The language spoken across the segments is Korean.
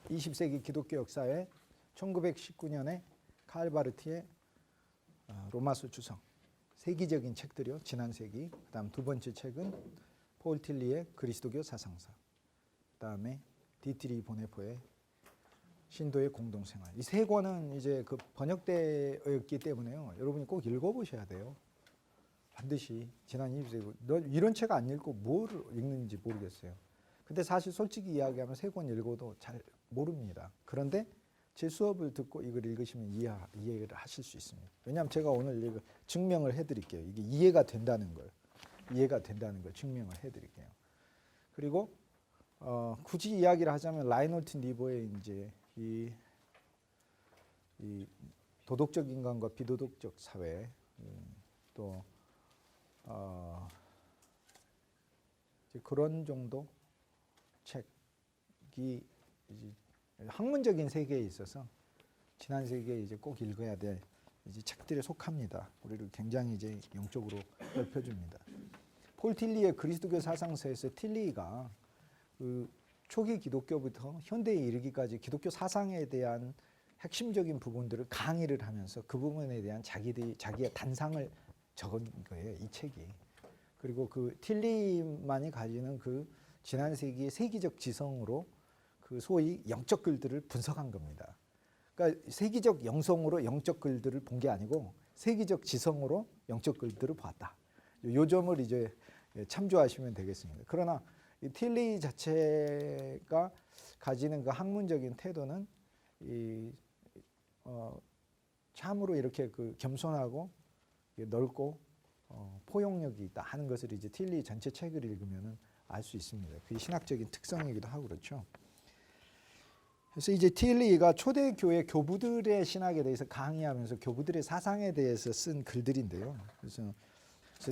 20세기 기독교 역사에 1919년에 칼바르티의 로마서 주성, 세기적인 책들이요. 지난 세기. 그다음 두 번째 책은 폴 틸리의 그리스도교 사상사. 그다음에 디트리 보네포의 신도의 공동생활. 이 세 권은 이제 그 번역되었기 때문에요. 여러분이 꼭 읽어보셔야 돼요. 반드시 지난 20세기. 너 이런 책 안 읽고 뭘 읽는지 모르겠어요. 근데 사실 솔직히 이야기하면 세 권 읽어도 잘 모릅니다. 그런데 제 수업을 듣고 이걸 읽으시면 이해를 하실 수 있습니다. 왜냐하면 제가 오늘 증명을 해드릴게요. 이게 이해가 된다는 걸 증명을 해드릴게요. 그리고 굳이 이야기를 하자면 라이놀트 니보의 이제 이 도덕적 인간과 비도덕적 사회, 또 그런 정도 책이 이제 학문적인 세계에 있어서 지난 세기에 이제 꼭 읽어야 될 이제 책들에 속합니다. 우리를 굉장히 이제 영적으로 넓혀줍니다. 폴 틸리의 그리스도교 사상서에서 틸리가 그 초기 기독교부터 현대에 이르기까지 기독교 사상에 대한 핵심적인 부분들을 강의를 하면서 그 부분에 대한 자기의 단상을 적은 거예요, 이 책이. 그리고 그 틸리만이 가지는 그 지난 세기의 세기적 지성으로 그 소위 영적 글들을 분석한 겁니다. 그러니까 세기적 영성으로 영적 글들을 본 게 아니고 세기적 지성으로 영적 글들을 봤다. 요 점을 이제 참조하시면 되겠습니다. 그러나 이 틸리 자체가 가지는 그 학문적인 태도는 참으로 이렇게 그 겸손하고 넓고 포용력이 있다 하는 것을 이제 틸리 전체 책을 읽으면은 알 수 있습니다. 그게 신학적인 특성이기도 하고 그렇죠. 그래서 이제 틸리가 초대교회 교부들의 신학에 대해서 강의하면서 교부들의 사상에 대해서 쓴 글들인데요. 그래서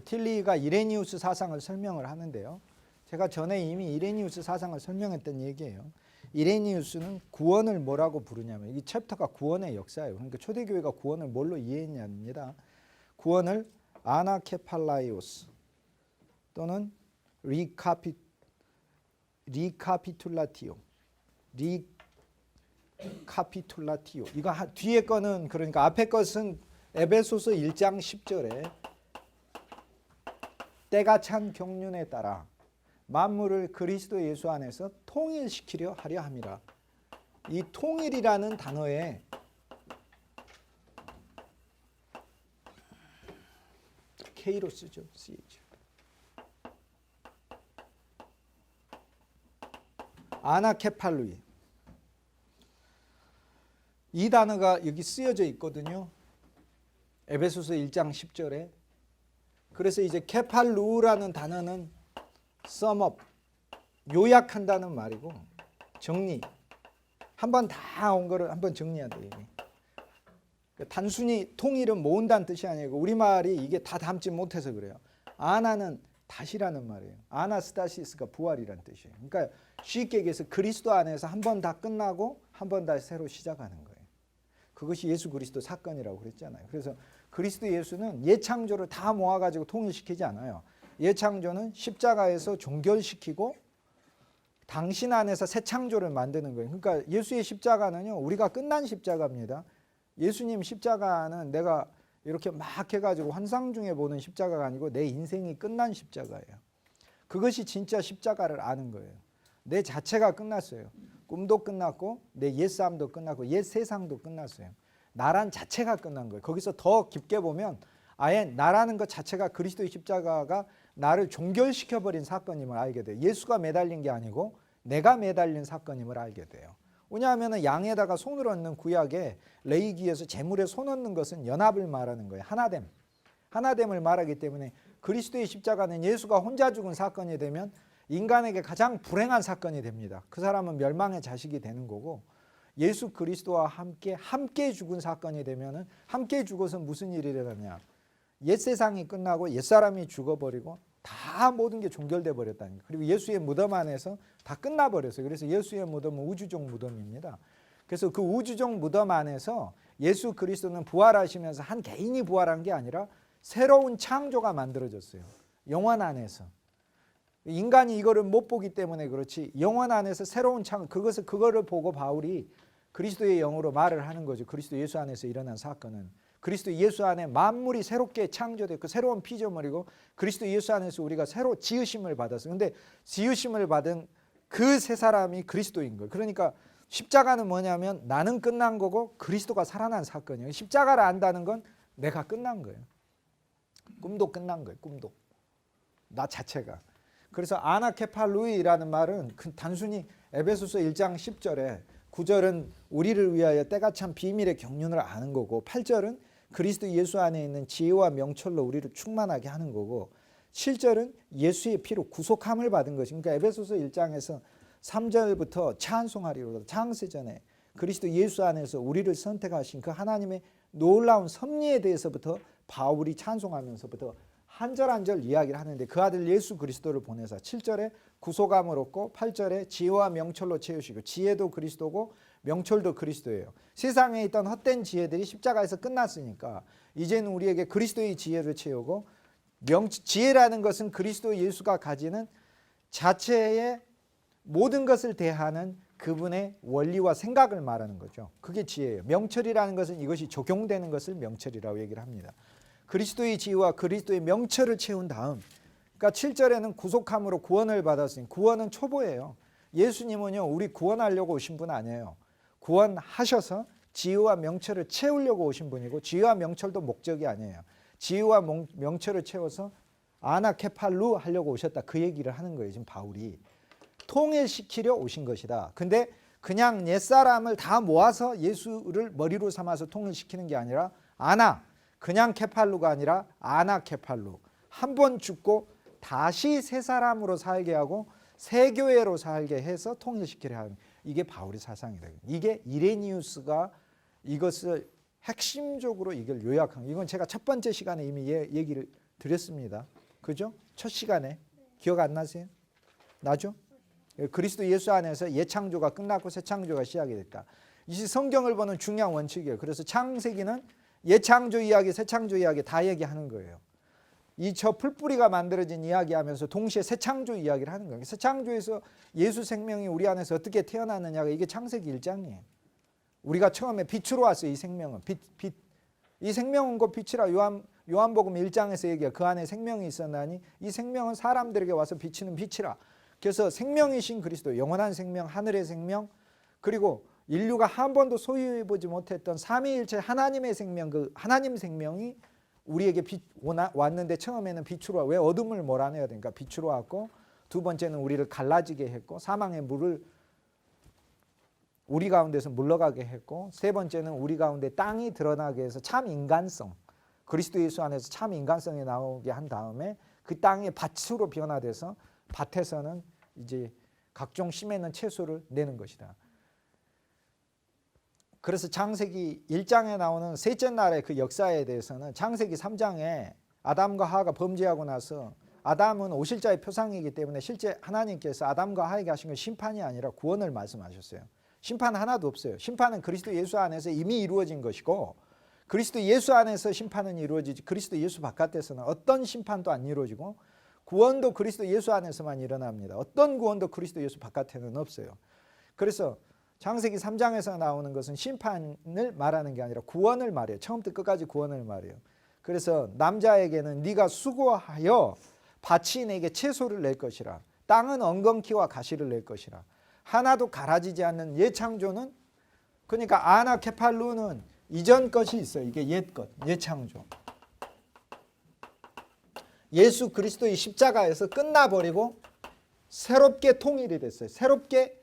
틸리가 이레니우스 사상을 설명을 하는데요. 제가 전에 이미 이레니우스 사상을 설명했던 얘기예요. 이레니우스는 구원을 뭐라고 부르냐면 이 챕터가 구원의 역사예요. 그러니까 초대교회가 구원을 뭘로 이해했냐입니다. 구원을 아나케팔라이오스 또는 리카피툴라티오. 이거 뒤에 거는 그러니까 앞에 것은 에베소서 1장 10절에 때가 찬 경륜에 따라 만물을 그리스도 예수 안에서 통일시키려 하려 함이라. 이 통일이라는 단어에 K로 쓰죠. CH. 아나케팔루이. 이 단어가 여기 쓰여져 있거든요. 에베소서 1장 10절에. 그래서 이제 케팔루라는 단어는 sum 요약한다는 말이고 정리. 한번 다 온 거를 한번 정리한다. 단순히 통일은 모은다는 뜻이 아니고 우리말이 이게 다 담지 못해서 그래요. 아나는 다시라는 말이에요. 아나스타시스가 부활이라는 뜻이에요. 그러니까 쉽게 얘기해서 그리스도 안에서 한 번 다 끝나고 한 번 다시 새로 시작하는 거예요. 그것이 예수 그리스도 사건이라고 그랬잖아요. 그래서 그리스도 예수는 예창조를 다 모아가지고 통일시키지 않아요. 예창조는 십자가에서 종결시키고 당신 안에서 새 창조를 만드는 거예요. 그러니까 예수의 십자가는요, 우리가 끝난 십자가입니다. 예수님 십자가는 내가 이렇게 막 해가지고 환상 중에 보는 십자가가 아니고 내 인생이 끝난 십자가예요. 그것이 진짜 십자가를 아는 거예요. 내 자체가 끝났어요. 꿈도 끝났고 내 옛삶도 끝났고 옛 세상도 끝났어요. 나란 자체가 끝난 거예요. 거기서 더 깊게 보면 아예 나라는 것 자체가 그리스도의 십자가가 나를 종결시켜버린 사건임을 알게 돼요. 예수가 매달린 게 아니고 내가 매달린 사건임을 알게 돼요. 왜냐하면 양에다가 손을 얹는 구약에 레위기에서 제물에 손 얹는 것은 연합을 말하는 거예요. 하나됨을 말하기 때문에 그리스도의 십자가는 예수가 혼자 죽은 사건이 되면 인간에게 가장 불행한 사건이 됩니다. 그 사람은 멸망의 자식이 되는 거고 예수 그리스도와 함께 죽은 사건이 되면은 함께 죽어서 무슨 일이 일어나냐? 옛 세상이 끝나고 옛 사람이 죽어버리고 다 모든 게 종결돼 버렸다는 거예요. 그리고 예수의 무덤 안에서 다 끝나버렸어요. 그래서 예수의 무덤은 우주적 무덤입니다. 그래서 그 우주적 무덤 안에서 예수 그리스도는 부활하시면서 한 개인이 부활한 게 아니라 새로운 창조가 만들어졌어요. 영원 안에서. 인간이 이거를 못 보기 때문에 그렇지 영원 안에서 새로운 그거를 보고 바울이 그리스도의 영으로 말을 하는 거죠. 그리스도 예수 안에서 일어난 사건은 그리스도 예수 안에 만물이 새롭게 창조됐고 새로운 피조물이고 그리스도 예수 안에서 우리가 새로 지으심을 받았어요. 근데 지으심을 받은 그 세 사람이 그리스도인 거예요. 그러니까 십자가는 뭐냐면 나는 끝난 거고 그리스도가 살아난 사건이에요. 십자가를 안다는 건 내가 끝난 거예요. 꿈도 끝난 거예요. 꿈도. 나 자체가. 그래서 아나케팔루이라는 말은 단순히 에베소서 1장 10절에 9절은 우리를 위하여 때가 참 비밀의 경륜을 아는 거고 8절은 그리스도 예수 안에 있는 지혜와 명철로 우리를 충만하게 하는 거고 7절은 예수의 피로 구속함을 받은 것이 그러니까 에베소서 1장에서 3절부터 찬송하리로다. 창세전에 그리스도 예수 안에서 우리를 선택하신 그 하나님의 놀라운 섭리에 대해서부터 바울이 찬송하면서부터 한 절 한 절 이야기를 하는데 그 아들 예수 그리스도를 보내사 7절에 구속함을 얻고 8절에 지혜와 명철로 채우시고 지혜도 그리스도고 명철도 그리스도예요. 세상에 있던 헛된 지혜들이 십자가에서 끝났으니까 이제는 우리에게 그리스도의 지혜를 채우고 지혜라는 것은 그리스도 예수가 가지는 자체의 모든 것을 대하는 그분의 원리와 생각을 말하는 거죠. 그게 지혜예요. 명철이라는 것은 이것이 적용되는 것을 명철이라고 얘기를 합니다. 그리스도의 지혜와 그리스도의 명철을 채운 다음 그러니까 7절에는 구속함으로 구원을 받았으니 구원은 초보예요. 예수님은요 우리 구원하려고 오신 분 아니에요. 구원하셔서 지혜와 명철을 채우려고 오신 분이고 지혜와 명철도 목적이 아니에요. 지혜와 명철을 채워서 아나케팔루 하려고 오셨다. 그 얘기를 하는 거예요. 지금 바울이. 통일시키려 오신 것이다. 근데 그냥 옛사람을 다 모아서 예수를 머리로 삼아서 통일시키는 게 아니라 그냥 케팔루가 아니라 아나케팔루. 한 번 죽고 다시 새 사람으로 살게 하고 새 교회로 살게 해서 통일시키려 하는 이게 바울의 사상이다. 이게 이레니우스가 이것을 핵심적으로 이걸 요약한 이건 제가 첫 번째 시간에 이미 얘기를 드렸습니다. 그죠? 첫 시간에 기억 안 나세요? 나죠? 그리스도 예수 안에서 예창조가 끝났고 새 창조가 시작이 됐다. 이 성경을 보는 중요한 원칙이에요. 그래서 창세기는 예창조 이야기, 새 창조 이야기 다 얘기하는 거예요. 이 저 풀뿌리가 만들어진 이야기하면서 동시에 새 창조 이야기를 하는 거예요. 새 창조에서 예수 생명이 우리 안에서 어떻게 태어났느냐가 이게 창세기 1장이에요. 우리가 처음에 빛으로 왔어요. 이 생명은 빛. 이 생명은 곧 빛이라 요한복음 1장에서 얘기해요. 그 안에 생명이 있었나니 이 생명은 사람들에게 와서 비치는 빛이라. 그래서 생명이신 그리스도, 영원한 생명, 하늘의 생명, 그리고 인류가 한 번도 소유해보지 못했던 삼위일체 하나님의 생명, 그 하나님 생명이 우리에게 왔는데 처음에는 빛으로 왜 어둠을 몰아내야 되니까 빛으로 왔고 두 번째는 우리를 갈라지게 했고 사망의 물을 우리 가운데서 물러가게 했고 세 번째는 우리 가운데 땅이 드러나게 해서 참 인간성, 그리스도 예수 안에서 참 인간성이 나오게 한 다음에 그 땅이 밭으로 변화돼서 밭에서는 이제 각종 심에는 채소를 내는 것이다. 그래서 창세기 1장에 나오는 셋째 날의 그 역사에 대해서는 창세기 3장에 아담과 하와가 범죄하고 나서 아담은 오실자의 표상이기 때문에 실제 하나님께서 아담과 하와에게 하신 건 심판이 아니라 구원을 말씀하셨어요. 심판 하나도 없어요. 심판은 그리스도 예수 안에서 이미 이루어진 것이고 그리스도 예수 안에서 심판은 이루어지지 그리스도 예수 바깥에서는 어떤 심판도 안 이루어지고 구원도 그리스도 예수 안에서만 일어납니다. 어떤 구원도 그리스도 예수 바깥에는 없어요. 그래서 창세기 3장에서 나오는 것은 심판을 말하는 게 아니라 구원을 말해요. 처음부터 끝까지 구원을 말해요. 그래서 남자에게는 네가 수고하여 밭이 내게 채소를 낼 것이라 땅은 엉겅퀴와 가시를 낼 것이라 하나도 갈아지지 않는 예창조는 그러니까 아나케팔루는 이전 것이 있어요. 이게 옛 것, 예창조. 예수 그리스도의 십자가에서 끝나버리고 새롭게 통일이 됐어요. 새롭게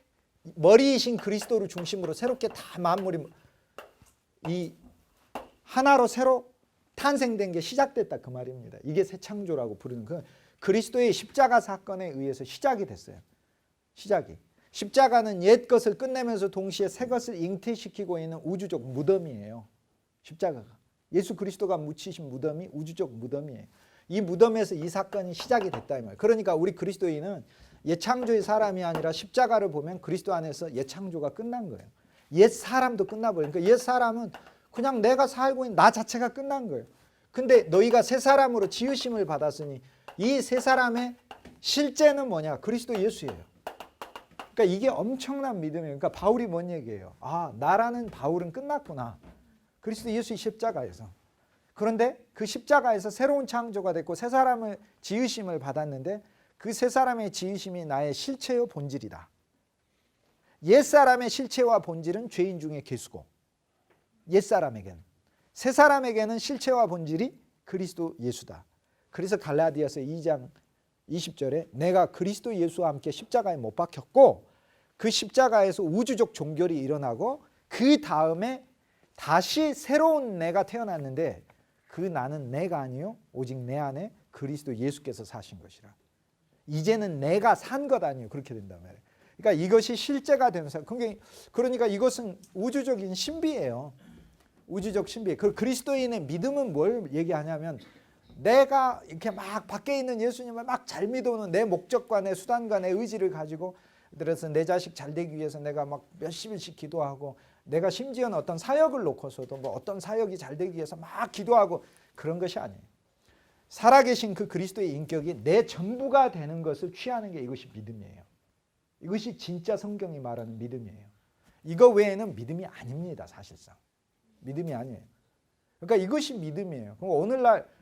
머리이신 그리스도를 중심으로 새롭게 다 만물이 이 하나로 새로 탄생된 게 시작됐다 그 말입니다. 이게 새 창조라고 부르는 그 그리스도의 십자가 사건에 의해서 시작이 됐어요. 시작이. 십자가는 옛 것을 끝내면서 동시에 새 것을 잉태시키고 있는 우주적 무덤이에요. 십자가가. 예수 그리스도가 묻히신 무덤이 우주적 무덤이에요. 이 무덤에서 이 사건이 시작이 됐다 이 말이에요. 그러니까 우리 그리스도인은 옛창조의 사람이 아니라 십자가를 보면 그리스도 안에서 옛창조가 끝난 거예요. 옛 사람도 끝나버려요. 그러니까 옛 사람은 그냥 내가 살고 있는 나 자체가 끝난 거예요. 근데 너희가 새 사람으로 지으심을 받았으니 이 새 사람의 실제는 뭐냐? 그리스도 예수예요. 그러니까 이게 엄청난 믿음이에요. 그러니까 바울이 뭔 얘기예요? 아, 나라는 바울은 끝났구나. 그리스도 예수의 십자가에서. 그런데 그 십자가에서 새로운 창조가 됐고 새 사람을 지으심을 받았는데 그 새 사람의 지으심이 나의 실체요 본질이다. 옛사람의 실체와 본질은 죄인 중에 괴수고 옛사람에게는, 새 사람에게는 실체와 본질이 그리스도 예수다. 그래서 갈라디아서 2장 20절에 내가 그리스도 예수와 함께 십자가에 못 박혔고 그 십자가에서 우주적 종결이 일어나고 그 다음에 다시 새로운 내가 태어났는데 그 나는 내가 아니요 오직 내 안에 그리스도 예수께서 사신 것이라. 이제는 내가 산 것 아니요 그렇게 된단 말이에요. 그러니까 이것이 실제가 되는 사람. 그러니까 이것은 우주적인 신비예요. 우주적 신비. 그 그리스도인의 믿음은 뭘 얘기하냐면 내가 이렇게 막 밖에 있는 예수님을 막 잘 믿어오는 내 목적과 내 수단과 내 의지를 가지고, 그래서 내 자식 잘 되기 위해서 내가 막 몇십 일씩 기도하고 내가 심지어는 어떤 사역을 놓고서도 뭐 어떤 사역이 잘 되기 위해서 막 기도하고 그런 것이 아니에요. 살아계신 그 그리스도의 인격이 내 전부가 되는 것을 취하는 게 이것이 믿음이에요. 이것이 진짜 성경이 말하는 믿음이에요. 이거 외에는 믿음이 아닙니다. 사실상 믿음이 아니에요. 그러니까 이것이 믿음이에요. 그럼 오늘날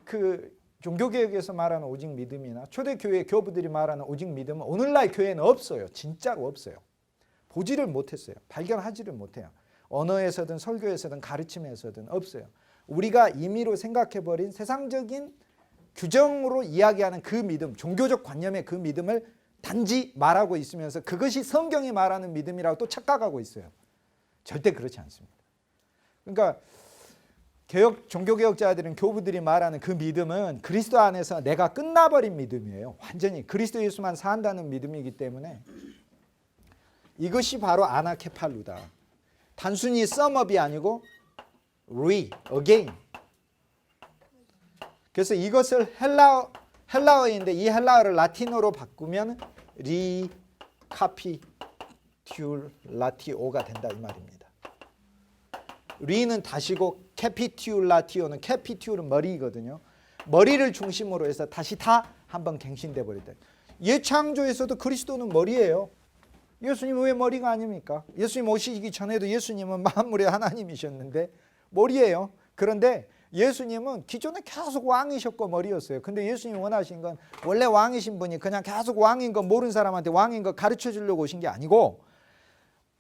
그 종교개혁에서 말하는 오직 믿음이나 초대교회 교부들이 말하는 오직 믿음은 오늘날 교회는 없어요. 진짜로 없어요. 보지를 못했어요. 발견하지를 못해요. 언어에서든 설교에서든 가르침에서든 없어요. 우리가 임의로 생각해버린 세상적인 규정으로 이야기하는 그 믿음, 종교적 관념의 그 믿음을 단지 말하고 있으면서 그것이 성경이 말하는 믿음이라고 또 착각하고 있어요. 절대 그렇지 않습니다. 그러니까 종교개혁자들은 교부들이 말하는 그 믿음은 그리스도 안에서 내가 끝나버린 믿음이에요. 완전히 그리스도 예수만 산다는 믿음이기 때문에 이것이 바로 아나케팔루다. 단순히 썸업이 아니고 again. 그래서 이것을 헬라어인데 이 헬라어를 라틴어로 바꾸면 리카피튜라티오가 된다 이 말입니다. 리는 다시고 캐피튜라티오는 캐피튜는 머리거든요. 머리를 중심으로 해서 다시 다 한번 갱신돼 버렸다. 예창조에서도 그리스도는 머리예요. 예수님은 왜 머리가 아닙니까? 예수님 오시기 전에도 예수님은 만물의 하나님이셨는데 머리예요. 그런데 예수님은 기존에 계속 왕이셨고 머리였어요. 근데 예수님이 원하신 건 원래 왕이신 분이 그냥 계속 왕인 거 모르는 사람한테 왕인 거 가르쳐 주려고 오신 게 아니고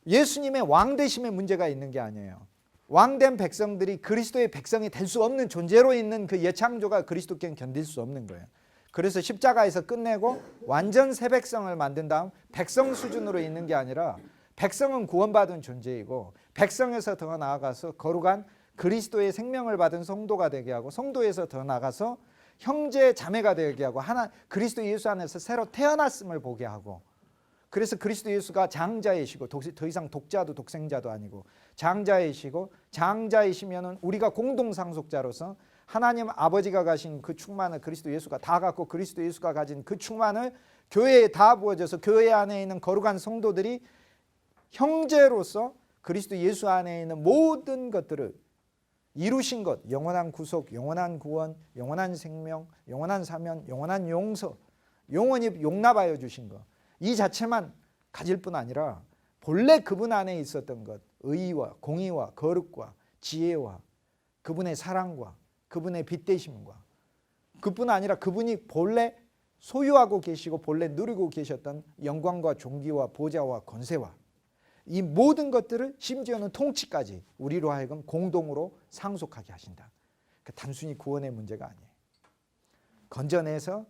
예수님의 왕되심에 문제가 있는 게 아니에요. 왕된 백성들이 그리스도의 백성이 될 수 없는 존재로 있는 그 예창조가 그리스도께는 견딜 수 없는 거예요. 그래서 십자가에서 끝내고 완전 새 백성을 만든 다음 백성 수준으로 있는 게 아니라 백성은 구원받은 존재이고 백성에서 더 나아가서 거룩한 그리스도의 생명을 받은 성도가 되게 하고 성도에서 더 나아가서 형제 자매가 되게 하고 하나 그리스도 예수 안에서 새로 태어났음을 보게 하고, 그래서 그리스도 예수가 장자이시고 더 이상 독자도 독생자도 아니고 장자이시고 장자이시면은 우리가 공동 상속자로서 하나님 아버지가 가신 그 충만을 그리스도 예수가 다 갖고 그리스도 예수가 가진 그 충만을 교회에 다 부어져서 교회 안에 있는 거룩한 성도들이 형제로서 그리스도 예수 안에 있는 모든 것들을 이루신 것, 영원한 구속, 영원한 구원, 영원한 생명, 영원한 사면, 영원한 용서, 영원히 용납하여 주신 것, 이 자체만 가질 뿐 아니라 본래 그분 안에 있었던 것, 의와 공의와 거룩과 지혜와 그분의 사랑과 그분의 빛되심과, 그뿐 아니라 그분이 본래 소유하고 계시고 본래 누리고 계셨던 영광과 존귀와 보좌와 권세와 이 모든 것들을 심지어는 통치까지 우리로 하여금 공동으로 상속하게 하신다. 그러니까 단순히 구원의 문제가 아니에요. 건져내서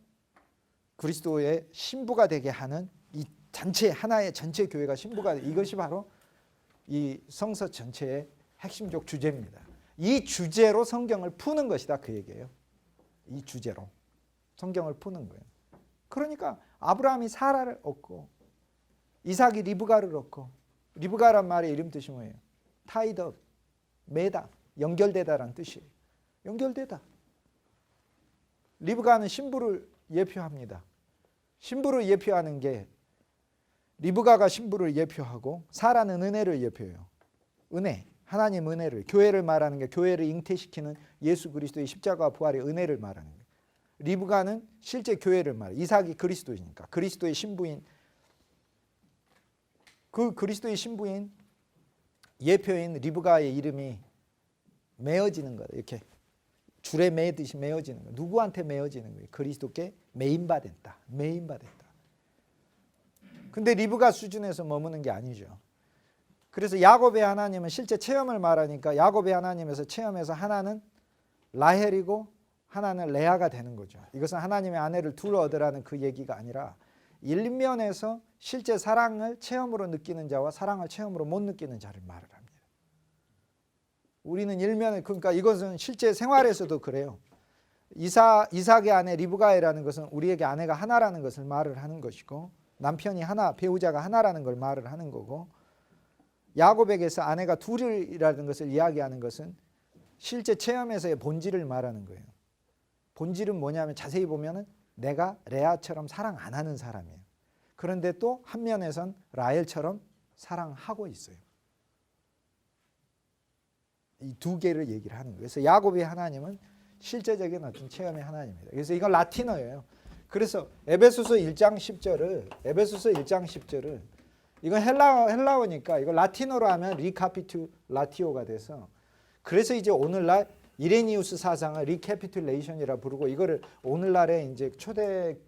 그리스도의 신부가 되게 하는 이 전체 하나의 전체 교회가 신부가, 이것이 바로 이 성서 전체의 핵심적 주제입니다. 이 주제로 성경을 푸는 것이다 그 얘기예요. 이 주제로 성경을 푸는 거예요. 그러니까 아브라함이 사라를 얻고 이삭이 리브가를 얻고, 리브가란 말의 이름 뜻이 뭐예요? tied up, 매다, 연결되다라는 뜻이에요. 연결되다. 리브가는 신부를 예표합니다. 신부를 예표하는 게 리브가가 신부를 예표하고 사라는 은혜를 예표해요. 은혜, 하나님 은혜를, 교회를 말하는 게 교회를 잉태시키는 예수 그리스도의 십자가와 부활의 은혜를 말하는 거예요. 리브가는 실제 교회를 말해. 이삭이 그리스도이니까 그리스도의 신부인 그 그리스도의 신부인 예표인 리브가의 이름이 메어지는 거예요. 이렇게 줄에 매듯이 메어지는 거예요. 누구한테 메어지는 거예요? 그리스도께 매인받았다. 매인받았다. 근데 리브가 수준에서 머무는 게 아니죠. 그래서 야곱의 하나님은 실제 체험을 말하니까 야곱의 하나님에서 체험해서 하나는 라헬이고 하나는 레아가 되는 거죠. 이것은 하나님의 아내를 둘 얻으라는 그 얘기가 아니라 일면에서 실제 사랑을 체험으로 느끼는 자와 사랑을 체험으로 못 느끼는 자를 말을 합니다. 우리는 일면에 그러니까 이것은 실제 생활에서도 그래요. 이삭의 아내 리브가이라는 것은 우리에게 아내가 하나라는 것을 말을 하는 것이고 남편이 하나, 배우자가 하나라는 걸 말을 하는 거고 야곱에게서 아내가 둘이라는 것을 이야기하는 것은 실제 체험에서의 본질을 말하는 거예요. 본질은 뭐냐면 자세히 보면은 내가 레아처럼 사랑 안 하는 사람이에요. 그런데 또 한 면에선 라헬처럼 사랑하고 있어요. 이 두 개를 얘기를 하는 거예요. 그래서 야곱의 하나님은 실제적인 어떤 체험의 하나님입니다. 그래서 이건 라틴어예요. 그래서 에베소서 1장 10절을 이건 헬라어니까 이거 라틴어로 하면 리카피툴라티오가 돼서 그래서 이제 오늘날 이레니우스 사상을 리캐피툴레이션이라 부르고 이거를 오늘날의 이제 초대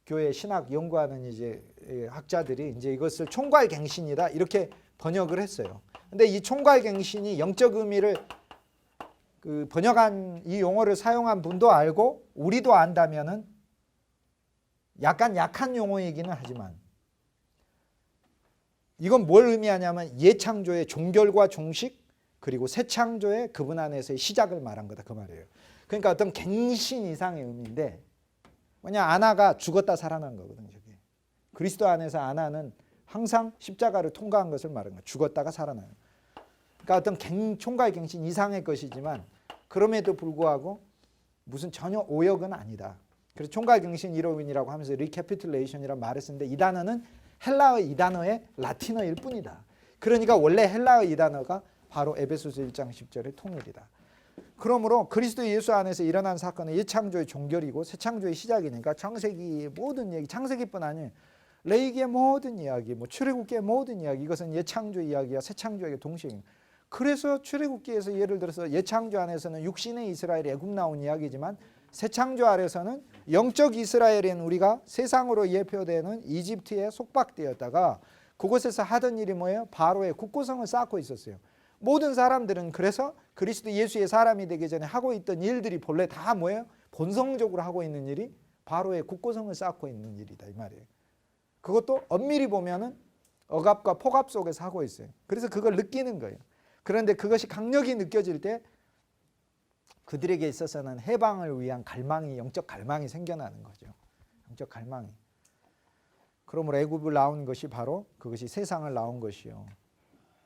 교회 신학 연구하는 이제 학자들이 이제 이것을 총괄갱신이다 이렇게 번역을 했어요. 근데 이 총괄갱신이 영적 의미를 그 번역한 이 용어를 사용한 분도 알고 우리도 안다면은 약간 약한 용어이기는 하지만 이건 뭘 의미하냐면 예창조의 종결과 종식 그리고 새 창조의 그분 안에서의 시작을 말한 거다 그 말이에요. 그러니까 어떤 갱신 이상의 의미인데 뭐냐 아나가 죽었다 살아난 거거든요. 저게. 그리스도 안에서 아나는 항상 십자가를 통과한 것을 말하는 거예요. 죽었다가 살아나요. 그러니까 어떤 총괄갱신 이상의 것이지만 그럼에도 불구하고 무슨 전혀 오역은 아니다. 그래서 총괄갱신 이론이라고 하면서 리캐피툴레이션이라는 말을 쓰는데 이 단어는 헬라어 이 단어의 라틴어일 뿐이다. 그러니까 원래 헬라어 이 단어가 바로 에베소서 1장 10절의 통일이다. 그러므로 그리스도 예수 안에서 일어난 사건은 예창조의 종결이고 새창조의 시작이니까 창세기의 모든 얘기, 창세기뿐 아니에요. 레위기의 모든 이야기, 출애굽기의 모든 이야기 이것은 예창조 이야기와 새창조의 동시입니다. 그래서 출애굽기에서 예를 들어서 예창조 안에서는 육신의 이스라엘이 애굽 나온 이야기지만 새창조 아래서는 영적 이스라엘인 우리가 세상으로 예표되는 이집트에 속박되었다가 그곳에서 하던 일이 뭐예요? 바로의 국고성을 쌓고 있었어요. 모든 사람들은 그래서 그리스도 예수의 사람이 되기 전에 하고 있던 일들이 본래 다 뭐예요? 본성적으로 하고 있는 일이 바로의 국고성을 쌓고 있는 일이다 이 말이에요. 그것도 엄밀히 보면은 억압과 폭압 속에서 하고 있어요. 그래서 그걸 느끼는 거예요. 그런데 그것이 강력히 느껴질 때 그들에게 있어서는 해방을 위한 갈망이 영적 갈망이 생겨나는 거죠. 영적 갈망이. 그러므로 애굽을 나온 것이 바로 그것이 세상을 나온 것이요.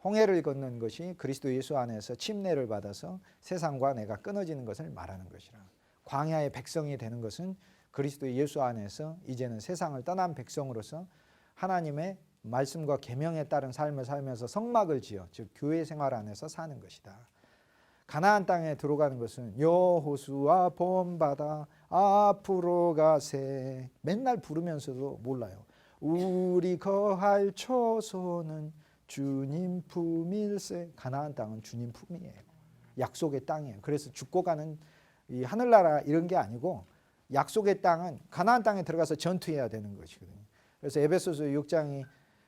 홍해를 건넌 것이 그리스도 예수 안에서 침례를 받아서 세상과 내가 끊어지는 것을 말하는 것이라. 광야의 백성이 되는 것은 그리스도 예수 안에서 이제는 세상을 떠난 백성으로서 하나님의 말씀과 계명에 따른 삶을 살면서 성막을 지어 즉 교회 생활 안에서 사는 것이다. 가나안 땅에 들어가는 것은 여호수아 본받아 앞으로 가세 맨날 부르면서도 몰라요. 우리 거할 초소는 주님 품일세. 가나안 땅은 주님 품이에요. 약속의 땅이에요. 그래서 죽고 가는 이 하늘나라 이런 게 아니고 약속의 땅은 가나안 땅에 들어가서 전투해야 되는 것이거든요. 그래서 에베소서 6장이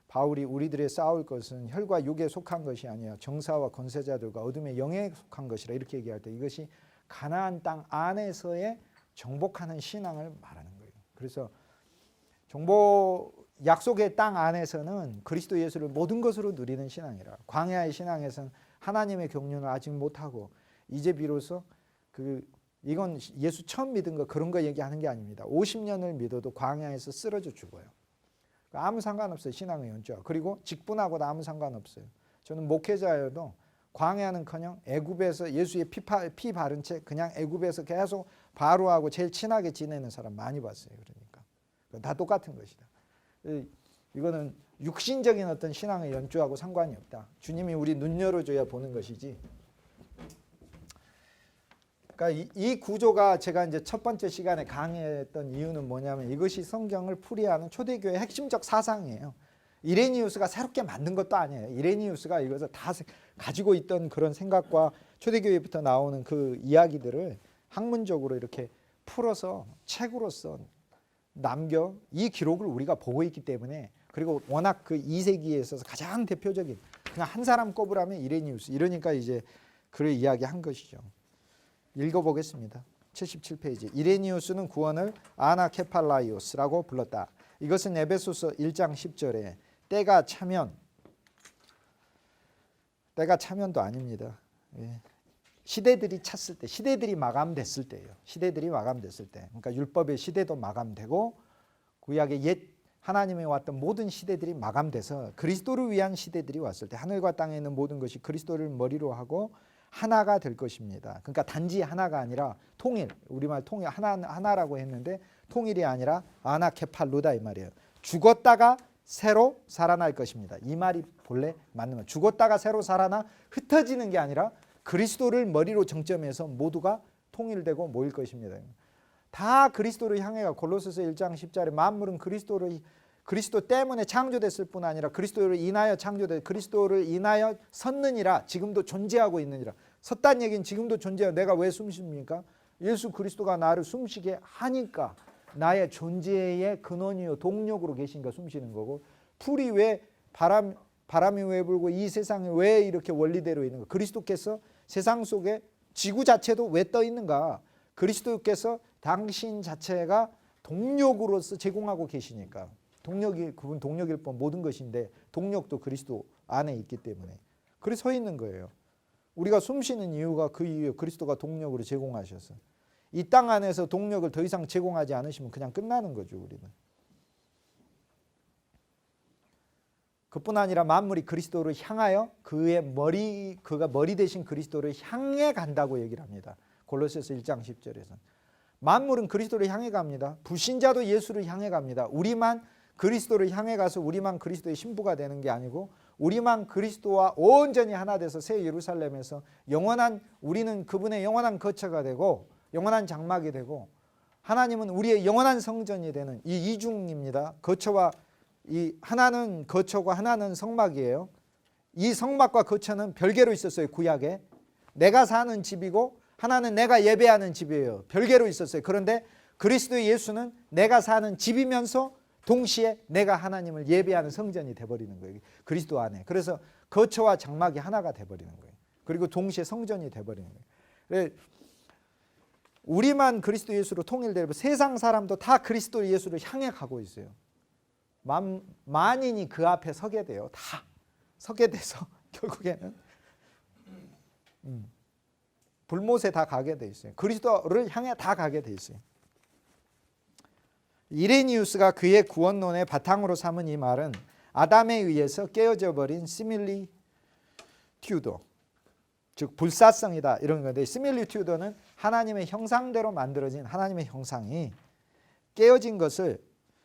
바울이 우리들의 싸울 것은 혈과 육에 속한 것이 아니라 정사와 권세자들과 어둠의 영에 속한 것이라 이렇게 얘기할 때 이것이 가나안 땅 안에서의 정복하는 신앙을 말하는 거예요. 그래서 약속의 땅 안에서는 그리스도 예수를 모든 것으로 누리는 신앙이라. 광야의 신앙에서는 하나님의 경륜을 아직 못하고 이제 비로소 이건 예수 처음 믿은 거 그런 거 얘기하는 게 아닙니다. 50년을 믿어도 광야에서 쓰러져 죽어요. 아무 상관없어요. 신앙의 연주와. 그리고 직분하고도 아무 상관없어요. 저는 목회자여도 광야는커녕 애굽에서 예수의 피 바른 채 그냥 애굽에서 계속 바로하고 제일 친하게 지내는 사람 많이 봤어요. 그러니까 다 똑같은 것이다. 이거는 육신적인 어떤 신앙의 연주하고 상관이 없다. 주님이 우리 눈 열어줘야 보는 것이지. 그러니까 이 구조가 제가 이제 첫 번째 시간에 강의했던 이유는 뭐냐면 이것이 성경을 풀이하는 초대교회의 핵심적 사상이에요. 이레니우스가 새롭게 만든 것도 아니에요. 이레니우스가 이것을 다 가지고 있던 그런 생각과 초대교회부터 나오는 그 이야기들을 학문적으로 이렇게 풀어서 책으로서 남겨 이 기록을 우리가 보고 있기 때문에, 그리고 워낙 그 2세기에 있어서 가장 대표적인 그냥 한 사람 꼽으라면 이레니우스, 이러니까 이제 그를 이야기한 것이죠. 읽어보겠습니다. 77페이지. 이레니우스는 구원을 아나케팔라이오스라고 불렀다. 이것은 에베소서 1장 10절에 때가 차면도 아닙니다. 시대들이 찼을 때, 시대들이 마감됐을 때예요. 시대들이 마감됐을 때. 그러니까 율법의 시대도 마감되고 구약의 옛 하나님이 왔던 모든 시대들이 마감돼서 그리스도를 위한 시대들이 왔을 때 하늘과 땅에 있는 모든 것이 그리스도를 머리로 하고 하나가 될 것입니다. 그러니까 단지 하나가 아니라 통일, 우리말 통일, 하나라고 했는데 통일이 아니라 아나케팔루다 이 말이에요. 죽었다가 새로 살아날 것입니다. 이 말이 본래 맞는 말. 죽었다가 새로 살아나 흩어지는 게 아니라 그리스도를 머리로 정점해서 모두가 통일되고 모일 것입니다. 다 그리스도를 향해가. 골로새서 1장 10절에 만물은 그리스도 때문에 창조됐을 뿐 아니라 그리스도를 인하여 창조돼 그리스도를 인하여 섰느니라. 지금도 존재하고 있느니라. 섰다는 얘기는 지금도 존재해요. 내가 왜 숨쉽니까? 예수 그리스도가 나를 숨쉬게 하니까 나의 존재의 근원이요 동력으로 계시니까 숨쉬는 거고, 풀이 왜 바람이 왜 불고 이 세상이 왜 이렇게 원리대로 있는가? 그리스도께서 세상 속에 지구 자체도 왜 떠 있는가? 그리스도께서 당신 자체가 동력으로서 제공하고 계시니까. 동력이 그분 동력일 뿐 모든 것인데 동력도 그리스도 안에 있기 때문에 그래서 서 있는 거예요. 우리가 숨쉬는 이유가 그 이유예요. 그리스도가 동력으로 제공하셔서. 이 땅 안에서 동력을 더 이상 제공하지 않으시면 그냥 끝나는 거죠. 우리는. 그뿐 아니라 만물이 그리스도를 향하여 그가 머리 대신 그리스도를 향해 간다고 얘기를 합니다. 골로새서 1장 10절에서. 만물은 그리스도를 향해 갑니다. 불신자도 예수를 향해 갑니다. 우리만 그리스도를 향해 가서 우리만 그리스도의 신부가 되는 게 아니고 우리만 그리스도와 온전히 하나 돼서 새 예루살렘에서 우리는 그분의 영원한 거처가 되고 영원한 장막이 되고, 하나님은 우리의 영원한 성전이 되는 이 이중입니다. 거처와 이 하나는 거처고 하나는 성막이에요. 이 성막과 거처는 별개로 있었어요. 구약에 내가 사는 집이고 하나는 내가 예배하는 집이에요. 별개로 있었어요. 그런데 그리스도 예수는 내가 사는 집이면서 동시에 내가 하나님을 예배하는 성전이 돼버리는 거예요. 그리스도 안에. 그래서 거처와 장막이 하나가 돼버리는 거예요. 그리고 동시에 성전이 돼버리는 거예요. 우리만 그리스도 예수로 통일되고 세상 사람도 다 그리스도 예수를 향해 가고 있어요. 만인이 그 앞에 서게 돼요. 다 서게 돼서 결국에는 불못에 다 가게 돼 있어요. 그리스도를 향해 다 가게 돼 있어요. 이레니우스가 그의 구원론의 바탕으로 삼은 이 말은 아담에 의해서 깨어져 버린 시밀리튜도, 즉 불사성이다 이런 건데, 시밀리튜도는 하나님의 형상대로 만들어진 하나님의 형상이 깨어진 것을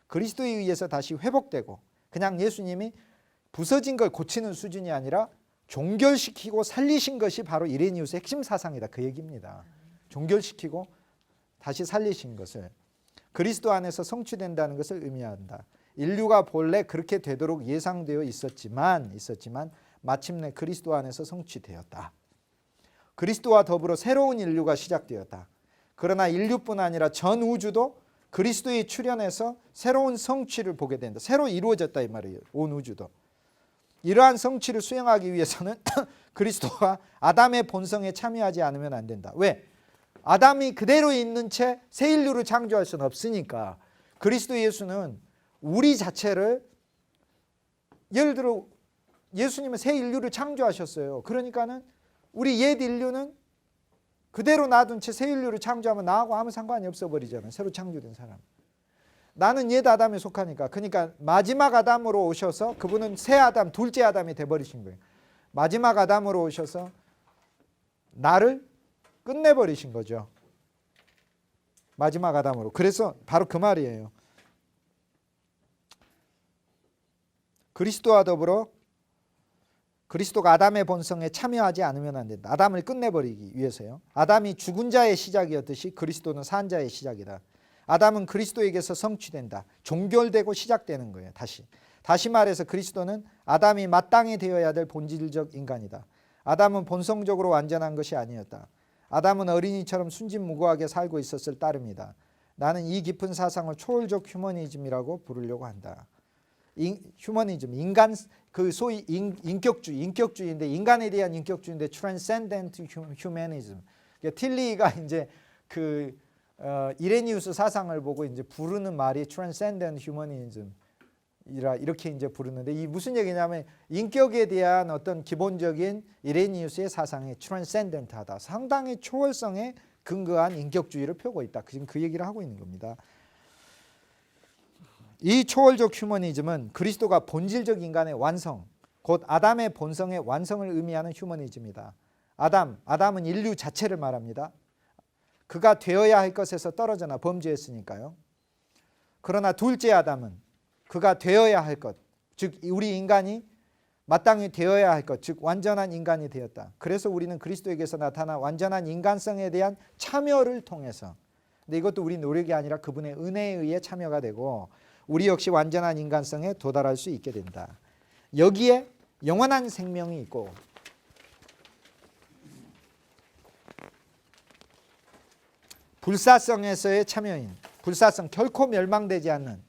그리스도에 의해서 다시 회복되고, 그냥 예수님이 부서진 걸 고치는 수준이 아니라 종결시키고 살리신 것이 바로 이레니우스의 핵심 사상이다 그 얘기입니다. 종결시키고 다시 살리신 것을 그리스도 안에서 성취된다는 것을 의미한다. 인류가 본래 그렇게 되도록 예상되어 있었지만 마침내 그리스도 안에서 성취되었다. 그리스도와 더불어 새로운 인류가 시작되었다. 그러나 인류뿐 아니라 전 우주도 그리스도의 출현에서 새로운 성취를 보게 된다. 새로 이루어졌다 이 말이에요. 온 우주도. 이러한 성취를 수행하기 위해서는 그리스도와 아담의 본성에 참여하지 않으면 안 된다. 왜? 아담이 그대로 있는 채 새 인류를 창조할 수는 없으니까. 그리스도 예수는 우리 자체를, 예를 들어 예수님은 새 인류를 창조하셨어요. 그러니까는 우리 옛 인류는 그대로 놔둔 채 새 인류를 창조하면 나하고 아무 상관이 없어 버리잖아요. 새로 창조된 사람. 나는 옛 아담에 속하니까. 그러니까 마지막 아담으로 오셔서 그분은 새 아담, 둘째 아담이 돼버리신 거예요. 마지막 아담으로 오셔서 나를 끝내버리신 거죠. 마지막 아담으로. 그래서 바로 그 말이에요. 그리스도와 더불어 그리스도가 아담의 본성에 참여하지 않으면 안 된다. 아담을 끝내버리기 위해서요. 아담이 죽은 자의 시작이었듯이 그리스도는 산 자의 시작이다. 아담은 그리스도에게서 성취된다. 종결되고 시작되는 거예요. 다시 말해서 그리스도는 아담이 마땅히 되어야 될 본질적 인간이다. 아담은 본성적으로 완전한 것이 아니었다. 아담은 어린이처럼 순진무구하게 살고 있었을 따름이다. 나는 이 깊은 사상을 초월적 휴머니즘이라고 부르려고 한다. 휴머니즘, 인간, 그 소위 인격주의인데 인간에 대한 인격주의인데 transcendent humanism. 틸리가 이제 그 이레니우스 사상을 보고 이제 부르는 말이 transcendent humanism이라 이렇게 이제 부르는데 이 무슨 얘기냐면 인격에 대한 어떤 기본적인 이레니우스의 사상이 transcendent하다. 상당히 초월성에 근거한 인격주의를 펴고 있다. 지금 그 얘기를 하고 있는 겁니다. 이 초월적 휴머니즘은 그리스도가 본질적 인간의 완성, 곧 아담의 본성의 완성을 의미하는 휴머니즘이다. 아담은 인류 자체를 말합니다. 그가 되어야 할 것에서 떨어져나 범죄했으니까요. 그러나 둘째 아담은 그가 되어야 할 것, 즉 우리 인간이 마땅히 되어야 할 것, 즉 완전한 인간이 되었다. 그래서 우리는 그리스도에게서 나타난 완전한 인간성에 대한 참여를 통해서, 근데 이것도 우리 노력이 아니라 그분의 은혜에 의해 참여가 되고 우리 역시 완전한 인간성에 도달할 수 있게 된다. 여기에 영원한 생명이 있고 불사성에서의 참여인, 불사성, 결코 멸망되지 않는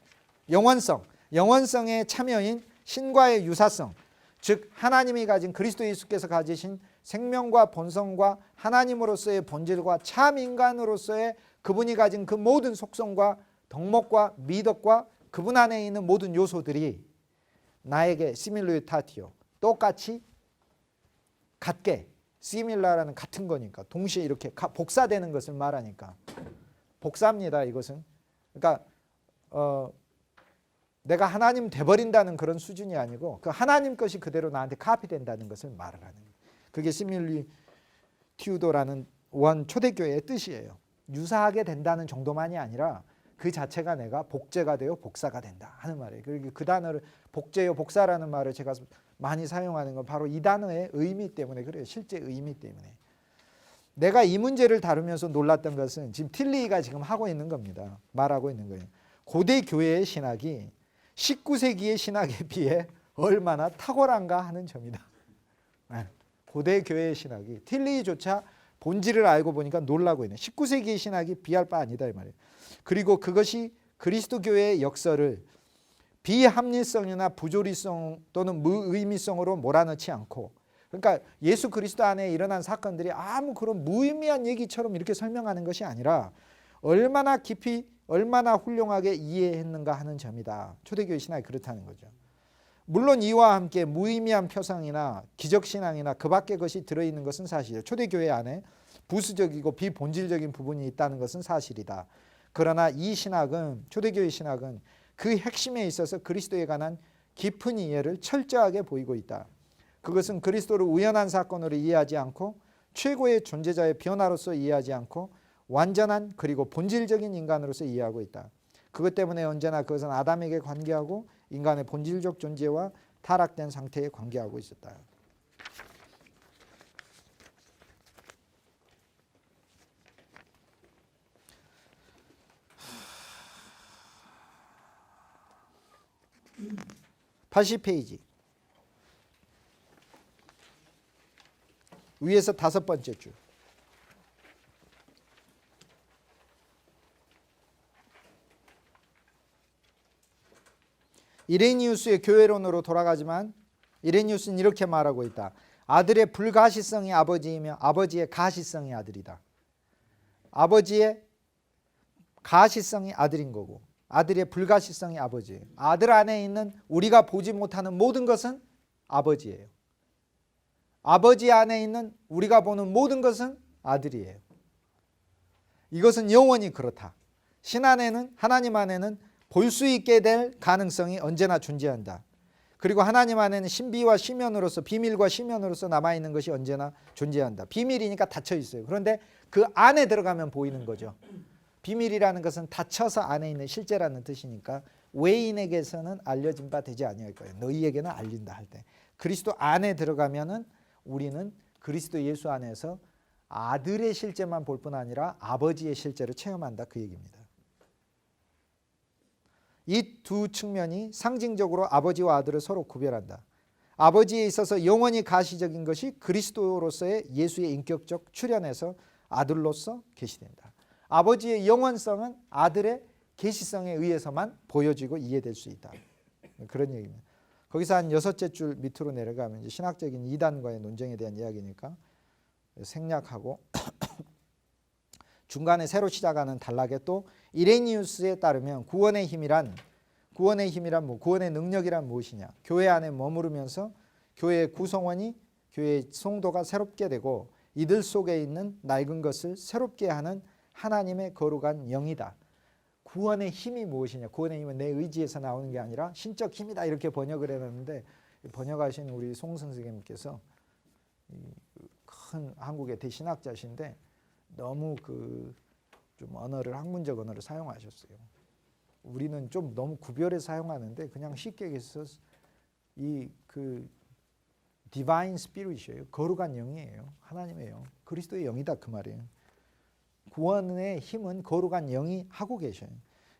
영원성의 참여인 신과의 유사성, 즉 하나님이 가진 그리스도 예수께서 가지신 생명과 본성과 하나님으로서의 본질과 참 인간으로서의 그분이 가진 그 모든 속성과 덕목과 미덕과 그분 안에 있는 모든 요소들이 나에게 시밀리타티오, 똑같이 같게, 시밀라라는 같은 거니까 동시에 이렇게 복사되는 것을 말하니까 복사입니다. 이것은 그러니까 내가 하나님 돼버린다는 그런 수준이 아니고 그 하나님 것이 그대로 나한테 카피된다는 것을 말을 하는 거예요. 그게 시밀리튜도라는 원 초대교회의 뜻이에요. 유사하게 된다는 정도만이 아니라 그 자체가 내가 복제가 되어 복사가 된다 하는 말이에요. 그리고 그 단어를 복제요 복사라는 말을 제가 많이 사용하는 건 바로 이 단어의 의미 때문에 그래요. 실제 의미 때문에. 내가 이 문제를 다루면서 놀랐던 것은 지금 틸리가 지금 하고 있는 겁니다. 말하고 있는 거예요. 고대 교회의 신학이 19세기의 신학에 비해 얼마나 탁월한가 하는 점이다. 고대 교회의 신학이 틸리조차 본질을 알고 보니까 놀라고 있네. 19세기의 신학이 비할 바 아니다 이 말이에요. 그리고 그것이 그리스도 교회의 역설을 비합리성이나 부조리성 또는 무의미성으로 몰아넣지 않고, 그러니까 예수 그리스도 안에 일어난 사건들이 아무 그런 무의미한 얘기처럼 이렇게 설명하는 것이 아니라 얼마나 깊이 얼마나 훌륭하게 이해했는가 하는 점이다. 초대교회 신학이 그렇다는 거죠. 물론 이와 함께 무의미한 표상이나 기적신앙이나 그 밖의 것이 들어있는 것은 사실이에요. 초대교회 안에 부수적이고 비본질적인 부분이 있다는 것은 사실이다. 그러나 이 신학은, 초대교회 신학은 그 핵심에 있어서 그리스도에 관한 깊은 이해를 철저하게 보이고 있다. 그것은 그리스도를 우연한 사건으로 이해하지 않고 최고의 존재자의 변화로서 이해하지 않고 완전한 그리고 본질적인 인간으로서 이해하고 있다. 그것 때문에 언제나 그것은 아담에게 관계하고 인간의 본질적 존재와 타락된 상태에 관계하고 있었다. (80페이지) 위에서 5번째 줄. 이레니우스의 교회론으로 돌아가지만 이레니우스는 이렇게 말하고 있다. 아들의 불가시성이 아버지이며 아버지의 가시성이 아들이다. 아버지의 가시성이 아들인 거고 아들의 불가시성이 아버지예요. 아들 안에 있는 우리가 보지 못하는 모든 것은 아버지예요. 아버지 안에 있는 우리가 보는 모든 것은 아들이에요. 이것은 영원히 그렇다. 신 안에는, 하나님 안에는 볼 수 있게 될 가능성이 언제나 존재한다. 그리고 하나님 안에는 신비와 시면으로서, 비밀과 시면으로서 남아있는 것이 언제나 존재한다. 비밀이니까 닫혀 있어요. 그런데 그 안에 들어가면 보이는 거죠. 비밀이라는 것은 닫혀서 안에 있는 실제라는 뜻이니까 외인에게서는 알려진 바 되지 아니할 거예요. 너희에게는 알린다 할 때. 그리스도 안에 들어가면은 우리는 그리스도 예수 안에서 아들의 실제만 볼 뿐 아니라 아버지의 실제를 체험한다 그 얘기입니다. 이 두 측면이 상징적으로 아버지와 아들을 서로 구별한다. 아버지에 있어서 영원히 가시적인 것이 그리스도로서의 예수의 인격적 출현에서 아들로서 계시된다. 아버지의 영원성은 아들의 계시성에 의해서만 보여지고 이해될 수 있다. 그런 얘기입니다. 거기서 한 6째 줄 밑으로 내려가면 이제 신학적인 이단과의 논쟁에 대한 이야기니까 생략하고 중간에 새로 시작하는 단락에 또 이레니우스에 따르면 구원의 힘이란 구원의 능력이란 무엇이냐? 교회 안에 머무르면서 교회의 구성원이 교회의 성도가 새롭게 되고 이들 속에 있는 낡은 것을 새롭게 하는 하나님의 거룩한 영이다. 구원의 힘이 무엇이냐? 구원의 힘은 내 의지에서 나오는 게 아니라 신적 힘이다 이렇게 번역을 해놨는데 번역하신 우리 송 선생님께서 큰 한국의 대신학자신데 너무 좀 학문적 언어를 사용하셨어요. 우리는 좀 너무 구별해 사용하는데 그냥 쉽게 얘기해서 디바인 스피릿이에요. 거룩한 영이에요. 하나님의 영, 그리스도의 영이다 그 말이에요. 구원의 힘은 거룩한 영이 하고 계셔요.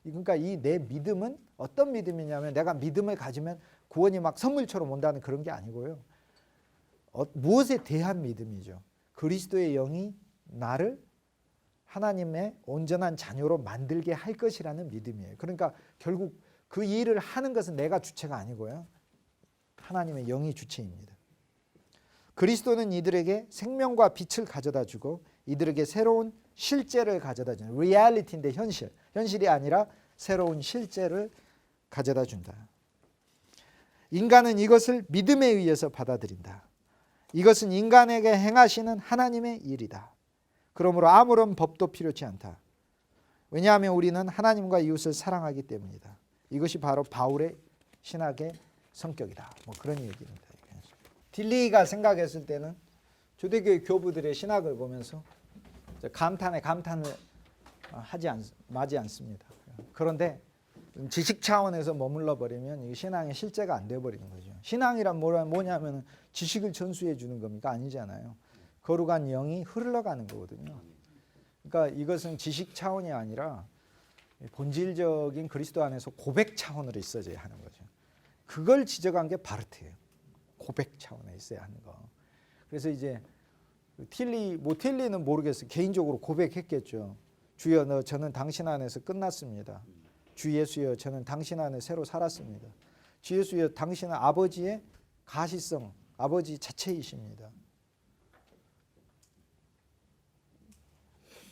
그러니까 이 내 믿음은 어떤 믿음이냐면 내가 믿음을 가지면 구원이 막 선물처럼 온다는 그런 게 아니고요. 무엇에 대한 믿음이죠. 그리스도의 영이 나를 하나님의 온전한 자녀로 만들게 할 것이라는 믿음이에요. 그러니까 결국 그 일을 하는 것은 내가 주체가 아니고요. 하나님의 영이 주체입니다. 그리스도는 이들에게 생명과 빛을 가져다 주고 이들에게 새로운 실제를 가져다 주는 리얼리티인데 현실이 아니라 새로운 실제를 가져다 준다. 인간은 이것을 믿음에 의해서 받아들인다. 이것은 인간에게 행하시는 하나님의 일이다. 그러므로 아무런 법도 필요치 않다. 왜냐하면 우리는 하나님과 이웃을 사랑하기 때문이다. 이것이 바로 바울의 신학의 성격이다. 그런 얘기입니다. 딜리가 생각했을 때는 초대교회 교부들의 신학을 보면서 감탄을 마지 않습니다. 그런데 지식 차원에서 머물러 버리면 신앙의 실제가 안 돼 버리는 거죠. 신앙이란 뭐냐면 지식을 전수해 주는 겁니까? 아니잖아요. 거룩한 영이 흘러가는 거거든요. 그러니까 이것은 지식 차원이 아니라 본질적인 그리스도 안에서 고백 차원으로 있어져야 하는 거죠. 그걸 지적한 게 바르트예요. 고백 차원에 있어야 하는 거. 그래서 이제 틸리는 모르겠어요. 개인적으로 고백했겠죠. 주여 저는 당신 안에서 끝났습니다. 주 예수여 저는 당신 안에 새로 살았습니다. 주 예수여 당신은 아버지의 가시성, 아버지 자체이십니다.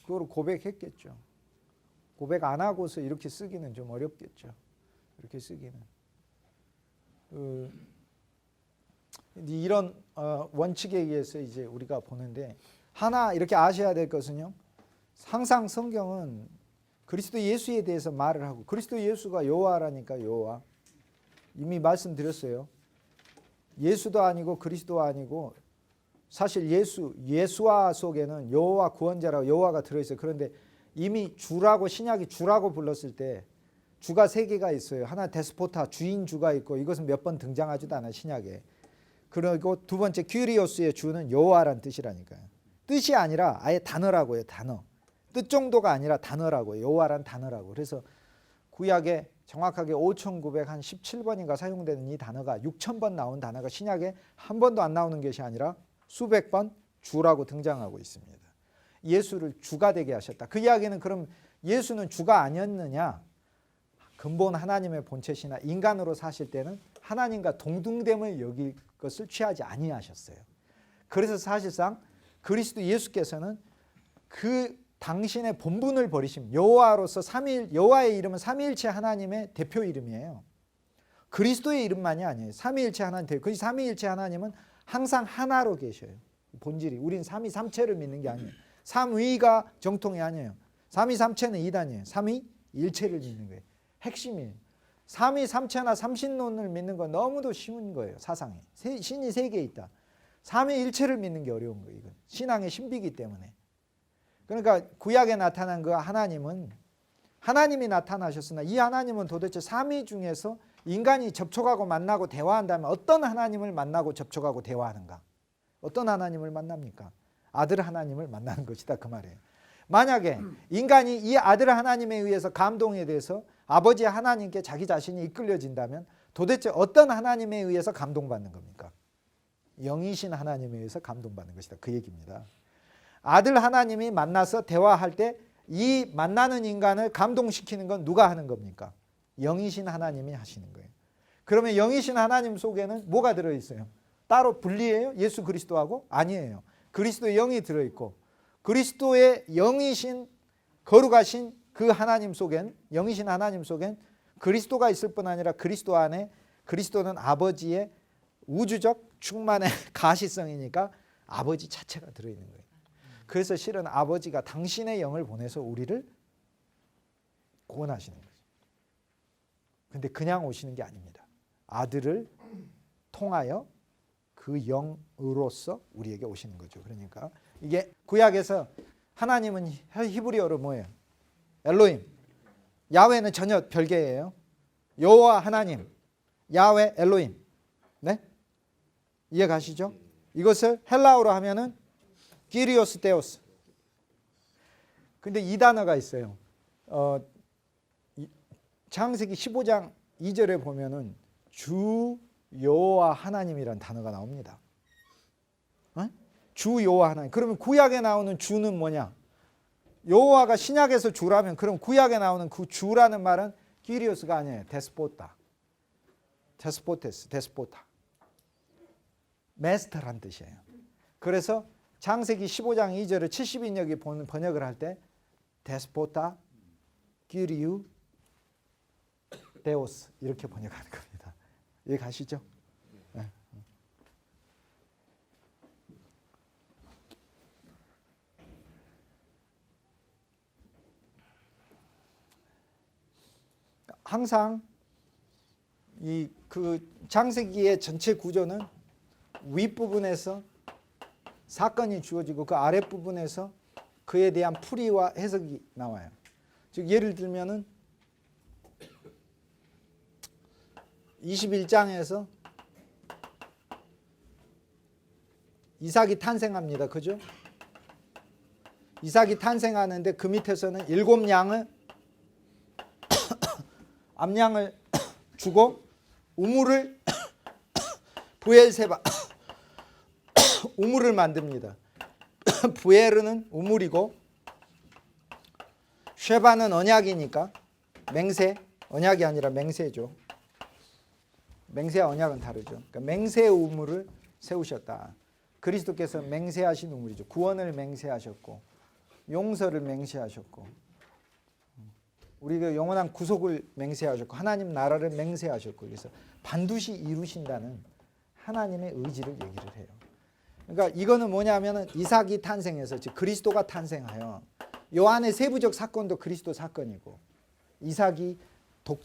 그걸 고백했겠죠. 고백 안 하고서 이렇게 쓰기는 좀 어렵겠죠. 이렇게 쓰기는. 이런 원칙에 의해서 이제 우리가 보는데 하나 이렇게 아셔야 될 것은요. 항상 성경은 그리스도 예수에 대해서 말을 하고 그리스도 예수가 여호와라니까 여호와. 이미 말씀드렸어요. 예수도 아니고 그리스도 아니고 사실 예수와 속에는 여호와 구원자라고 여호와가 들어있어요. 그런데 이미 주라고 신약이 주라고 불렀을 때 주가 세 개가 있어요. 하나 데스포타 주인 주가 있고 이것은 몇 번 등장하지도 않아요. 신약에. 그리고 두 번째 큐리오스의 주는 여호와란 뜻이라니까요. 뜻이 아니라 아예 단어라고요. 단어. 뜻 정도가 아니라 단어라고요. 여호와란 단어라고. 그래서 구약에 정확하게 5,917번인가 사용되는 이 단어가 6,000번 나온 단어가 신약에 한 번도 안 나오는 것이 아니라 수백 번 주라고 등장하고 있습니다. 예수를 주가 되게 하셨다. 그 이야기는 그럼 예수는 주가 아니었느냐? 근본 하나님의 본체시나 인간으로 사실 때는 하나님과 동등됨을 여길 것을 취하지 아니하셨어요. 그래서 사실상 그리스도 예수께서는 그 당신의 본분을 버리심 여호와로서 여호와의 이름은 삼위일체 하나님의 대표 이름이에요. 그리스도의 이름만이 아니에요. 삼위일체 하나님 대표. 그 삼위일체 하나님은 항상 하나로 계셔요. 본질이. 우린 삼위삼체를 믿는 게 아니에요. 삼위가 정통이 아니에요. 삼위삼체는 이단이에요. 삼위일체를 믿는 거예요. 핵심이에요. 삼위삼체나 삼신론을 믿는 건 너무도 쉬운 거예요. 사상이. 신이 세 개 있다. 삼위일체를 믿는 게 어려운 거예요. 이건. 신앙의 신비이기 때문에. 그러니까 구약에 나타난 그 하나님은 하나님이 나타나셨으나 이 하나님은 도대체 삼위 중에서 인간이 접촉하고 만나고 대화한다면 어떤 하나님을 만나고 접촉하고 대화하는가? 어떤 하나님을 만납니까? 아들 하나님을 만나는 것이다 그 말이에요. 만약에 인간이 이 아들 하나님에 의해서 감동에 대해서 아버지 하나님께 자기 자신이 이끌려진다면 도대체 어떤 하나님에 의해서 감동받는 겁니까? 영이신 하나님에 의해서 감동받는 것이다 그 얘기입니다. 아들 하나님이 만나서 대화할 때 이 만나는 인간을 감동시키는 건 누가 하는 겁니까? 영이신 하나님이 하시는 거예요. 그러면 영이신 하나님 속에는 뭐가 들어있어요? 따로 분리해요? 예수 그리스도하고? 아니에요. 그리스도의 영이 들어있고 그리스도의 영이신 거룩하신 그 하나님 속엔 영이신 하나님 속엔 그리스도가 있을 뿐 아니라 그리스도 안에 그리스도는 아버지의 우주적 충만의 가시성이니까 아버지 자체가 들어있는 거예요. 그래서 실은 아버지가 당신의 영을 보내서 우리를 구원하시는 거죠. 근데 그냥 오시는 게 아닙니다. 아들을 통하여 그 영으로서 우리에게 오시는 거죠. 그러니까 이게 구약에서 하나님은 히브리어로 뭐예요? 엘로힘. 야훼는 전혀 별개예요. 여호와 하나님, 야훼 엘로힘. 네? 이해 가시죠? 이것을 헬라어로 하면은 키리오스 데오스. 근데 이 단어가 있어요. 창세기 15장 2절에 보면은 주 여호와 하나님이라는 단어가 나옵니다. 주 여호와 하나님. 그러면 구약에 나오는 주는 뭐냐? 여호와가 신약에서 주라면 그럼 구약에 나오는 그 주라는 말은 키리오스가 아니에요. 데스포타. 데스포테스, 데스포타. 메스터란 뜻이에요. 그래서 창세기 15장 2절을 70인역이 번역을 할 때 데스포타 키리우 데오스 이렇게 번역하는 겁니다. 이해 가시죠? 네. 항상 이 그 창세기의 전체 구조는 윗부분에서 사건이 주어지고 그 아랫부분에서 그에 대한 풀이와 해석이 나와요. 즉 예를 들면은 21장에서 이삭이 탄생합니다. 그죠? 이삭이 탄생하는데 그 밑에서는 7양을 암양을 주고 우물을 부엘세바 우물을 만듭니다. 부에르는 우물이고 쉐바는 언약이니까 맹세, 언약이 아니라 맹세죠. 맹세와 언약은 다르죠. 그러니까 맹세의 우물을 세우셨다. 그리스도께서 맹세하신 우물이죠. 구원을 맹세하셨고 용서를 맹세하셨고 우리가 영원한 구속을 맹세하셨고 하나님 나라를 맹세하셨고 그래서 반드시 이루신다는 하나님의 의지를 얘기를 해요. 그러니까 이거는 뭐냐면은 이삭이 탄생해서 즉 그리스도가 탄생하여 요한의 세부적 사건도 그리스도 사건이고 이삭이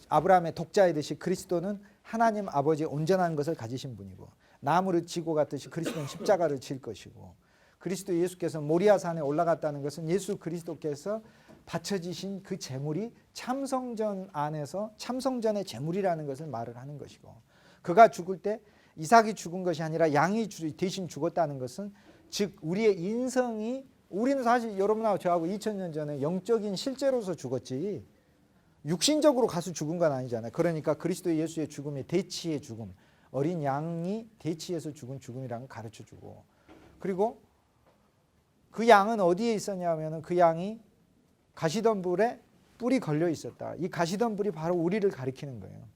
아브라함의 독자이듯이 그리스도는 하나님 아버지의 온전한 것을 가지신 분이고 나무를 지고 갔듯이 그리스도는 십자가를 질 것이고 그리스도 예수께서 모리아산에 올라갔다는 것은 예수 그리스도께서 바쳐지신 그 제물이 참성전 안에서 참성전의 제물이라는 것을 말을 하는 것이고 그가 죽을 때 이삭이 죽은 것이 아니라 양이 대신 죽었다는 것은 즉 우리의 인성이 우리는 사실 여러분하고 저하고 2000년 전에 영적인 실제로서 죽었지 육신적으로 가서 죽은 건 아니잖아요. 그러니까 그리스도 예수의 죽음이 대치의 죽음 어린 양이 대치해서 죽은 죽음이라는 걸 가르쳐주고 그리고 그 양은 어디에 있었냐면 그 양이 가시덤불에 뿔이 걸려 있었다. 이 가시덤불이 바로 우리를 가리키는 거예요.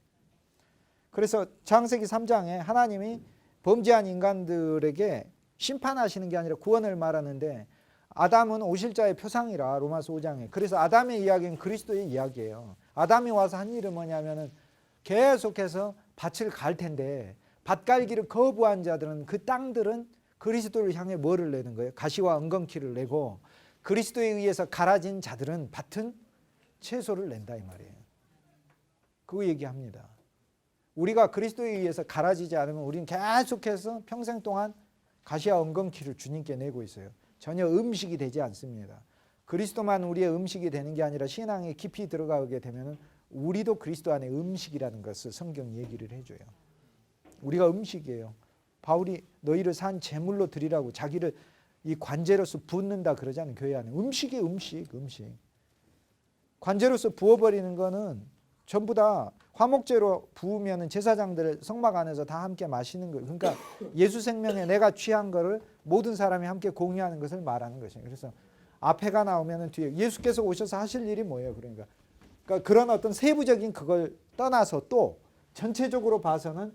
그래서 창세기 3장에 하나님이 범죄한 인간들에게 심판하시는 게 아니라 구원을 말하는데 아담은 오실자의 표상이라 로마서 5장에 그래서 아담의 이야기는 그리스도의 이야기예요. 아담이 와서 한 일은 뭐냐면은 계속해서 밭을 갈 텐데 밭 갈기를 거부한 자들은 그 땅들은 그리스도를 향해 뭐를 내는 거예요? 가시와 엉겅퀴를 내고 그리스도에 의해서 갈아진 자들은 밭은 채소를 낸다 이 말이에요. 그거 얘기합니다. 우리가 그리스도에 의해서 갈아지지 않으면 우리는 계속해서 평생 동안 가시와 엉겅퀴를 주님께 내고 있어요. 전혀 음식이 되지 않습니다. 그리스도만 우리의 음식이 되는 게 아니라 신앙에 깊이 들어가게 되면 우리도 그리스도 안에 음식이라는 것을 성경이 얘기를 해줘요. 우리가 음식이에요. 바울이 너희를 산 제물로 드리라고 자기를 이 관제로서 붓는다 그러잖아요. 교회 안에. 음식이 음식. 관제로서 부어버리는 거는 전부 다 화목제로 부으면 제사장들 성막 안에서 다 함께 마시는 거예요. 그러니까 예수 생명에 내가 취한 거를 모든 사람이 함께 공유하는 것을 말하는 것이에요. 그래서 앞에가 나오면 뒤에 예수께서 오셔서 하실 일이 뭐예요? 그러니까 그런 어떤 세부적인 그걸 떠나서 또 전체적으로 봐서는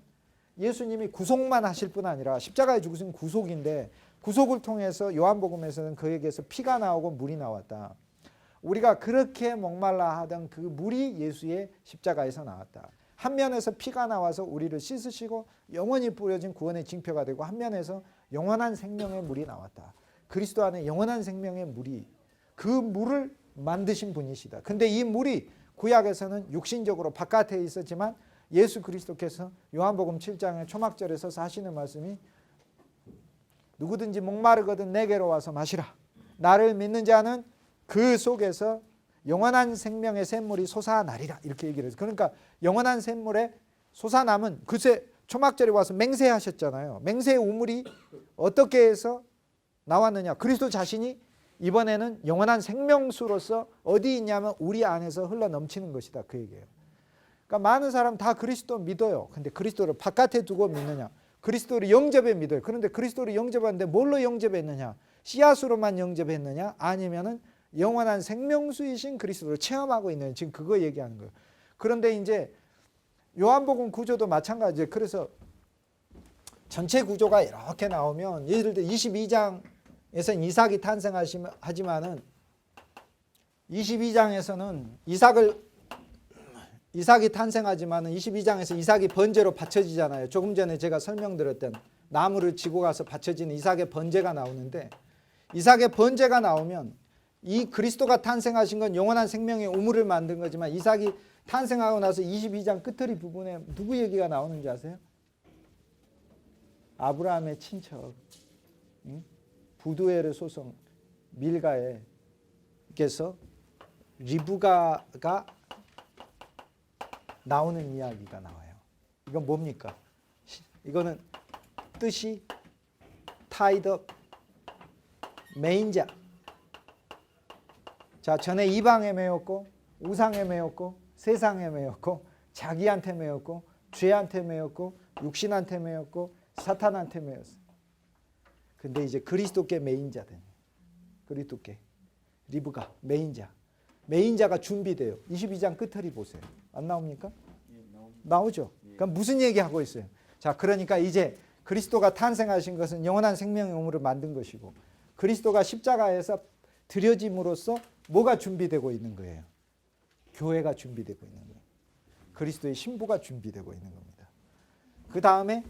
예수님이 구속만 하실 뿐 아니라 십자가에 죽으신 구속인데 구속을 통해서 요한복음에서는 그에게서 피가 나오고 물이 나왔다. 우리가 그렇게 목말라 하던 그 물이 예수의 십자가에서 나왔다. 한 면에서 피가 나와서 우리를 씻으시고 영원히 뿌려진 구원의 징표가 되고 한 면에서 영원한 생명의 물이 나왔다. 그리스도 안에 영원한 생명의 물이 그 물을 만드신 분이시다. 근데 이 물이 구약에서는 육신적으로 바깥에 있었지만 예수 그리스도께서 요한복음 7장의 초막절에 서서 하시는 말씀이 누구든지 목마르거든 내게로 와서 마시라. 나를 믿는 자는 그 속에서 영원한 생명의 샘물이 솟아나리라. 이렇게 얘기를 해서 그러니까 영원한 샘물에 솟아남은 그새 초막절에 와서 맹세하셨잖아요. 맹세의 우물이 어떻게 해서 나왔느냐. 그리스도 자신이 이번에는 영원한 생명수로서 어디 있냐면 우리 안에서 흘러넘치는 것이다. 그 얘기예요. 그러니까 많은 사람 다 그리스도 믿어요. 근데 그리스도를 바깥에 두고 믿느냐. 그리스도를 영접해 믿어요. 그런데 그리스도를 영접하는데 뭘로 영접했느냐. 씨앗으로만 영접했느냐 아니면은 영원한 생명수이신 그리스도를 체험하고 있는 지금 그거 얘기하는 거예요. 그런데 이제 요한복음 구조도 마찬가지예요. 그래서 전체 구조가 이렇게 나오면 예를 들어 22장에서는 이삭이 탄생하지만은 22장에서는 이삭이 탄생하지만은 22장에서 이삭이 번제로 바쳐지잖아요. 조금 전에 제가 설명드렸던 나무를 지고 가서 바쳐지는 이삭의 번제가 나오는데 이삭의 번제가 나오면 이 그리스도가 탄생하신 건 영원한 생명의 우물을 만든 거지만 이삭이 탄생하고 나서 22장 끝터리 부분에 누구 얘기가 나오는지 아세요? 아브라함의 친척 부두엘의 소송 밀가에께서 리브가가 나오는 이야기가 나와요. 이건 뭡니까? 이거는 뜻이 tied up 메인자. 자, 전에 이방에 매였고 우상에 매였고 세상에 매였고 자기한테 매였고 죄한테 매였고 육신한테 매였고 사탄한테 매였어. 근데 이제 그리스도께 매인자 된 그리스도께 리브가 매인자. 매인자가 준비돼요. 22장 끝을 보세요. 안 나옵니까? 나오죠. 그럼 무슨 얘기하고 있어요? 자, 그러니까 이제 그리스도가 탄생하신 것은 영원한 생명의 우물을 만든 것이고 그리스도가 십자가에서 드려짐으로써 뭐가 준비되고 있는 거예요? 교회가 준비되고 있는 거예요. 그리스도의 신부가 준비되고 있는 겁니다. 그 다음에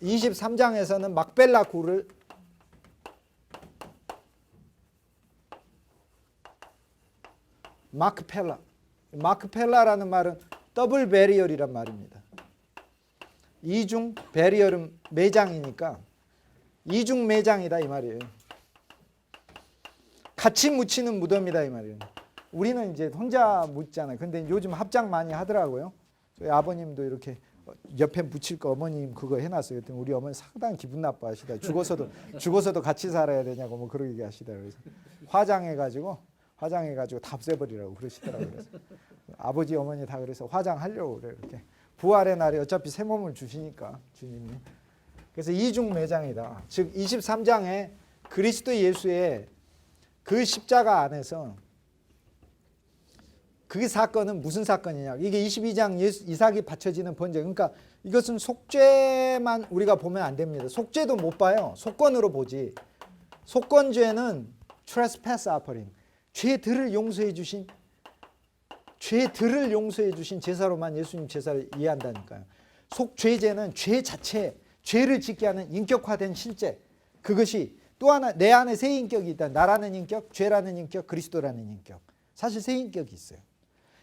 23장에서는 막벨라 굴을 마크펠라라는 말은 더블 베리얼이란 말입니다. 이중 베리얼은 매장이니까 이중 매장이다 이 말이에요. 같이 묻히는 무덤이다 이 말이에요. 우리는 이제 혼자 묻잖아요. 근데 요즘 합장 많이 하더라고요. 저희 아버님도 이렇게 옆에 묻힐 거 어머님 그거 해놨어요. 그랬더니 우리 어머니 상당히 기분 나빠하시다. 죽어서도 같이 살아야 되냐고 뭐 그러게 하시다. 그래서 화장해가지고 다 없애버리라고 그러시더라고요. 그래서 아버지 어머니 다 그래서 화장하려고 그래요. 이렇게 부활의 날에 어차피 새 몸을 주시니까 주님이. 그래서 이중 매장이다. 즉 23장에 그리스도 예수의 그 십자가 안에서 그 사건은 무슨 사건이냐. 이게 22장 이삭이 바쳐지는 번제. 그러니까 이것은 속죄만 우리가 보면 안 됩니다. 속죄도 못 봐요. 속건으로 보지. 속건죄는 trespass offering. 죄들을 용서해 주신 제사로만 예수님 제사를 이해한다니까요. 속죄제는 죄 자체, 죄를 짓게 하는 인격화된 실제. 그것이 또 하나 내 안에 새 인격이 있다. 나라는 인격, 죄라는 인격, 그리스도라는 인격. 사실 새 인격이 있어요.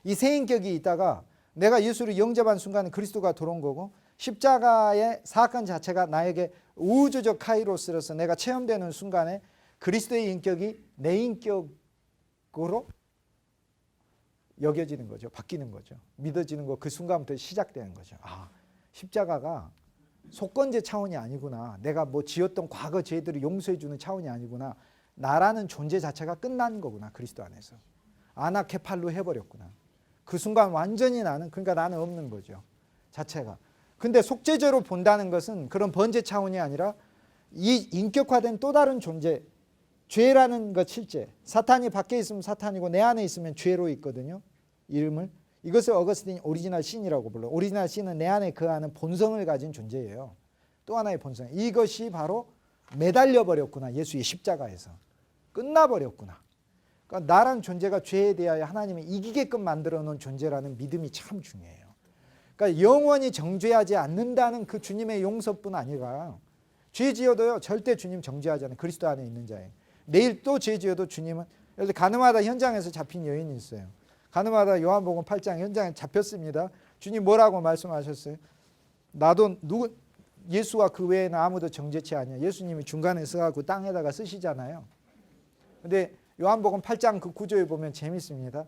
이 새 인격이 있다가 내가 예수를 영접한 순간에 그리스도가 들어온 거고 십자가의 사건 자체가 나에게 우주적 카이로스로서 내가 체험되는 순간에 그리스도의 인격이 내 인격으로 여겨지는 거죠. 바뀌는 거죠. 믿어지는 거 그 순간부터 시작되는 거죠. 아, 십자가가 속건제 차원이 아니구나. 내가 뭐 지었던 과거 죄들을 용서해 주는 차원이 아니구나. 나라는 존재 자체가 끝난 거구나. 그리스도 안에서. 아나케팔로 해버렸구나. 그 순간 완전히 나는, 그러니까 나는 없는 거죠. 자체가. 근데 속죄죄로 본다는 것은 그런 번제 차원이 아니라 이 인격화된 또 다른 존재, 죄라는 것 실제. 사탄이 밖에 있으면 사탄이고 내 안에 있으면 죄로 있거든요. 이름을. 이것을 어거스틴이 오리지널 신이라고 불러요. 오리지널 신은 내 안에 거하는 본성을 가진 존재예요. 또 하나의 본성. 이것이 바로 매달려 버렸구나. 예수의 십자가에서. 끝나버렸구나. 그러니까 나란 존재가 죄에 대하여 하나님이 이기게끔 만들어 놓은 존재라는 믿음이 참 중요해요. 그러니까 영원히 정죄하지 않는다는 그 주님의 용서뿐 아니라 죄 지어도요 절대 주님 정죄하지 않아요. 그리스도 안에 있는 자예요. 내일 또 죄 지어도 주님은, 예를 들어 가늠하다 현장에서 잡힌 여인이 있어요. 가늠하다 요한복음 8장 현장에 잡혔습니다. 주님 뭐라고 말씀하셨어요? 나도 예수와 그 외에는 아무도 정죄치 아니야. 예수님이 중간에 서가지고 땅에다가 쓰시잖아요. 근데 요한복음 8장 그 구조에 보면 재밌습니다.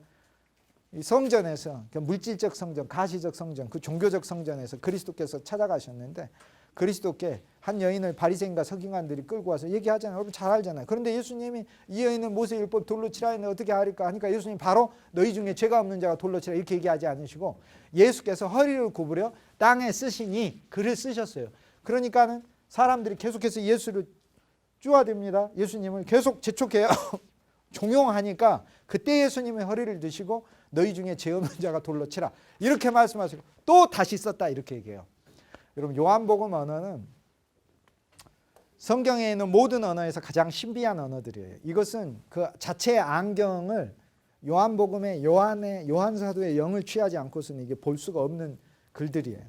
이 성전에서, 물질적 성전, 가시적 성전, 그 종교적 성전에서 그리스도께서 찾아가셨는데 그리스도께 한 여인을 바리새인과 서기관들이 끌고 와서 얘기하잖아요. 여러분 잘 알잖아요. 그런데 예수님이 이 여인은 모세율법 돌로 치라 했는데 어떻게 하리까 하니까 예수님 바로 너희 중에 죄가 없는 자가 돌로 치라 이렇게 얘기하지 않으시고 예수께서 허리를 구부려 땅에 쓰시니 글을 쓰셨어요. 그러니까는 사람들이 계속해서 예수를 쪼아댑니다. 예수님을 계속 재촉해요. 종용하니까 그때 예수님의 허리를 드시고 너희 중에 죄 없는 자가 돌로 치라 이렇게 말씀하시고 또 다시 썼다 이렇게 얘기해요. 여러분 요한복음 언어는 성경에 있는 모든 언어에서 가장 신비한 언어들이에요. 이것은 그 자체의 안경을 요한복음의 요한 사도의 영을 취하지 않고서는 이게 볼 수가 없는 글들이에요.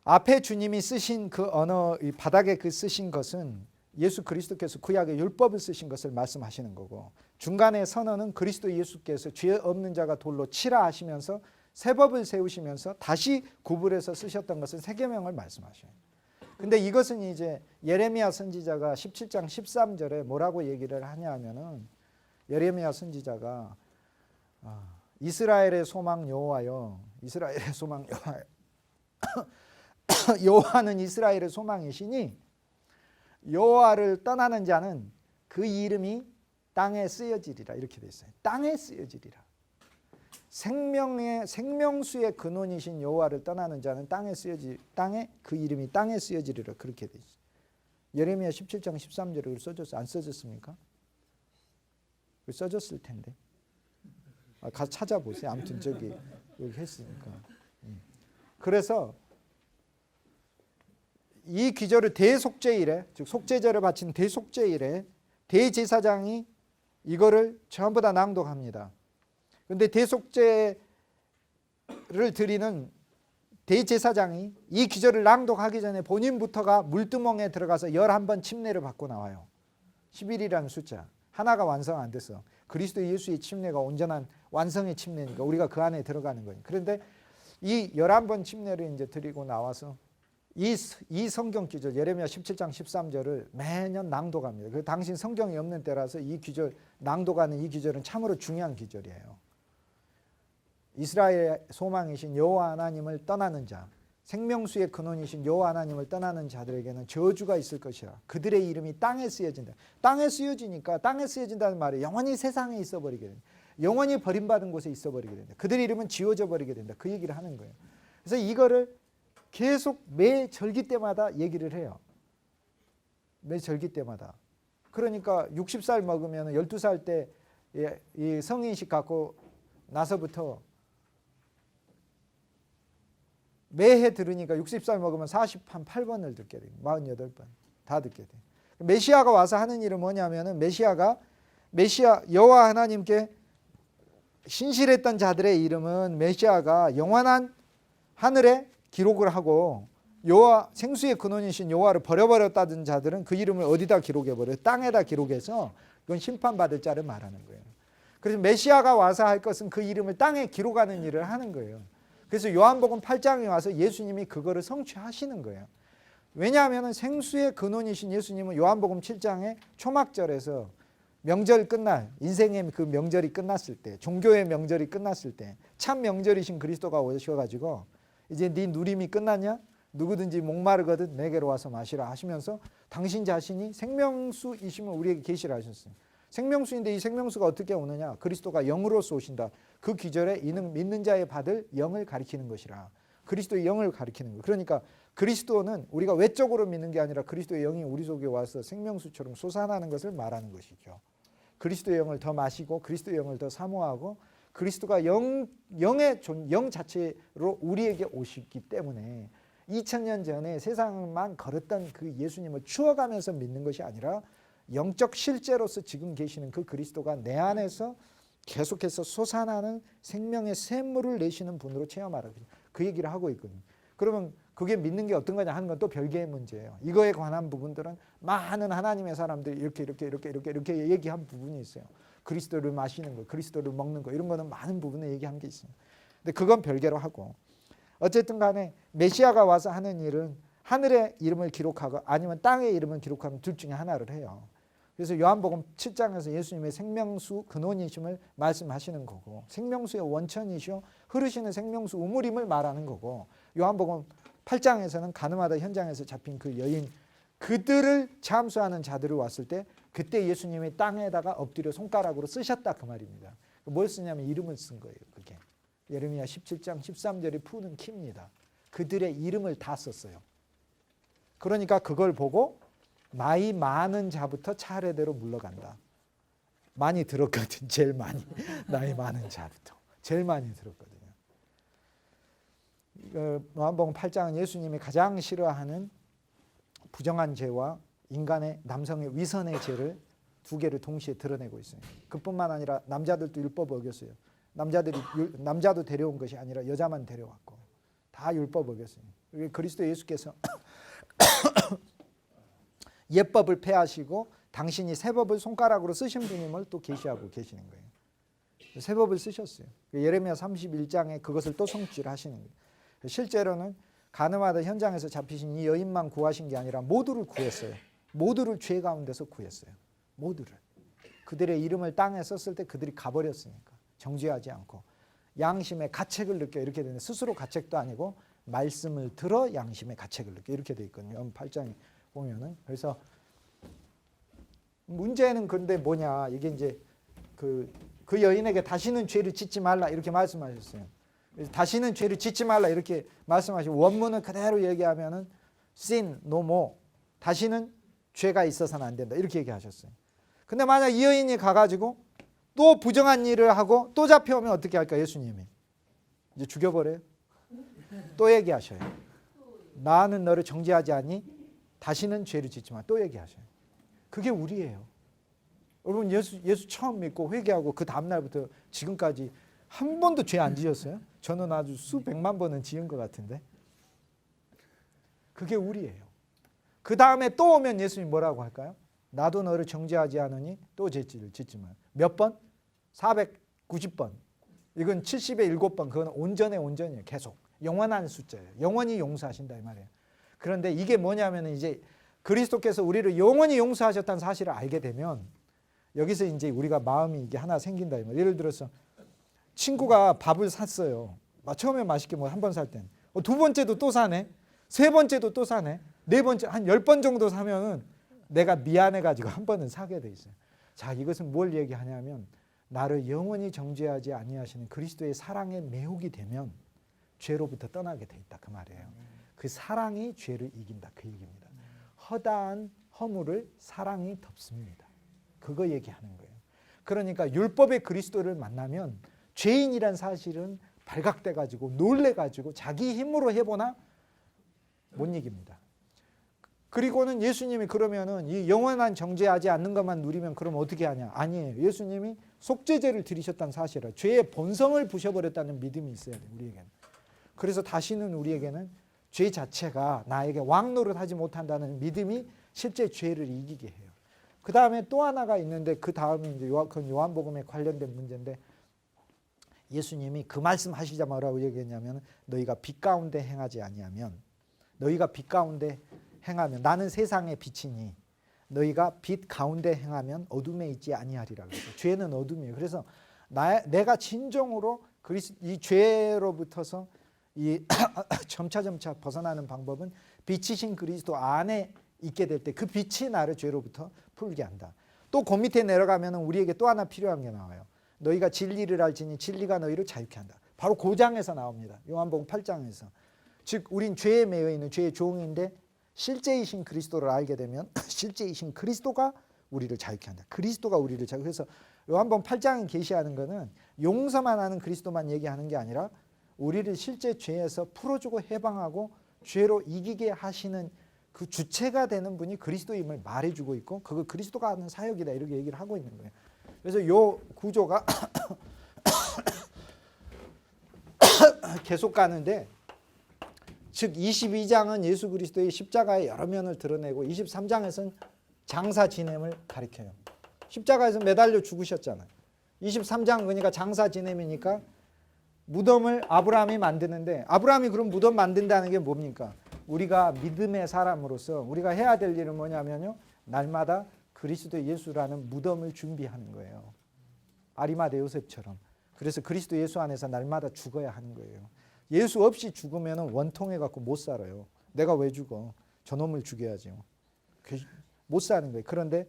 앞에 주님이 쓰신 그 언어, 이 바닥에 그 쓰신 것은 예수 그리스도께서 구약의 율법을 쓰신 것을 말씀하시는 거고, 중간의 선언은 그리스도 예수께서 죄 없는 자가 돌로 치라 하시면서 새 법을 세우시면서 다시 구분해서 쓰셨던 것은 새 계명을 말씀하셔요. 근데 이것은 이제 예레미야 선지자가 17장 13절에 뭐라고 얘기를 하냐 하면은, 예레미야 선지자가 이스라엘의 소망 여호와여, 이스라엘의 소망 여호와여 여호와는 이스라엘의 소망이시니 여호와를 떠나는 자는 그 이름이 땅에 쓰여지리라 이렇게 돼 있어요. 땅에 쓰여지리라. 생명수의 근원이신 여호와를 떠나는 자는 땅에 그 이름이 땅에 쓰여지리라 그렇게 돼 있어요. 예레미야 17장 13절에 써졌어요. 안 써졌습니까? 써졌을 텐데. 가서 찾아보세요. 아무튼 여기 했으니까. 그래서 이 기절을 대속죄일에, 즉 속죄제를 바치는 대속죄일에 대제사장이 이거를 전부 다 낭독합니다. 그런데 대속죄를 드리는 대제사장이 이 기절을 낭독하기 전에 본인부터가 물두멍에 들어가서 11번 침례를 받고 나와요. 11이라는 숫자. 하나가 완성 안 돼서. 그리스도 예수의 침례가 온전한 완성의 침례니까 우리가 그 안에 들어가는 거예요. 그런데 이 11번 침례를 이제 드리고 나와서 이 성경 기절 예레미야 17장 13절을 매년 낭독합니다. 그 당신 성경이 없는 때라서 이 기절 낭독하는 이 기절은 참으로 중요한 기절이에요. 이스라엘의 소망이신 여호와 하나님을 떠나는 자, 생명수의 근원이신 여호와 하나님을 떠나는 자들에게는 저주가 있을 것이라. 그들의 이름이 땅에 쓰여진다. 땅에 쓰여지니까, 땅에 쓰여진다는 말이 영원히 세상에 있어버리게 된다. 영원히 버림받은 곳에 있어버리게 된다. 그들의 이름은 지워져 버리게 된다. 그 얘기를 하는 거예요. 그래서 이거를 계속 매 절기 때마다 얘기를 해요. 매 절기 때마다. 그러니까 60살 먹으면 12살 때 이 성인식 갖고 나서부터 매해 들으니까 60살 먹으면 48번을 듣게 돼요. 48번 다 듣게 돼요. 메시아가 와서 하는 일은 뭐냐면은 메시아 여호와 하나님께 신실했던 자들의 이름은 메시아가 영원한 하늘에 기록을 하고, 여호와 생수의 근원이신 여호와를 버려버렸다던 자들은 그 이름을 어디다 기록해버려요? 땅에다 기록해서 이건 심판받을 자를 말하는 거예요. 그래서 메시아가 와서 할 것은 그 이름을 땅에 기록하는 일을 하는 거예요. 그래서 요한복음 8장에 와서 예수님이 그거를 성취하시는 거예요. 왜냐하면 생수의 근원이신 예수님은 요한복음 7장에 초막절에서 명절 끝날 인생의 그 명절이 끝났을 때, 종교의 명절이 끝났을 때 참 명절이신 그리스도가 오셔가지고 이제 네 누림이 끝났냐? 누구든지 목마르거든 내게로 와서 마시라 하시면서 당신 자신이 생명수이심을 우리에게 계시라 하셨어요. 생명수인데 이 생명수가 어떻게 오느냐? 그리스도가 영으로서 오신다. 그 기절에 이는 믿는 자의 받을 영을 가리키는 것이라. 그리스도의 영을 가리키는 거. 그러니까 그리스도는 우리가 외적으로 믿는 게 아니라 그리스도의 영이 우리 속에 와서 생명수처럼 솟아나는 것을 말하는 것이죠. 그리스도의 영을 더 마시고 그리스도의 영을 더 사모하고 그리스도가 영 자체로 우리에게 오시기 때문에 2000년 전에 세상만 걸었던 그 예수님을 추억하면서 믿는 것이 아니라 영적 실제로서 지금 계시는 그 그리스도가 내 안에서 계속해서 솟아나는 생명의 샘물을 내시는 분으로 체험하라. 그 얘기를 하고 있거든요. 그러면 그게 믿는 게 어떤 거냐 하는 건 또 별개의 문제예요. 이거에 관한 부분들은 많은 하나님의 사람들이 이렇게 얘기한 부분이 있어요. 그리스도를 마시는 거, 그리스도를 먹는 거 이런 거는 많은 부분에 얘기한 게 있어요. 근데 그건 별개로 하고 어쨌든 간에 메시아가 와서 하는 일은 하늘의 이름을 기록하고 아니면 땅의 이름을 기록하는 둘 중에 하나를 해요. 그래서 요한복음 7장에서 예수님의 생명수 근원이심을 말씀하시는 거고 생명수의 원천이시오 흐르시는 생명수 우물임을 말하는 거고 요한복음 8장에서는 가늠하다 현장에서 잡힌 그 여인 그들을 참수하는 자들을 왔을 때 그때 예수님이 땅에다가 엎드려 손가락으로 쓰셨다 그 말입니다. 뭘 쓰냐면 이름을 쓴 거예요. 그게 예레미야 17장 13절이 푸는 키입니다. 그들의 이름을 다 썼어요. 그러니까 그걸 보고 나이 많은 자부터 차례대로 물러간다. 많이 들었거든. 제일 많이. 나이 많은 자부터. 제일 많이 들었거든요. 요한복음 8장은 예수님이 가장 싫어하는 부정한 죄와 인간의 남성의 위선의 죄를 두 개를 동시에 드러내고 있어요. 그뿐만 아니라 남자들도 율법 어겼어요. 남자도 데려온 것이 아니라 여자만 데려왔고 다 율법 어겼어요. 그리스도 예수께서 옛법을 폐하시고 당신이 새법을 손가락으로 쓰신 분임을 또 계시하고 계시는 거예요. 새법을 쓰셨어요. 예레미야 31장에 그것을 또 성취하시는 거예요. 실제로는 가늠하다 현장에서 잡히신 이 여인만 구하신 게 아니라 모두를 구했어요. 모두를 죄 가운데서 구했어요. 모두를. 그들의 이름을 땅에 썼을 때 그들이 가버렸으니까 정죄하지 않고 양심의 가책을 느껴 이렇게 되는 스스로 가책도 아니고 말씀을 들어 양심의 가책을 느껴 이렇게 돼 있거든요. 8장에 보면은 그래서 문제는 근데 뭐냐 이게 이제 그 여인에게 다시는 죄를 짓지 말라 이렇게 말씀하셨어요. 다시는 죄를 짓지 말라 이렇게 말씀하시고 원문을 그대로 얘기하면은 sin no more 다시는 죄가 있어서는 안 된다 이렇게 얘기하셨어요. 근데 만약 이 여인이 가가지고 또 부정한 일을 하고 또 잡혀오면 어떻게 할까 예수님이 이제 죽여버려요. 또 얘기하셔요. 나는 너를 정죄하지 않니 다시는 죄를 짓지 마. 또 얘기하셔요. 그게 우리예요. 여러분 예수 처음 믿고 회개하고 그 다음날부터 지금까지 한 번도 죄 안 지었어요? 저는 아주 수백만 번은 지은 것 같은데 그게 우리예요. 그 다음에 또 오면 예수님이 뭐라고 할까요? 나도 너를 정죄하지 않으니 또 죄를 짓지 마. 몇 번? 490번. 이건 70의 7번. 그건 온전의 온전이에요. 계속. 영원한 숫자예요. 영원히 용서하신다 이 말이에요. 그런데 이게 뭐냐면 이제 그리스도께서 우리를 영원히 용서하셨다는 사실을 알게 되면 여기서 이제 우리가 마음이 이게 하나 생긴다 이 말이에요. 예를 들어서 친구가 밥을 샀어요. 처음에 맛있게 뭐 한 번 살 땐. 두 번째도 또 사네. 세 번째도 또 사네. 네 번째 한 10번 정도 사면은 내가 미안해가지고 한 번은 사게 돼 있어요. 자, 이것은 뭘 얘기하냐면 나를 영원히 정죄하지 아니하시는 그리스도의 사랑에 매혹이 되면 죄로부터 떠나게 돼 있다 그 말이에요. 그 사랑이 죄를 이긴다 그 얘기입니다. 허다한 허물을 사랑이 덮습니다. 그거 얘기하는 거예요. 그러니까 율법의 그리스도를 만나면 죄인이란 사실은 발각돼가지고 놀래가지고 자기 힘으로 해보나 못 이깁니다. 그리고는 예수님이 그러면은 이 영원한 정죄하지 않는 것만 누리면 그럼 어떻게 하냐? 아니에요. 예수님이 속죄제를 드리셨다는 사실을 죄의 본성을 부셔버렸다는 믿음이 있어야 돼요. 우리에게는. 그래서 다시는 우리에게는 죄 자체가 나에게 왕노릇하지 못한다는 믿음이 실제 죄를 이기게 해요. 그 다음에 또 하나가 있는데 그 다음이 이제 요한복음에 관련된 문제인데 예수님이 그 말씀하시자 뭐라고 얘기했냐면 너희가 빛 가운데 행하지 아니하면 너희가 빛 가운데 행하면 나는 세상의 빛이니 너희가 빛 가운데 행하면 어둠에 있지 아니하리라. 그래서 죄는 어둠이에요. 그래서 내가 진정으로 이 죄로부터서 이 점차 벗어나는 방법은 빛이신 그리스도 안에 있게 될 때 그 빛이 나를 죄로부터 풀게 한다. 또 그 밑에 내려가면 우리에게 또 하나 필요한 게 나와요. 너희가 진리를 알지니 진리가 너희를 자유케 한다. 바로 그 장에서 나옵니다. 요한복음 8장에서. 즉 우린 죄에 매여 있는 죄의 종인데 실제이신 그리스도를 알게 되면 실제이신 그리스도가 우리를 자유케 한다. 그리스도가 우리를 자유케. 그래서 요한복음 8장이 계시하는 것은 용서만 하는 그리스도만 얘기하는 게 아니라 우리를 실제 죄에서 풀어주고 해방하고 죄로 이기게 하시는 그 주체가 되는 분이 그리스도임을 말해주고 있고 그거 그리스도가 하는 사역이다 이렇게 얘기를 하고 있는 거예요. 그래서 요 구조가 계속 가는데 즉 22장은 예수 그리스도의 십자가의 여러 면을 드러내고 23장에서는 장사 지냄을 가리켜요. 십자가에서 매달려 죽으셨잖아요. 23장 그러니까 장사 지냄이니까 무덤을 아브라함이 만드는데 아브라함이 그럼 무덤 만든다는 게 뭡니까? 우리가 믿음의 사람으로서 우리가 해야 될 일은 뭐냐면요. 날마다 그리스도 예수라는 무덤을 준비하는 거예요. 아리마대 요셉처럼. 그래서 그리스도 예수 안에서 날마다 죽어야 하는 거예요. 예수 없이 죽으면 원통해 갖고 못 살아요. 내가 왜 죽어? 저놈을 죽여야죠. 못 사는 거예요. 그런데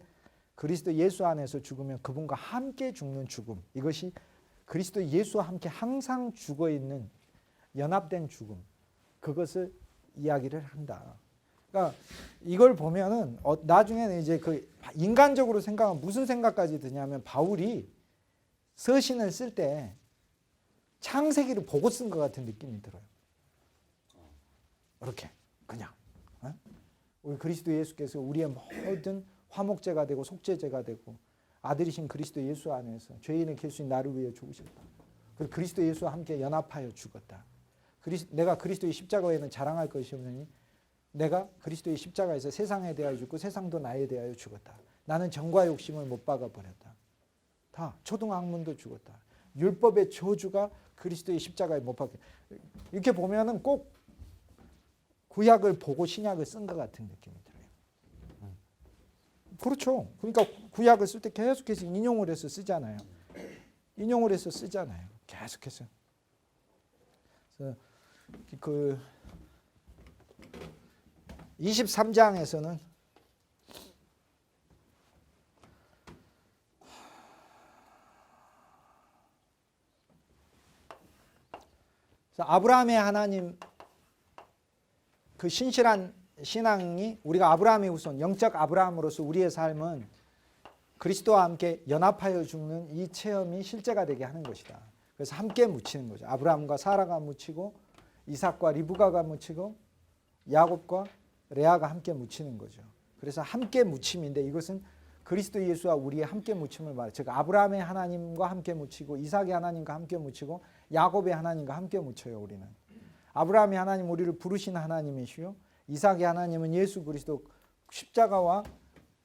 그리스도 예수 안에서 죽으면 그분과 함께 죽는 죽음. 이것이 그리스도 예수와 함께 항상 죽어 있는 연합된 죽음. 그것을 이야기를 한다. 그러니까 이걸 보면은 나중에는 이제 그 인간적으로 생각하면 무슨 생각까지 드냐면 바울이 서신을 쓸 때 창세기를 보고 쓴 것 같은 느낌이 들어요. 이렇게 그냥 우리 그리스도 예수께서 우리의 모든 화목제가 되고 속죄제가 되고 아들이신 그리스도 예수 안에서 죄인의 길수인 나를 위해 죽으셨다. 그리고 그리스도 예수와 함께 연합하여 죽었다. 내가 그리스도의 십자가에는 자랑할 것이 없느니 내가 그리스도의 십자가에서 세상에 대하여 죽고 세상도 나에 대하여 죽었다. 나는 정과 욕심을 못 박아버렸다. 다 초등학문도 죽었다. 율법의 저주가 그리스도의 십자가에 못 박혀. 이렇게 보면은 꼭 구약을 보고 신약을 쓴 것 같은 느낌이 들어요. 그렇죠. 그러니까 구약을 쓸 때 계속해서 인용을 해서 쓰잖아요. 인용을 해서 쓰잖아요. 계속해서. 그래서 그 23장에서는 아브라함의 하나님 그 신실한 신앙이 우리가 아브라함의 후손 영적 아브라함으로서 우리의 삶은 그리스도와 함께 연합하여 죽는 이 체험이 실제가 되게 하는 것이다. 그래서 함께 묻히는 거죠. 아브라함과 사라가 묻히고 이삭과 리브가가 묻히고 야곱과 레아가 함께 묻히는 거죠. 그래서 함께 묻힘인데 이것은 그리스도 예수와 우리의 함께 묻힘을 말해요. 즉 아브라함의 하나님과 함께 묻히고 이삭의 하나님과 함께 묻히고 야곱의 하나님과 함께 묻혀요. 우리는 아브라함의 하나님 우리를 부르신 하나님이시요 이삭의 하나님은 예수 그리스도 십자가와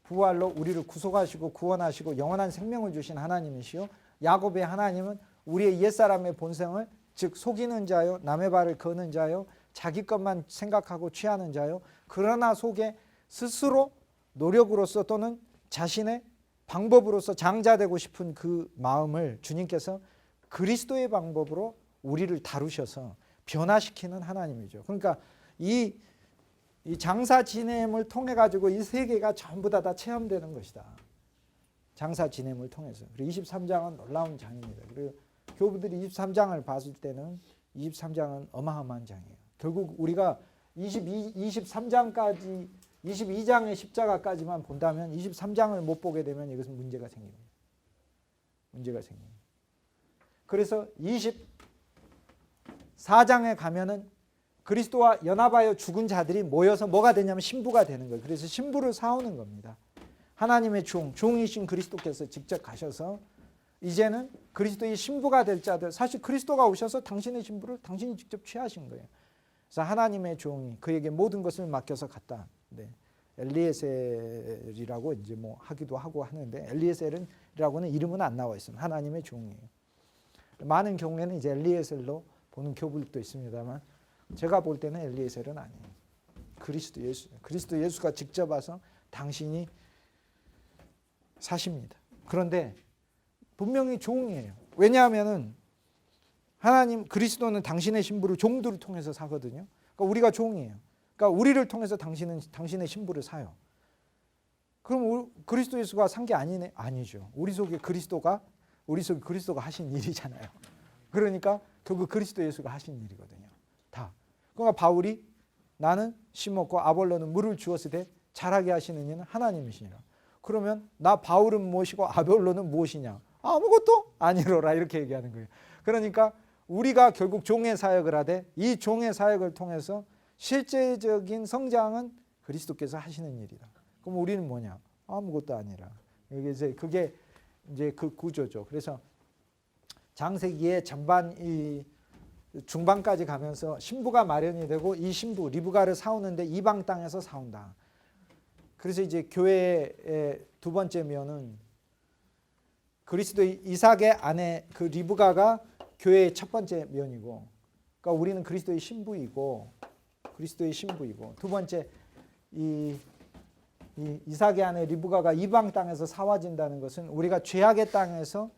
부활로 우리를 구속하시고 구원하시고 영원한 생명을 주신 하나님이시요 야곱의 하나님은 우리의 옛사람의 본성을 즉 속이는 자요 남의 발을 거는 자요 자기 것만 생각하고 취하는 자요 그러나 속에 스스로 노력으로서 또는 자신의 방법으로서 장자되고 싶은 그 마음을 주님께서 그리스도의 방법으로 우리를 다루셔서 변화시키는 하나님이죠. 그러니까 이 장사 지냄을 통해 가지고 이 세계가 전부 다 체험되는 것이다. 장사 지냄을 통해서. 그리고 23장은 놀라운 장입니다. 그리고 교부들이 23장을 봤을 때는 23장은 어마어마한 장이에요. 결국 우리가 23장까지 22장의 십자가까지만 본다면 23장을 못 보게 되면 이것은 문제가 생깁니다. 문제가 생깁니다. 그래서 24장에 가면은 그리스도와 연합하여 죽은 자들이 모여서 뭐가 되냐면 신부가 되는 거예요. 그래서 신부를 사오는 겁니다. 하나님의 종이신 그리스도께서 직접 가셔서 이제는 그리스도의 신부가 될 자들 사실 그리스도가 오셔서 당신의 신부를 당신이 직접 취하신 거예요. 그래서 하나님의 종이 그에게 모든 것을 맡겨서 갔다. 네. 엘리에셀이라고 이제 뭐 하기도 하고 하는데 엘리에셀이라고는 이름은 안 나와 있습니다. 하나님의 종이에요. 많은 경우에는 이제 엘리에셀로 보는 교부도 있습니다만 제가 볼 때는 엘리에셀은 아니에요. 그리스도 예수가 직접 와서 당신이 사십니다. 그런데 분명히 종이에요. 왜냐하면은 하나님 그리스도는 당신의 신부를 종들을 통해서 사거든요. 그러니까 우리가 종이에요. 그러니까 우리를 통해서 당신은 당신의 신부를 사요. 그럼 그리스도 예수가 산 게 아니네? 아니죠. 우리 속에 그리스도가 하신 일이잖아요. 그러니까 결국 그리스도 예수가 하신 일이거든요. 다. 그러니까 바울이 나는 심었고 아볼로는 물을 주었을 때 자라게 하시는 이는 하나님이시니라. 그러면 나 바울은 무엇이고 아볼로는 무엇이냐? 아무것도 아니로라 이렇게 얘기하는 거예요. 그러니까 우리가 결국 종의 사역을 하되 이 종의 사역을 통해서 실제적인 성장은 그리스도께서 하시는 일이다. 그럼 우리는 뭐냐? 아무것도 아니라. 그게 이제 그 구조죠. 그래서 장세기의 전반 이 중반까지 가면서 신부가 마련이 되고 이 신부 리브가를 사오는데 이방 땅에서 사온다. 그래서 이제 교회의 두 번째 면은 그리스도 이삭의 아내 그 리브가가 교회의 첫 번째 면이고, 그러니까 우리는 그리스도의 신부이고 두 번째 이 이삭의 아내 리브가가 이방 땅에서 사와진다는 것은 우리가 죄악의 땅에서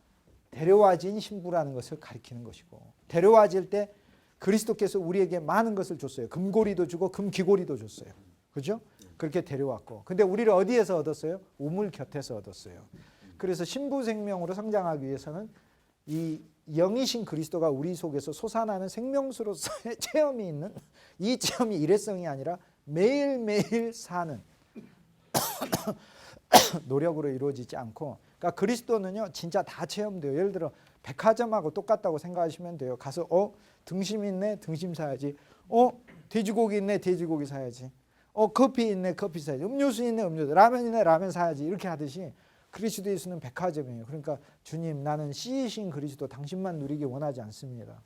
데려와진 신부라는 것을 가리키는 것이고, 데려와질 때 그리스도께서 우리에게 많은 것을 줬어요. 금고리도 주고 금귀고리도 줬어요. 그죠? 그렇게 데려왔고, 근데 우리를 어디에서 얻었어요? 우물 곁에서 얻었어요. 그래서 신부 생명으로 성장하기 위해서는 이 영이신 그리스도가 우리 속에서 솟아나는 생명수로서의 체험이 있는, 이 체험이 일회성이 아니라 매일매일 사는 노력으로 이루어지지 않고, 그러니까 그리스도는요 진짜 다 체험돼요. 예를 들어 백화점하고 똑같다고 생각하시면 돼요. 가서 등심 있네, 등심 사야지. 돼지고기 있네, 돼지고기 사야지. 커피 있네, 커피 사야지. 음료수 있네, 음료수. 라면 있네, 라면 사야지. 이렇게 하듯이 그리스도 예수는 백화점이에요. 그러니까 주님, 나는 씨이신 그리스도 당신만 누리기 원하지 않습니다.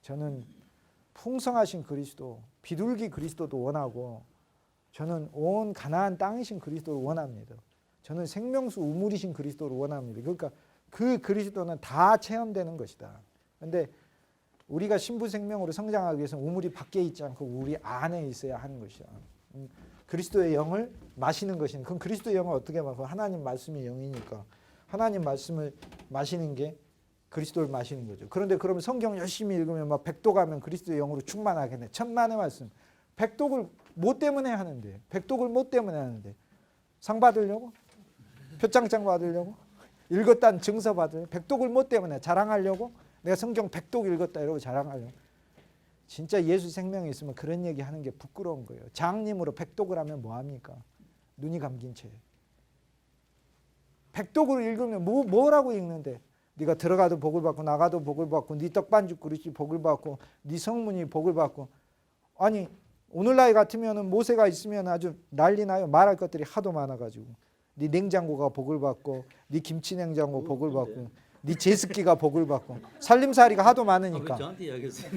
저는 풍성하신 그리스도, 비둘기 그리스도도 원하고, 저는 온 가나안 땅이신 그리스도를 원합니다. 저는 생명수 우물이신 그리스도를 원합니다. 그러니까 그 그리스도는 다 체험되는 것이다. 그런데 우리가 신부 생명으로 성장하기 위해서는 우물이 밖에 있지 않고 우리 안에 있어야 하는 것이야. 그리스도의 영을 마시는 것이니, 그럼 그리스도의 영을 어떻게 마셔? 하나님 말씀이 영이니까 하나님 말씀을 마시는 게 그리스도를 마시는 거죠. 그런데 그러면 성경 열심히 읽으면 막 백독 하면 그리스도의 영으로 충만하겠네. 천만의 말씀. 백독을 뭐 때문에 하는데? 백독을 뭐 때문에 하는데? 상 받으려고? 표창장 받으려고? 읽었다는 증서 받으려고? 백독을 뭐 때문에? 자랑하려고? 내가 성경 백독 읽었다 이러고 자랑하려고? 진짜 예수 생명이 있으면 그런 얘기 하는 게 부끄러운 거예요. 장님으로 백독을 하면 뭐합니까? 눈이 감긴 채. 백독으로 읽으면 뭐라고 읽는데? 네가 들어가도 복을 받고 나가도 복을 받고 네 떡반죽 그릇이 복을 받고 네 성문이 복을 받고. 아니 오늘날 같으면 모세가 있으면 아주 난리 나요. 말할 것들이 하도 많아가지고. 네 냉장고가 복을 받고 네 김치 냉장고 복을 받고 네 제습기가 복을 받고 살림살이가 하도 많으니까. 저한테 이야기했어요.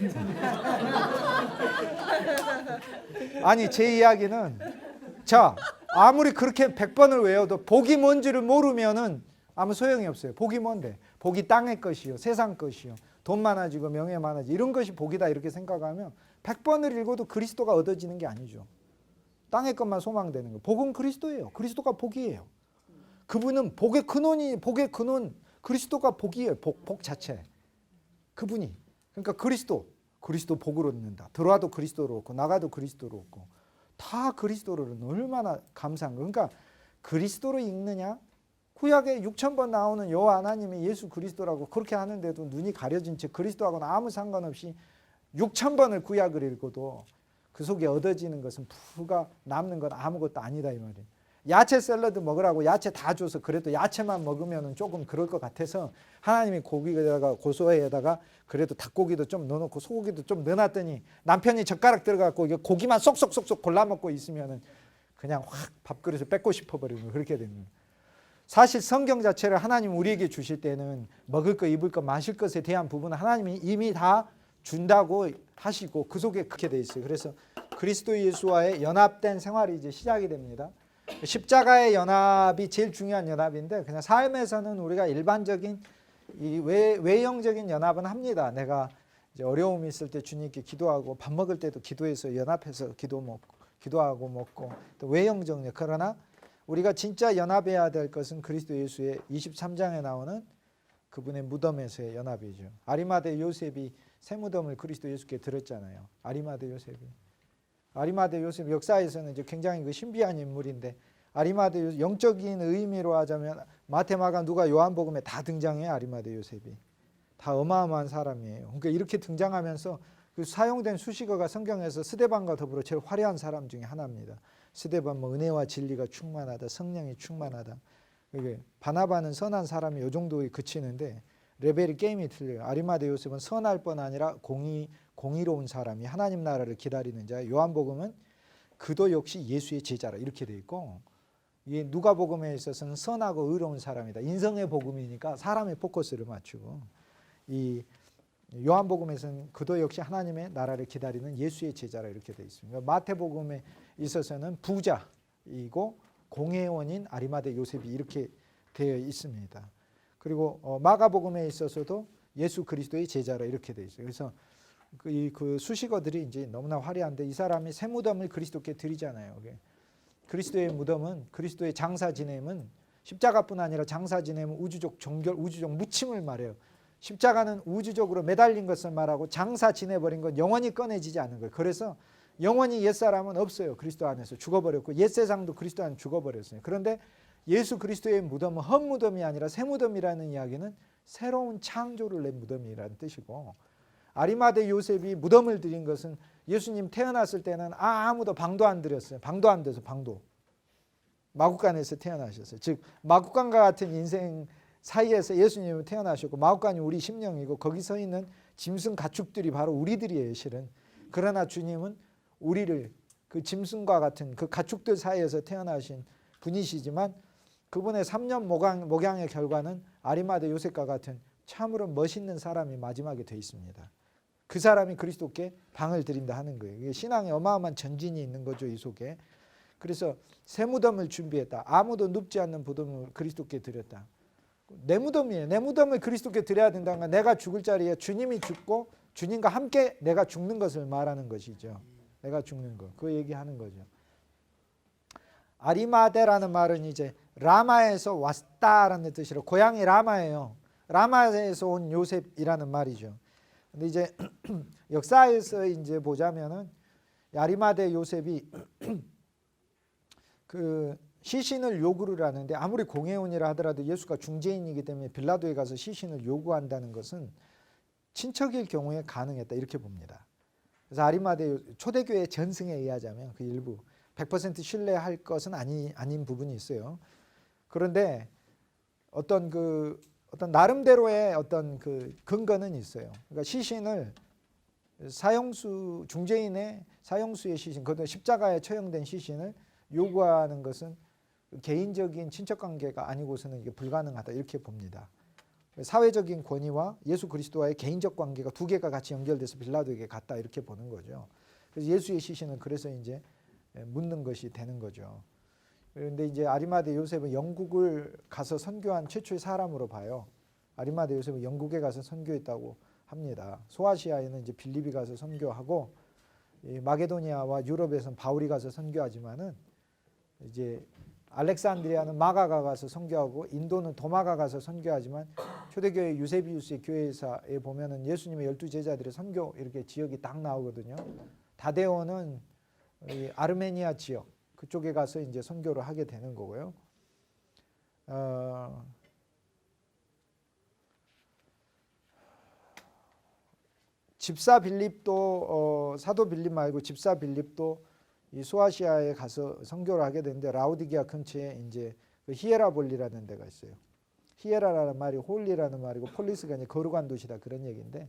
아니 제 이야기는 자 아무리 그렇게 100번을 외워도 복이 뭔지를 모르면은 아무 소용이 없어요. 복이 뭔데? 복이 땅의 것이요, 세상 것이요, 돈 많아지고 명예 많아지고 이런 것이 복이다 이렇게 생각하면 100번을 읽어도 그리스도가 얻어지는 게 아니죠. 땅의 것만 소망되는 거예요. 복은 그리스도예요. 그리스도가 복이에요. 그분은 복의 근원이 복의 근원. 그리스도가 복이에요. 복 자체. 그분이. 그러니까 그리스도 복을 얻는다. 들어와도 그리스도로 얻고 나가도 그리스도로 얻고 다 그리스도로 얻는 얼마나 감사한 거예요. 그러니까 그리스도로 읽느냐? 구약에 6,000번 나오는 여호와 하나님이 예수 그리스도라고 그렇게 하는데도 눈이 가려진 채 그리스도하고는 아무 상관없이 6,000번을 구약을 읽어도 그 속에 얻어지는 것은 부가 남는 건 아무것도 아니다 이 말이에요. 야채 샐러드 먹으라고 야채 다 줘서 그래도 야채만 먹으면 조금 그럴 것 같아서 하나님이 고기에다가 고소에다가 그래도 닭고기도 좀 넣어놓고 소고기도 좀 넣어놨더니 남편이 젓가락 들어갖고 고기만 쏙쏙쏙쏙 골라 먹고 있으면 그냥 확 밥그릇을 뺏고 싶어버리는 그렇게 되는 거예요. 사실 성경 자체를 하나님 우리에게 주실 때는 먹을 것, 입을 것, 마실 것에 대한 부분은 하나님이 이미 다 준다고 하시고 그 속에 그렇게 돼 있어요. 그래서 그리스도 예수와의 연합된 생활이 이제 시작이 됩니다. 십자가의 연합이 제일 중요한 연합인데 그냥 삶에서는 우리가 일반적인 이 외형적인 연합은 합니다. 내가 이제 어려움이 있을 때 주님께 기도하고 밥 먹을 때도 기도해서 연합해서 기도하고 먹고 또 외형적. 그러나 우리가 진짜 연합해야 될 것은 그리스도 예수의 23장에 나오는 그분의 무덤에서의 연합이죠. 아리마대 요셉이 새 무덤을 그리스도 예수께 드렸잖아요. 아리마대 요셉 역사에서는 이제 굉장히 그 신비한 인물인데, 아리마대 요셉, 영적인 의미로 하자면 마태, 마가, 누가, 요한복음에 다 등장해요. 아리마대 요셉이 다 어마어마한 사람이에요. 그러니까 이렇게 등장하면서 그 사용된 수식어가 성경에서 스데반과 더불어 제일 화려한 사람 중에 하나입니다. 스데반 뭐 은혜와 진리가 충만하다, 성령이 충만하다. 이게 바나바는 선한 사람이 이 정도에 그치는데 레벨이 게임이 틀려요. 아리마대 요셉은 선할 뿐 아니라 공의로운 사람이 하나님 나라를 기다리는 자. 요한복음은 그도 역시 예수의 제자라 이렇게 돼 있고, 이게 누가복음에 있어서는 선하고 의로운 사람이다. 인성의 복음이니까 사람의 포커스를 맞추고, 이 요한복음에서는 그도 역시 하나님의 나라를 기다리는 예수의 제자라 이렇게 돼 있습니다. 마태복음에 있어서는 부자이고 공회원인 아리마대 요셉이 이렇게 되어 있습니다. 그리고 마가복음에 있어서도 예수 그리스도의 제자라 이렇게 되어 있어요. 그래서 그 수식어들이 이제 너무나 화려한데, 이 사람이 새 무덤을 그리스도께 드리잖아요. 그리스도의 무덤은, 그리스도의 장사 지냄은 십자가뿐 아니라 장사 지냄은 우주적 종결, 우주적 묻힘을 말해요. 십자가는 우주적으로 매달린 것을 말하고 장사 지내버린 건 영원히 꺼내지지 않는 거예요. 그래서 영원히 옛사람은 없어요. 그리스도 안에서 죽어버렸고 옛세상도 그리스도 안에 죽어버렸어요. 그런데 예수 그리스도의 무덤은 헛무덤이 아니라 새 무덤이라는 이야기는 새로운 창조를 낸 무덤이라는 뜻이고, 아리마대 요셉이 무덤을 드린 것은 예수님 태어났을 때는 아무도 방도 안 드렸어요. 방도 안 돼서 마구간에서 태어나셨어요. 즉 마구간과 같은 인생 사이에서 예수님은 태어나셨고, 마구간이 우리 심령이고 거기 서 있는 짐승 가축들이 바로 우리들이에요, 실은. 그러나 주님은 우리를 그 짐승과 같은 그 가축들 사이에서 태어나신 분이시지만, 그분의 3년 목양의 결과는 아리마대 요셉과 같은 참으로 멋있는 사람이 마지막에 돼 있습니다. 그 사람이 그리스도께 방을 드린다 하는 거예요. 이게 신앙에 어마어마한 전진이 있는 거죠, 이 속에. 그래서 새 무덤을 준비했다. 아무도 눕지 않는 무덤을 그리스도께 드렸다. 내 무덤이에요. 내 무덤을 그리스도께 드려야 된다는 건 내가 죽을 자리에 주님이 죽고 주님과 함께 내가 죽는 것을 말하는 것이죠. 내가 죽는 것. 그 얘기하는 거죠. 아리마대라는 말은 이제 라마에서 왔다라는 뜻이로, 고향이 라마예요. 라마에서 온 요셉이라는 말이죠. 근데 이제 역사에서 이제 보자면은 아리마대 요셉이 그 시신을 요구를 하는데, 아무리 공회원이라 하더라도 예수가 중재인이기 때문에 빌라도에 가서 시신을 요구한다는 것은 친척일 경우에 가능했다 이렇게 봅니다. 그래서 아리마대 초대교회 전승에 의하자면 그 일부 100% 신뢰할 것은 아닌 부분이 있어요. 그런데 어떤 나름대로의 어떤 그 근거는 있어요. 그러니까 시신을 중재인의 사형수의 시신, 그것도 십자가에 처형된 시신을 요구하는 것은 개인적인 친척 관계가 아니고서는 이게 불가능하다 이렇게 봅니다. 사회적인 권위와 예수 그리스도와의 개인적 관계가 두 개가 같이 연결돼서 빌라도에게 갔다 이렇게 보는 거죠. 그래서 예수의 시신은 그래서 이제 묻는 것이 되는 거죠. 그런데 이제 아리마대 요셉은 영국을 가서 선교한 최초의 사람으로 봐요. 아리마대 요셉은 영국에 가서 선교했다고 합니다. 소아시아에는 이제 빌립이 가서 선교하고, 마게도니아와 유럽에서는 바울이 가서 선교하지만은 이제 알렉산드리아는 마가가 가서 선교하고, 인도는 도마가 가서 선교하지만, 초대교회 유세비우스의 교회사에 보면은 예수님의 12제자들의 선교 이렇게 지역이 딱 나오거든요. 다데오는 이 아르메니아 지역 그쪽에 가서 이제 선교를 하게 되는 거고요. 집사 빌립도 사도 빌립 말고 집사 빌립도 이 소아시아에 가서 선교를 하게 되는데, 라우디게아 근처에 이제 그 히에라볼리라는 데가 있어요. 히에라라는 말이 홀리라는 말이고, 폴리스가 이제 거룩한 도시다 그런 얘기인데,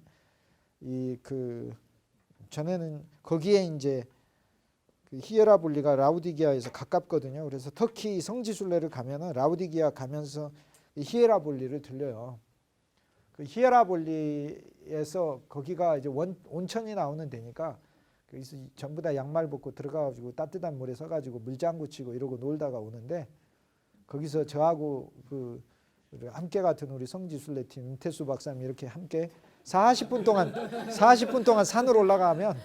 전에는 거기에 이제 그 히에라볼리가 라우디게아에서 가깝거든요. 그래서 터키 성지순례를 가면은 라우디게아 가면서 히에라볼리를 들려요. 그 히에라볼리에서 거기가 이제 온천이 나오는 데니까 거기서 전부 다 양말 벗고 들어가가지고 따뜻한 물에 서가지고 물장구 치고 이러고 놀다가 오는데, 거기서 저하고 그 함께 같은 우리 성지순례팀 임태수 박사님 이렇게 함께 40분 동안 산으로 올라가면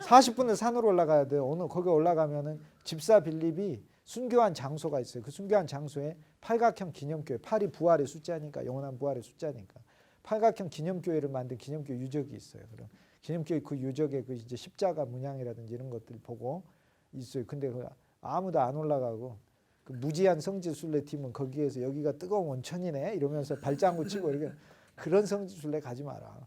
40분을 산으로 올라가야 돼요. 오늘 거기 올라가면은 집사 빌립이 순교한 장소가 있어요. 그 순교한 장소에 팔각형 기념교회, 팔이 부활의 숫자니까, 영원한 부활의 숫자니까 팔각형 기념교회를 만든 기념교회 유적이 있어요. 그럼 기념교회 그 유적에 그 이제 십자가 문양이라든지 이런 것들 보고 있어요. 근데 그 아무도 안 올라가고 그 무지한 성지순례 팀은 거기에서 여기가 뜨거운 온천이네 이러면서 발장구 치고 이렇게 그런 성지순례 가지 마라.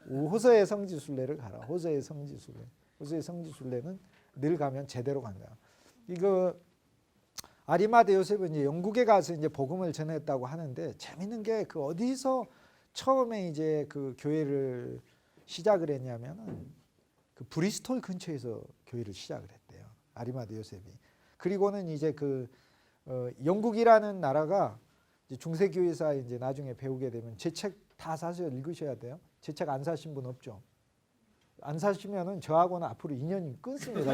호서의 성지순례를 가라. 호서의 성지순례. 호서의 성지순례는 늘 가면 제대로 간다. 이거 아리마대 요셉은 이제 영국에 가서 이제 복음을 전했다고 하는데 재밌는 게 그 어디서 처음에 이제 그 교회를 시작을 했냐면은 그 브리스톨 근처에서 교회를 시작을 했대요. 아리마대 요셉이. 그리고는 이제 그 영국이라는 나라가 이제 중세교회사 이제 나중에 배우게 되면 제 책 다 사서 읽으셔야 돼요. 제 책 안 사신 분 없죠? 안 사시면은 저하고는 앞으로 인연이 끊습니다.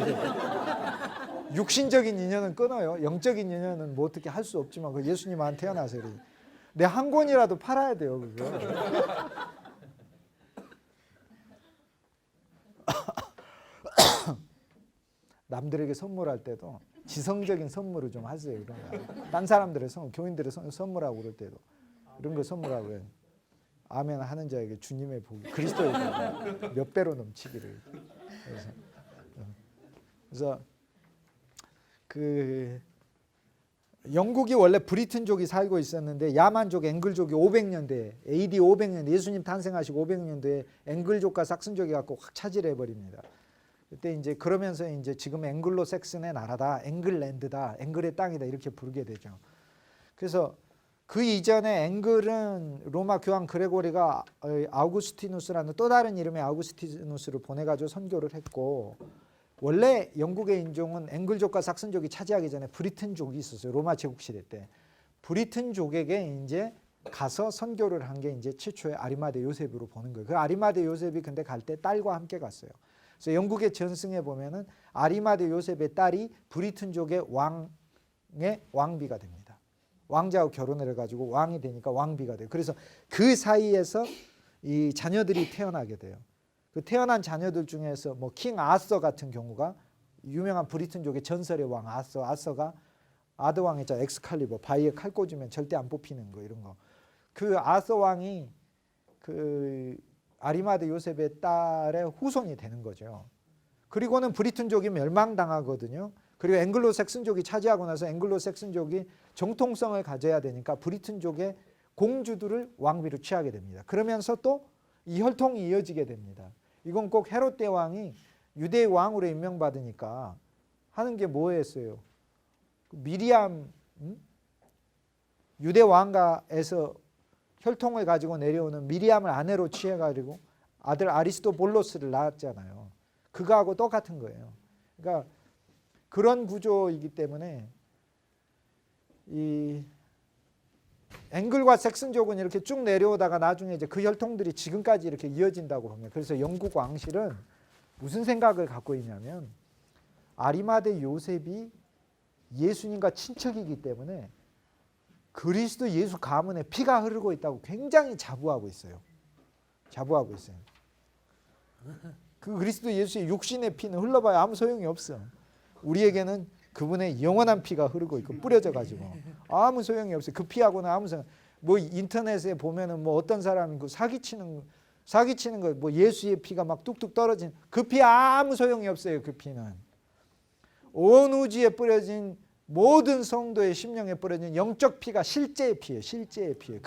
육신적인 인연은 끊어요. 영적인 인연은 뭐 어떻게 할 수 없지만 그 예수님 안 태어나서 내 한 권이라도 팔아야 돼요. 그거. 남들에게 선물할 때도 지성적인 선물을 좀 하세요. 이런 거. 딴 사람들의 선물, 교인들의 선물하고 그럴 때도 이런 거 선물하고 아멘 하는 자에게 주님의 복이 그리스도의 복이 몇 배로 넘치기를. 그래서 그 영국이 원래 브리튼족이 살고 있었는데 야만족, 앵글족이 500년대 AD 500년 예수님 탄생하시고 500년대에 앵글족과 삭슨족이 갖고 확 차지해 버립니다. 그때 이제 그러면서 이제 지금 앵글로 삭슨의 나라다, 앵글랜드다, 앵글의 땅이다 이렇게 부르게 되죠. 그래서 그 이전에 앵글은 로마 교황 그레고리가 아우구스티누스라는 또 다른 이름의 아우구스티누스를 보내가지고 선교를 했고 원래 영국의 인종은 앵글족과 삭슨족이 차지하기 전에 브리튼족이 있었어요. 로마 제국 시대 때 브리튼족에게 이제 가서 선교를 한 게 이제 최초의 아리마대 요셉으로 보는 거예요. 그 아리마대 요셉이 근데 갈 때 딸과 함께 갔어요. 그래서 영국의 전승에 보면은 아리마대 요셉의 딸이 브리튼족의 왕의 왕비가 됩니다. 왕자하고 결혼을 해가지고 왕이 되니까 왕비가 돼요. 그래서 그 사이에서 이 자녀들이 태어나게 돼요. 그 태어난 자녀들 중에서 뭐 킹 아서 같은 경우가 유명한 브리튼족의 전설의 왕 아서가 아드왕의 자 엑스칼리버 바위에 칼 꽂으면 절대 안 뽑히는 거 이런 거. 그 아서 왕이 그 아리마대 요셉의 딸의 후손이 되는 거죠. 그리고는 브리튼족이 멸망당하거든요. 그리고 앵글로 삭슨족이 차지하고 나서 앵글로 삭슨족이 정통성을 가져야 되니까 브리튼족의 공주들을 왕비로 취하게 됩니다. 그러면서 또 이 혈통이 이어지게 됩니다. 이건 꼭 헤롯 대왕이 유대의 왕으로 임명받으니까 하는 게 뭐였어요? 미리암 유대 왕가에서 혈통을 가지고 내려오는 미리암을 아내로 취해가지고 아들 아리스토볼로스를 낳았잖아요. 그거하고 똑같은 거예요. 그러니까 그런 구조이기 때문에 이 앵글과 삭슨족은 이렇게 쭉 내려오다가 나중에 이제 그 혈통들이 지금까지 이렇게 이어진다고 봅니다. 그래서 영국 왕실은 무슨 생각을 갖고 있냐면 아리마대 요셉이 예수님과 친척이기 때문에 그리스도 예수 가문에 피가 흐르고 있다고 굉장히 자부하고 있어요. 자부하고 있어요. 그 그리스도 예수의 육신의 피는 흘러봐야 아무 소용이 없어. 우리에게는 그분의 영원한 피가 흐르고 있고 뿌려져 가지고 아무 소용이 없어요. 그 피하고는 아무 소용. 뭐 인터넷에 보면은 뭐 어떤 사람이 그 사기치는 거 뭐 예수의 피가 막 뚝뚝 떨어진 그 피 아무 소용이 없어요. 그 피는 온 우주에 뿌려진 모든 성도의 심령에 뿌려진 영적 피가 실제의 피예요. 실제의 피예요.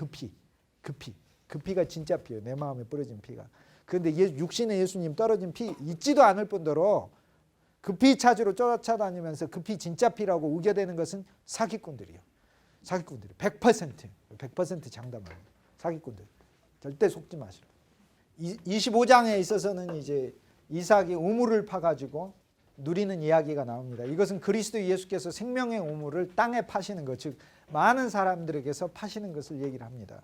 그 피가 진짜 피예요. 내 마음에 뿌려진 피가. 그런데 육신의 예수님 떨어진 피 있지도 않을 뿐더러 그 피 찾으러 쫓아다니면서 그 피 진짜 피라고 우겨대는 것은 사기꾼들이에요. 사기꾼들이 100% 장담합니다. 사기꾼들. 절대 속지 마시고. 25장에 있어서는 이제 이삭이 우물을 파가지고 누리는 이야기가 나옵니다. 이것은 그리스도 예수께서 생명의 우물을 땅에 파시는 것, 즉 많은 사람들에게서 파시는 것을 얘기를 합니다.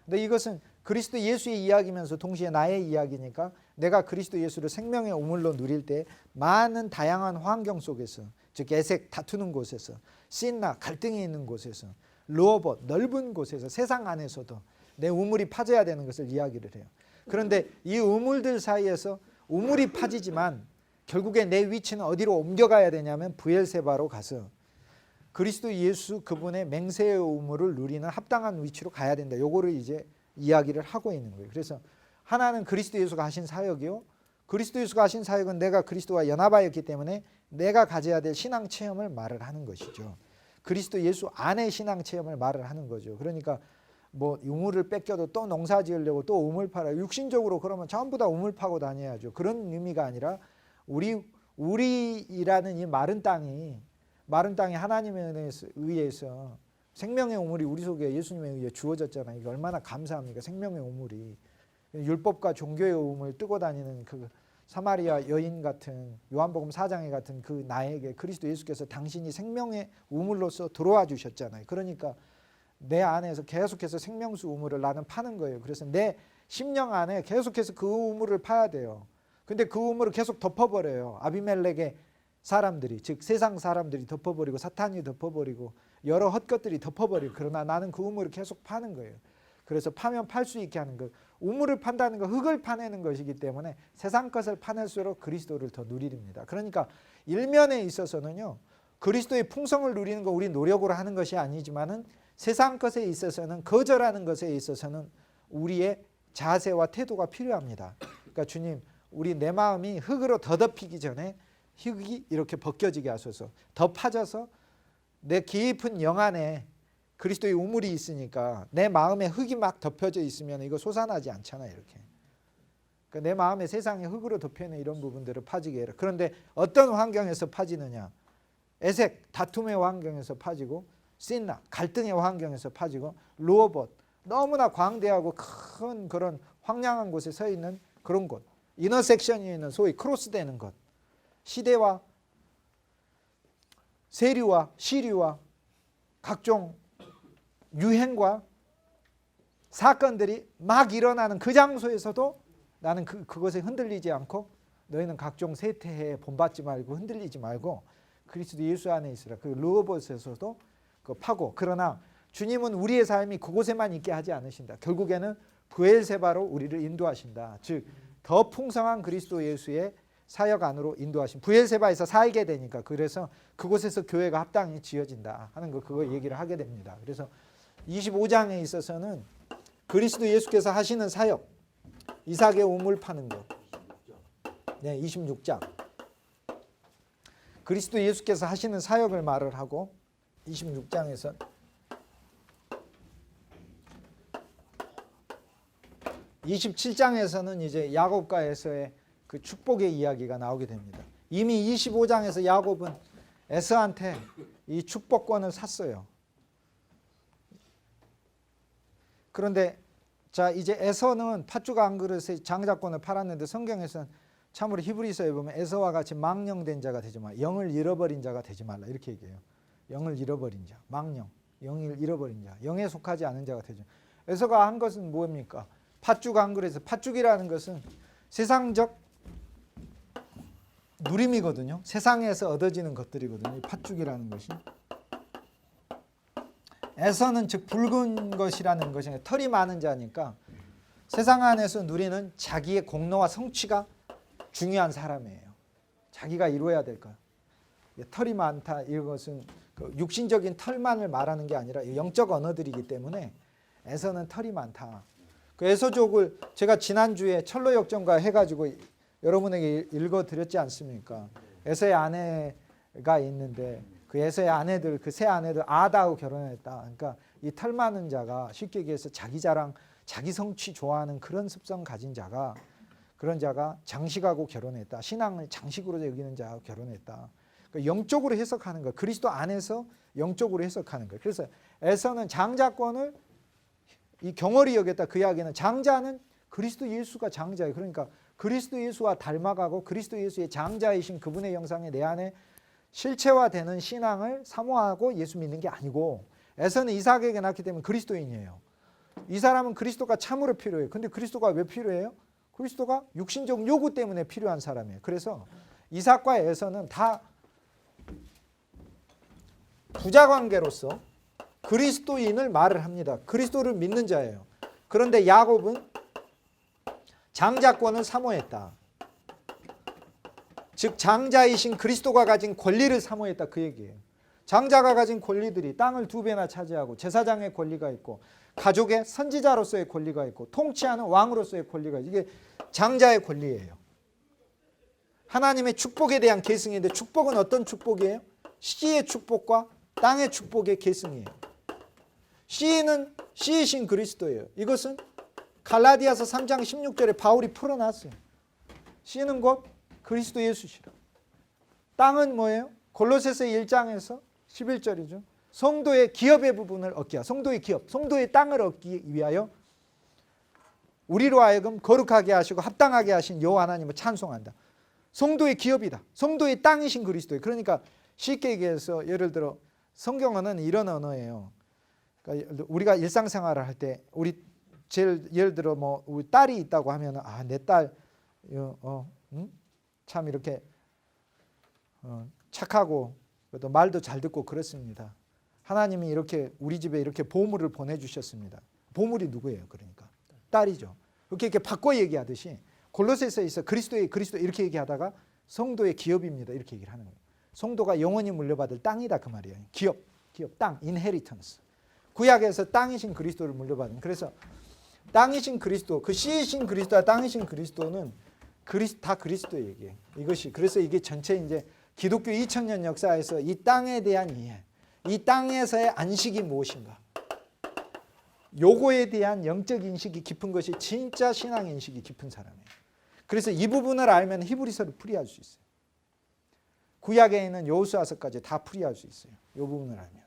근데 이것은 그리스도 예수의 이야기면서 동시에 나의 이야기니까 내가 그리스도 예수를 생명의 우물로 누릴 때 많은 다양한 환경 속에서, 즉 에색 다투는 곳에서, 신나 갈등이 있는 곳에서, 르호봇 넓은 곳에서, 세상 안에서도 내 우물이 파져야 되는 것을 이야기를 해요. 그런데 이 우물들 사이에서 우물이 파지지만 결국에 내 위치는 어디로 옮겨가야 되냐면 브엘세바로 가서 그리스도 예수 그분의 맹세의 의무를 누리는 합당한 위치로 가야 된다. 요거를 이제 이야기를 하고 있는 거예요. 그래서 하나는 그리스도 예수가 하신 사역이요. 그리스도 예수가 하신 사역은 내가 그리스도와 연합하였기 때문에 내가 가져야 될 신앙 체험을 말을 하는 것이죠. 그리스도 예수 안의 신앙 체험을 말을 하는 거죠. 그러니까 뭐 우물을 뺏겨도 또 농사 지으려고 또 우물 팔아. 육신적으로 그러면 전부 다 우물 파고 다녀야죠. 그런 의미가 아니라 우리라는 이 마른 땅이 하나님에 의해서 생명의 우물이 우리 속에 예수님에 의해 주어졌잖아요. 이게 얼마나 감사합니까? 생명의 우물이. 율법과 종교의 우물 뜨고 다니는 그 사마리아 여인 같은 요한복음 4장에 같은 그 나에게 그리스도 예수께서 당신이 생명의 우물로서 들어와 주셨잖아요. 그러니까 내 안에서 계속해서 생명수 우물을 나는 파는 거예요. 그래서 내 심령 안에 계속해서 그 우물을 파야 돼요. 근데 그 우물을 계속 덮어버려요. 아비멜렉의 사람들이, 즉 세상 사람들이 덮어버리고 사탄이 덮어버리고 여러 헛것들이 덮어버리고, 그러나 나는 그 우물을 계속 파는 거예요. 그래서 파면 팔 수 있게 하는 것. 우물을 판다는 건 흙을 파내는 것이기 때문에 세상 것을 파낼수록 그리스도를 더 누립니다. 그러니까 일면에 있어서는요, 그리스도의 풍성을 누리는 거 우리 노력으로 하는 것이 아니지만은 세상 것에 있어서는, 거절하는 것에 있어서는 우리의 자세와 태도가 필요합니다. 그러니까 주님, 우리 내 마음이 흙으로 더덮이기 전에 흙이 이렇게 벗겨지게 하소서. 더 파져서 내 깊은 영 안에 그리스도의 우물이 있으니까 내 마음에 흙이 막 덮여져 있으면 이거 솟아나지 않잖아요. 이렇게. 그러니까 내 마음에 세상에 흙으로 덮여있는 이런 부분들을 파지게 해라. 그런데 어떤 환경에서 파지느냐? 에색, 다툼의 환경에서 파지고, 신나, 갈등의 환경에서 파지고, 루어봇, 너무나 광대하고 큰 그런 황량한 곳에 서 있는 그런 곳, 이너섹션이 있는 소위 크로스되는 것, 시대와 세류와 시류와 각종 유행과 사건들이 막 일어나는 그 장소에서도 나는 그것에 흔들리지 않고, 너희는 각종 세태에 본받지 말고 흔들리지 말고 그리스도 예수 안에 있으라. 그 르호봇에서도 그 파고. 그러나 주님은 우리의 삶이 그곳에만 있게 하지 않으신다. 결국에는 브엘세바로 우리를 인도하신다. 즉 더 풍성한 그리스도 예수의 사역 안으로 인도하신, 브엘세바에서 살게 되니까, 그래서 그곳에서 교회가 합당히 지어진다 하는 거, 그거 얘기를 하게 됩니다. 그래서 25장에 있어서는 그리스도 예수께서 하시는 사역, 이삭의 우물 파는 것. 네, 26장. 그리스도 예수께서 하시는 사역을 말을 하고, 26장에서 27장에서는 이제 야곱과 에서의 그 축복의 이야기가 나오게 됩니다. 이미 25장에서 야곱은 에서한테 이 축복권을 샀어요. 그런데 자, 이제 에서는 팥죽 한 그릇에 장자권을 팔았는데, 성경에서는 참으로 히브리서에 보면 에서와 같이 망령된 자가 되지 말라, 영을 잃어버린 자가 되지 말라, 이렇게 얘기해요. 영을 잃어버린 자, 망령, 영을 잃어버린 자, 영에 속하지 않은 자가 되죠. 에서가 한 것은 뭡니까? 팥죽 한 그릇에서, 팥죽이라는 것은 세상적 누림이거든요. 세상에서 얻어지는 것들이거든요. 팥죽이라는 것이. 에서는 즉 붉은 것이라는 것이, 털이 많은 자니까 세상 안에서 누리는 자기의 공로와 성취가 중요한 사람이에요. 자기가 이루어야 될 것. 털이 많다, 이것은 그 육신적인 털만을 말하는 게 아니라 영적 언어들이기 때문에 에서는 털이 많다. 그 에서족을 제가 지난주에 철로역정과 해가지고 여러분에게 읽어드렸지 않습니까? 에서의 아내가 있는데 그 에서의 아내들, 그 세 아내들 아다하고 결혼했다. 그러니까 이 털 많은 자가, 쉽게 얘기해서 자기 자랑, 자기 성취 좋아하는 그런 습성 가진 자가, 그런 자가 장식하고 결혼했다. 신앙을 장식으로 여기는 자하고 결혼했다. 그러니까 영적으로 해석하는 거, 그리스도 안에서 영적으로 해석하는 거예요. 그래서 에서는 장자권을 이 경홀히 여겼다. 그 이야기는 장자는 그리스도 예수가 장자예요. 그러니까 그리스도 예수와 닮아가고 그리스도 예수의 장자이신 그분의 형상에 내 안에 실체화되는 신앙을 사모하고 예수 믿는 게 아니고, 에서는 이삭에게 낳기 때문에 그리스도인이에요. 이 사람은 그리스도가 참으로 필요해요. 근데 그리스도가 왜 필요해요? 그리스도가 육신적 요구 때문에 필요한 사람이에요. 그래서 이삭과 에서는 다 부자관계로서 그리스도인을 말을 합니다. 그리스도를 믿는 자예요. 그런데 야곱은 장자권을 사모했다. 즉 장자이신 그리스도가 가진 권리를 사모했다, 그 얘기예요. 장자가 가진 권리들이 땅을 2배나 차지하고 제사장의 권리가 있고 가족의 선지자로서의 권리가 있고 통치하는 왕으로서의 권리가 있고 이게 장자의 권리예요. 하나님의 축복에 대한 계승인데 축복은 어떤 축복이에요? 씨의 축복과 땅의 축복의 계승이에요. 씨는 씨이신 그리스도예요. 이것은 갈라디아서 3장 16절에 바울이 풀어놨어요. 씨는 곧 그리스도 예수시라. 땅은 뭐예요? 골로새서 1장에서 11절이죠. 성도의 기업의 부분을 얻기 위하여, 성도의 기업, 성도의 땅을 얻기 위하여 우리로 하여금 거룩하게 하시고 합당하게 하신 여호와 하나님을 찬송한다. 성도의 기업이다. 성도의 땅이신 그리스도예요. 그러니까 쉽게 얘기해서 예를 들어 성경어는 이런 언어예요. 그러니까 우리가 일상생활을 할 때 우리 제일 예를 들어 뭐 우리 딸이 있다고 하면은 아, 내 딸 참 이렇게 착하고 또 말도 잘 듣고 그렇습니다. 하나님이 이렇게 우리 집에 이렇게 보물을 보내주셨습니다. 보물이 누구예요? 그러니까 딸이죠. 이렇게 바꿔 얘기하듯이 골로새서에서 그리스도의 그리스도 이렇게 얘기하다가 성도의 기업입니다. 이렇게 얘기를 하는 거예요. 성도가 영원히 물려받을 땅이다 그 말이에요. 기업, 땅, 인헤리턴스. 구약에서 땅이신 그리스도를 물려받은. 그래서 땅이신 그리스도, 그 씨이신 그리스도와 땅이신 그리스도는 다 그리스도 얘기예요. 이것이 그래서 이게 전체 이제 기독교 2000년 역사에서 이 땅에 대한 이해, 이 땅에서의 안식이 무엇인가, 요거에 대한 영적 인식이 깊은 것이 진짜 신앙 인식이 깊은 사람이에요. 그래서 이 부분을 알면 히브리서를 풀이할 수 있어요. 구약에 있는 여호수아서까지 다 풀이할 수 있어요. 이 부분을 알면.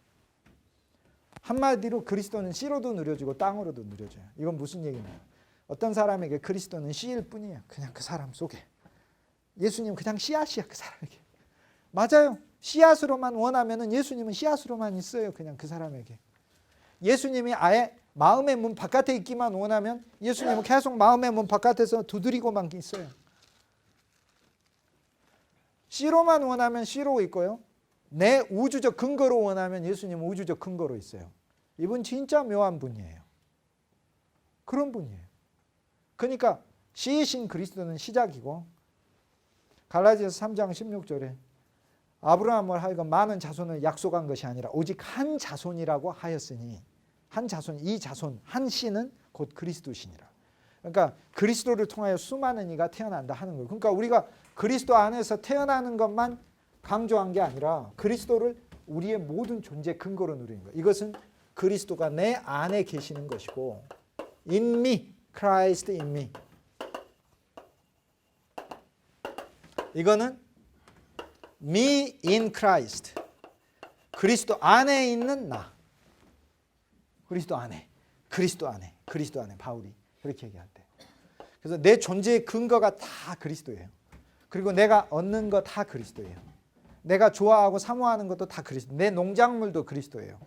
한마디로 그리스도는 씨로도 누려지고 땅으로도 누려져요. 이건 무슨 얘기냐? 어떤 사람에게 그리스도는 씨일 뿐이에요. 그냥 그 사람 속에. 예수님 그냥 씨앗이야 그 사람에게. 맞아요. 씨앗으로만 원하면은 예수님은 씨앗으로만 있어요. 그냥 그 사람에게. 예수님이 아예 마음의 문 바깥에 있기만 원하면 예수님은 계속 마음의 문 바깥에서 두드리고만 있어요. 씨로만 원하면 씨로 있고요. 내 우주적 근거로 원하면 예수님은 우주적 근거로 있어요. 이분 진짜 묘한 분이에요. 그런 분이에요. 그러니까 씨이신 그리스도는 시작이고 갈라디아서 3장 16절에 아브라함을 하여금 많은 자손을 약속한 것이 아니라 오직 한 자손이라고 하였으니 한 자손, 이 자손, 한 씨는 곧 그리스도시니라. 그러니까 그리스도를 통하여 수많은 이가 태어난다 하는 거예요. 그러니까 우리가 그리스도 안에서 태어나는 것만 강조한 게 아니라 그리스도를 우리의 모든 존재 근거로 누리는 거예요. 이것은 그리스도가 내 안에 계시는 것이고 in me, Christ in me. 이거는 me in Christ. 그리스도 안에 있는 나. 그리스도 안에. 바울이 그렇게 얘기할 때. 그래서 내 존재의 근거가 다 그리스도예요. 그리고 내가 얻는 거 다 그리스도예요. 내가 좋아하고 사모하는 것도 다 그리스도. 내 농작물도 그리스도예요.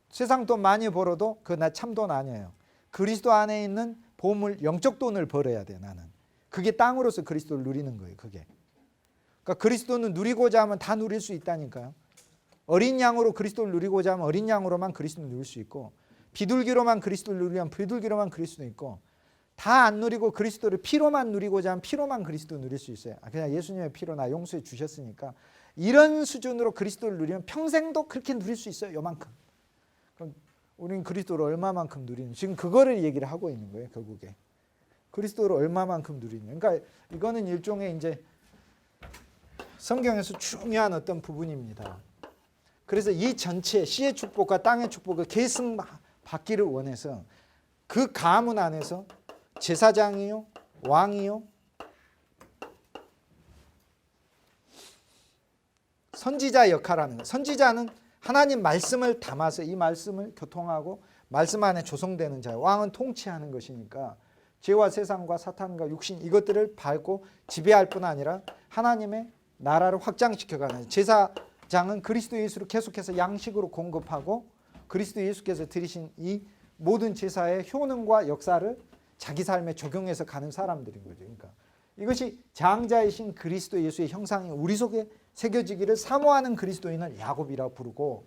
세상 돈 많이 벌어도 그 나 참돈 아니에요. 그리스도 안에 있는 보물, 영적 돈을 벌어야 돼 나는. 그게 땅으로서 그리스도를 누리는 거예요. 그게. 그러니까 그리스도는 누리고자 하면 다 누릴 수 있다니까요. 어린 양으로 그리스도를 누리고자 하면 어린 양으로만 그리스도를 누릴 수 있고 비둘기로만 그리스도를 누리면 비둘기로만 그리스도도 있고 다 안 누리고 그리스도를 피로만 누리고자 하면 피로만 그리스도를 누릴 수 있어요. 그냥 예수님의 피로 나 용서해 주셨으니까 이런 수준으로 그리스도를 누리면 평생도 그렇게 누릴 수 있어요. 요만큼. 그럼 우리는 그리스도를 얼마만큼 누리는 지금 그거를 얘기를 하고 있는 거예요. 결국에. 그리스도를 얼마만큼 누리는. 그러니까 이거는 일종의 이제 성경에서 중요한 어떤 부분입니다. 그래서 이 전체 씨의 축복과 땅의 축복을 계승 받기를 원해서 그 가문 안에서 제사장이요, 왕이요, 선지자 역할하는 거. 선지자는 하나님 말씀을 담아서 이 말씀을 교통하고 말씀 안에 조성되는 자예요. 왕은 통치하는 것이니까 죄와 세상과 사탄과 육신 이것들을 밟고 지배할 뿐 아니라 하나님의 나라를 확장시켜가는 제사장은 그리스도 예수를 계속해서 양식으로 공급하고 그리스도 예수께서 드리신 이 모든 제사의 효능과 역사를 자기 삶에 적용해서 가는 사람들인 거죠. 그러니까 이것이 장자이신 그리스도 예수의 형상이 우리 속에 새겨지기를 사모하는 그리스도인을 야곱이라고 부르고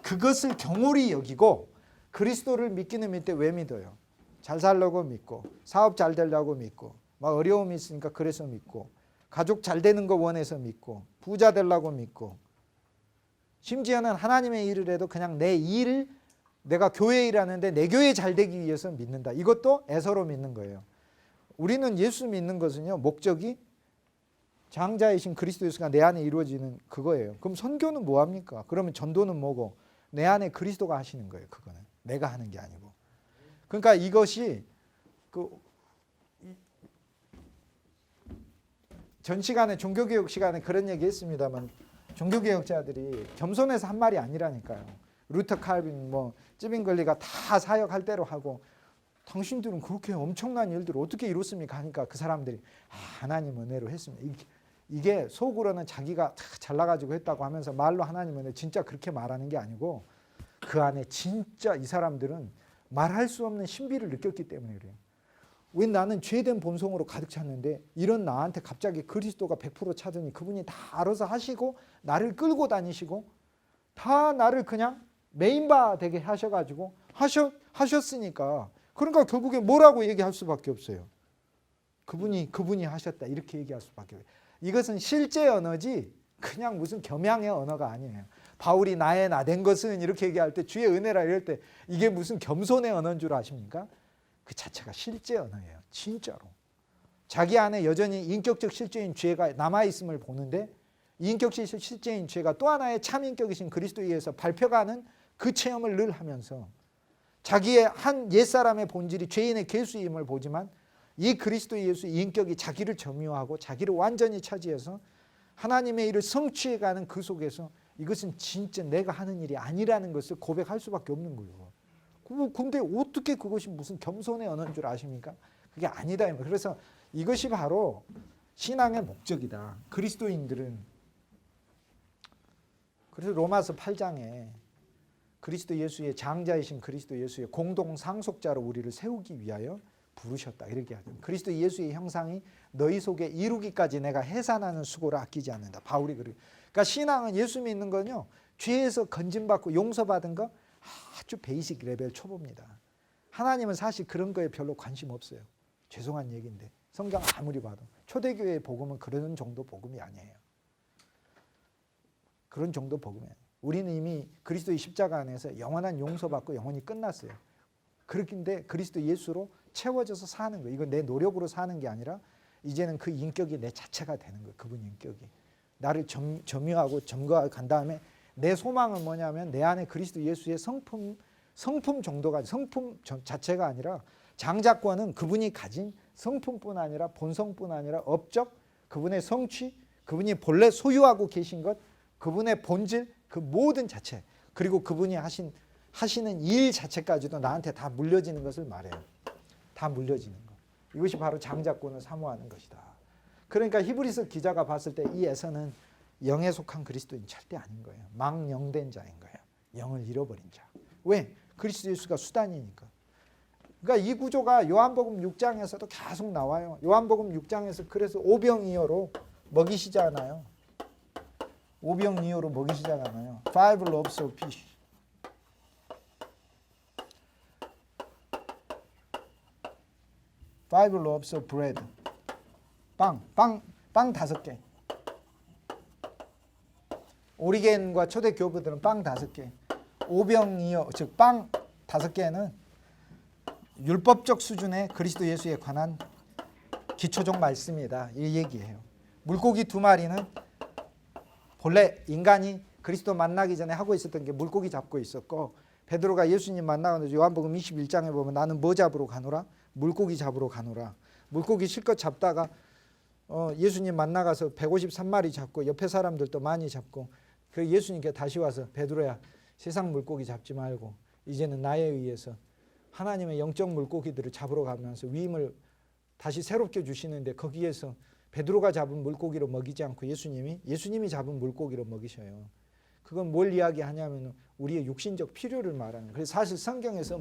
그것을 경홀히 여기고 그리스도를 믿기는 믿되 왜 믿어요? 잘 살려고 믿고 사업 잘 되려고 믿고 막 어려움이 있으니까 그래서 믿고 가족 잘 되는 거 원해서 믿고 부자 되려고 믿고 심지어는 하나님의 일을 해도 그냥 내 일, 내가 교회 일하는데 내 교회 잘 되기 위해서 믿는다. 이것도 애서로 믿는 거예요. 우리는 예수 믿는 것은요, 목적이 장자이신 그리스도 예수가 내 안에 이루어지는 그거예요. 그럼 선교는 뭐합니까? 그러면 전도는 뭐고? 내 안에 그리스도가 하시는 거예요. 그거는 내가 하는 게 아니고. 그러니까 이것이 전 시간에 종교개혁 시간에 그런 얘기 했습니다만, 종교개혁자들이 겸손해서 한 말이 아니라니까요. 루터 칼빈 찌빙글리가 다 사역할 대로 하고, 당신들은 그렇게 엄청난 일들을 어떻게 이뤘습니까 하니까 그 사람들이 하나님 은혜로 했습니다. 이게 속으로는 자기가 잘 나가지고 했다고 하면서 말로 하나님 은혜, 진짜 그렇게 말하는 게 아니고 그 안에 진짜 이 사람들은 말할 수 없는 신비를 느꼈기 때문에 그래요. 왜 나는 죄된 본성으로 가득 찼는데 이런 나한테 갑자기 그리스도가 100% 차더니 그분이 다 알아서 하시고 나를 끌고 다니시고 다 나를 그냥 메인바 되게 하셔가지고 하셨으니까, 그러니까 결국에 뭐라고 얘기할 수밖에 없어요. 그분이 하셨다 이렇게 얘기할 수밖에 없어요. 이것은 실제 언어지 그냥 무슨 겸양의 언어가 아니에요. 바울이 나의 나 된 것은 이렇게 얘기할 때, 주의 은혜라 이럴 때 이게 무슨 겸손의 언어인 줄 아십니까? 그 자체가 실제 언어예요. 진짜로. 자기 안에 여전히 인격적 실제인 죄가 남아있음을 보는데, 인격적 실제인 죄가 또 하나의 참인격이신 그리스도에 의해서 발표가는 그 체험을 늘 하면서 자기의 한 옛사람의 본질이 죄인의 괴수임을 보지만, 이 그리스도 예수의 인격이 자기를 점유하고 자기를 완전히 차지해서 하나님의 일을 성취해가는 그 속에서 이것은 진짜 내가 하는 일이 아니라는 것을 고백할 수밖에 없는 거예요. 근데 어떻게 그것이 무슨 겸손의 언어인 줄 아십니까? 그게 아니다. 그래서 이것이 바로 신앙의 목적이다. 그리스도인들은, 그래서 로마서 8장에 그리스도 예수의 장자이신 그리스도 예수의 공동 상속자로 우리를 세우기 위하여 부르셨다 이렇게 하죠. 그리스도 예수의 형상이 너희 속에 이루기까지 내가 해산하는 수고를 아끼지 않는다. 바울이 그러니까 신앙은, 예수 믿는 건요, 죄에서 건진받고 용서받은 거 아주 베이직 레벨 초보입니다. 하나님은 사실 그런 거에 별로 관심 없어요. 죄송한 얘기인데 성경 아무리 봐도 초대교회의 복음은 그런 정도 복음이 아니에요. 그런 정도 복음이에요. 우리는 이미 그리스도의 십자가 안에서 영원한 용서받고 영원히 끝났어요. 그렇긴데 그리스도 예수로 채워져서 사는 거예요. 이건 내 노력으로 사는 게 아니라 이제는 그 인격이 내 자체가 되는 거예요. 그분 인격이 나를 점유하고 점거하고 간 다음에 내 소망은 뭐냐면 내 안에 그리스도 예수의 성품 정도가, 성품 자체가 아니라, 장자권은 그분이 가진 성품뿐 아니라 본성뿐 아니라 업적, 그분의 성취, 그분이 본래 소유하고 계신 것, 그분의 본질, 그 모든 자체, 그리고 그분이 하시는 일 자체까지도 나한테 다 물려지는 것을 말해요. 다 물려지는 것. 이것이 바로 장자권을 사모하는 것이다. 그러니까 히브리서 기자가 봤을 때 이 에서는 영에 속한 그리스도인 절대 아닌 거예요. 망령된 자인 거예요. 영을 잃어버린 자. 왜? 그리스도 예수가 수단이니까. 그러니까 이 구조가 요한복음 6장에서도 계속 나와요. 요한복음 6장에서 그래서 오병이어로 먹이시잖아요. 오병이어로 먹이시잖아요. Five loaves of fish. Five loaves of bread. 빵 5개. 오리겐과 초대 교부들은 빵 5개. 오병이어, 즉 빵 5개는 율법적 수준의 그리스도 예수에 관한 기초적 말씀이다. 이 얘기예요. 물고기 2마리는 본래 인간이 그리스도 만나기 전에 하고 있었던 게 물고기 잡고 있었고, 베드로가 예수님 만나고 요한복음 21장에 보면 나는 뭐 잡으러 가노라? 물고기 잡으러 가노라. 물고기 실컷 잡다가 예수님 만나가서 153마리 잡고 옆에 사람들도 많이 잡고, 그 예수님께 다시 와서 베드로야, 세상 물고기 잡지 말고 이제는 나에 의해서 하나님의 영적 물고기들을 잡으러 가면서 위임을 다시 새롭게 주시는데, 거기에서 베드로가 잡은 물고기로 먹이지 않고 예수님이 잡은 물고기로 먹이셔요. 그건 뭘 이야기하냐면 우리의 육신적 필요를 말하는 거예요. 그래서 사실 성경에서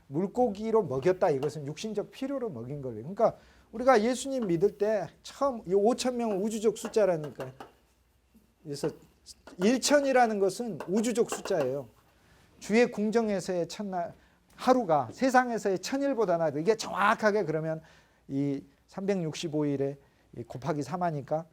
물고기로 먹였다, 이것은 육신적 필요로 먹인 거예요. 그러니까 우리가 예수님 믿을 때 처음 5,000명은 우주적 숫자라니까. 그래서 1천이라는 것은 우주적 숫자예요. 주의 궁정에서의 첫날 하루가 세상에서의 1000일보다 나도, 이게 정확하게 그러면 이 365일에 곱하기 3하니까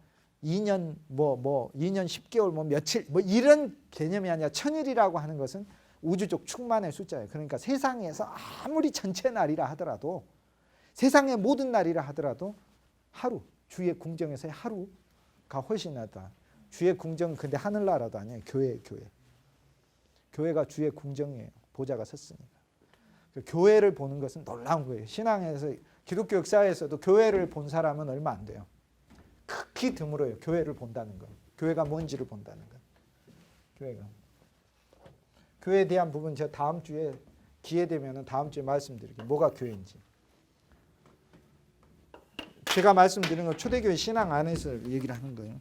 2년 2년 10개월 며칠 이런 개념이 아니라 천일이라고 하는 것은 우주적 충만의 숫자예요. 그러니까 세상에서 아무리 전체 날이라 하더라도 세상의 모든 날이라 하더라도 하루 주의 궁정에서의 하루가 훨씬 낫다. 주의 궁정 근데 하늘나라도 아니에요. 교회가 주의 궁정이에요. 보좌가 섰으니까. 교회를 보는 것은 놀라운 거예요. 신앙에서 기독교 역사에서도 교회를 본 사람은 얼마 안 돼요. 극히 드물어요. 교회를 본다는 건. 교회가 뭔지를 본다는 건. 교회에 대한 부분 제가 다음 주에 기회 되면 다음 주에 말씀드릴게요. 뭐가 교회인지. 제가 말씀드린 건 초대교회 신앙 안에서 얘기를 하는 거예요.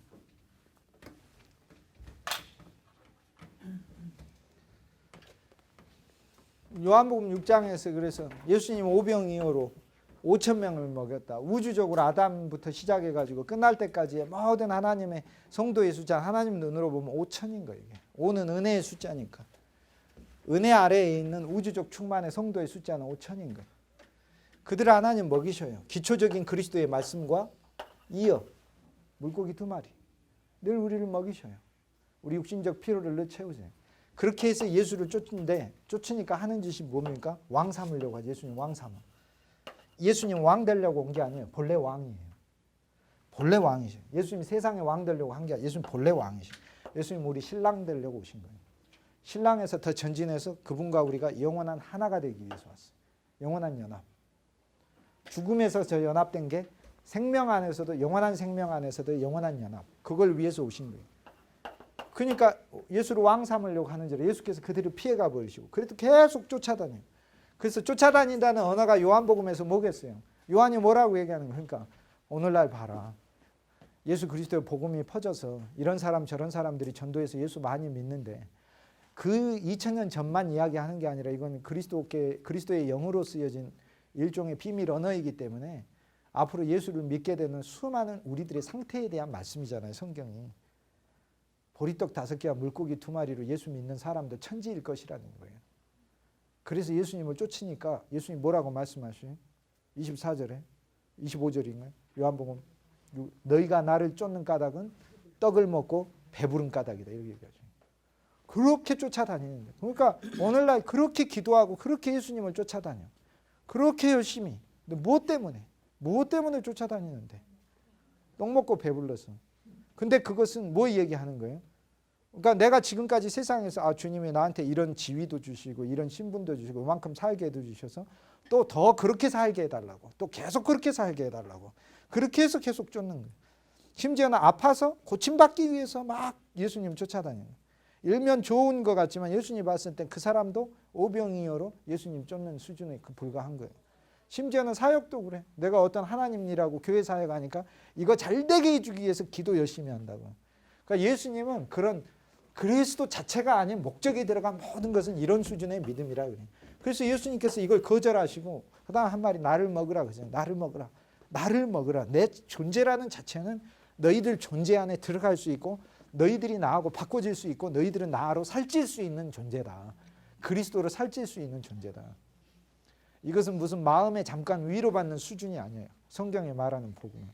요한복음 6장에서 그래서 예수님 오병이어로 5,000명을 먹였다. 우주적으로 아담부터 시작해가지고 끝날 때까지의 모든 하나님의 성도의 숫자 하나님 눈으로 보면 5,000인 거예요. 5는 은혜의 숫자니까. 은혜 아래에 있는 우주적 충만의 성도의 숫자는 5,000인 거예요. 그들을 하나님 먹이셔요. 기초적인 그리스도의 말씀과 이어 물고기 2마리 늘 우리를 먹이셔요. 우리 육신적 필요를 늘 채우세요. 그렇게 해서 예수를 쫓으니까 하는 짓이 뭡니까? 왕 삼으려고 하죠. 예수님 왕 삼아. 예수님 왕 되려고 온 게 아니에요. 본래 왕이에요. 본래 왕이셔. 예수님 세상의 왕 되려고 한 게 아니에요. 예수님 본래 왕이셔. 예수님 우리 신랑 되려고 오신 거예요. 신랑에서 더 전진해서 그분과 우리가 영원한 하나가 되기 위해서 왔어요. 영원한 연합. 죽음에서 저 연합된 게 생명 안에서도 영원한 생명 안에서도 영원한 연합. 그걸 위해서 오신 거예요. 그러니까 예수를 왕 삼으려고 하는 줄 예수께서 그들을 피해가 버리시고 그래도 계속 쫓아다녀요. 그래서 쫓아다닌다는 언어가 요한복음에서 뭐겠어요? 요한이 뭐라고 얘기하는 거예요? 그러니까 오늘날 봐라. 예수 그리스도의 복음이 퍼져서 이런 사람 저런 사람들이 전도해서 예수 많이 믿는데 그 2000년 전만 이야기하는 게 아니라 이건 그리스도의 영으로 쓰여진 일종의 비밀 언어이기 때문에 앞으로 예수를 믿게 되는 수많은 우리들의 상태에 대한 말씀이잖아요. 성경이. 보리떡 5개와 물고기 2마리로 예수 믿는 사람도 천지일 것이라는 거예요. 그래서 예수님을 쫓으니까 예수님 뭐라고 말씀하시요? 24절에 25절인가요? 요한복음 너희가 나를 쫓는 까닭은 떡을 먹고 배부른 까닭이다. 이렇게 얘기하죠. 그렇게 쫓아다니는 거예요. 그러니까 오늘날 그렇게 기도하고 그렇게 예수님을 쫓아다녀. 그렇게 열심히. 근데 무엇 때문에 쫓아다니는데? 떡 먹고 배불러서. 근데 그것은 뭐 얘기하는 거예요? 그러니까 내가 지금까지 세상에서 주님이 나한테 이런 지위도 주시고 이런 신분도 주시고 이만큼 살게 해주셔서 또 더 그렇게 살게 해달라고 또 계속 그렇게 살게 해달라고 그렇게 해서 계속 쫓는 거예요. 심지어는 아파서 고침받기 위해서 막 예수님 쫓아다니는 거예요. 일면 좋은 것 같지만 예수님 봤을 때 그 사람도 오병이어로 예수님 쫓는 수준에 불과한 거예요. 심지어는 사역도 그래. 내가 어떤 하나님 일하고 교회 사역하니까 이거 잘되게 해주기 위해서 기도 열심히 한다고. 그러니까 예수님은 그런 그리스도 자체가 아닌 목적에 들어간 모든 것은 이런 수준의 믿음이라 그래요. 그래서 예수님께서 이걸 거절하시고 그다음 한 말이 나를 먹으라 그러잖아요. 나를 먹으라. 내 존재라는 자체는 너희들 존재 안에 들어갈 수 있고 너희들이 나하고 바꿔질 수 있고 너희들은 나로 살찔 수 있는 존재다. 그리스도로 살찔 수 있는 존재다. 이것은 무슨 마음에 잠깐 위로받는 수준이 아니에요. 성경에 말하는 복음은.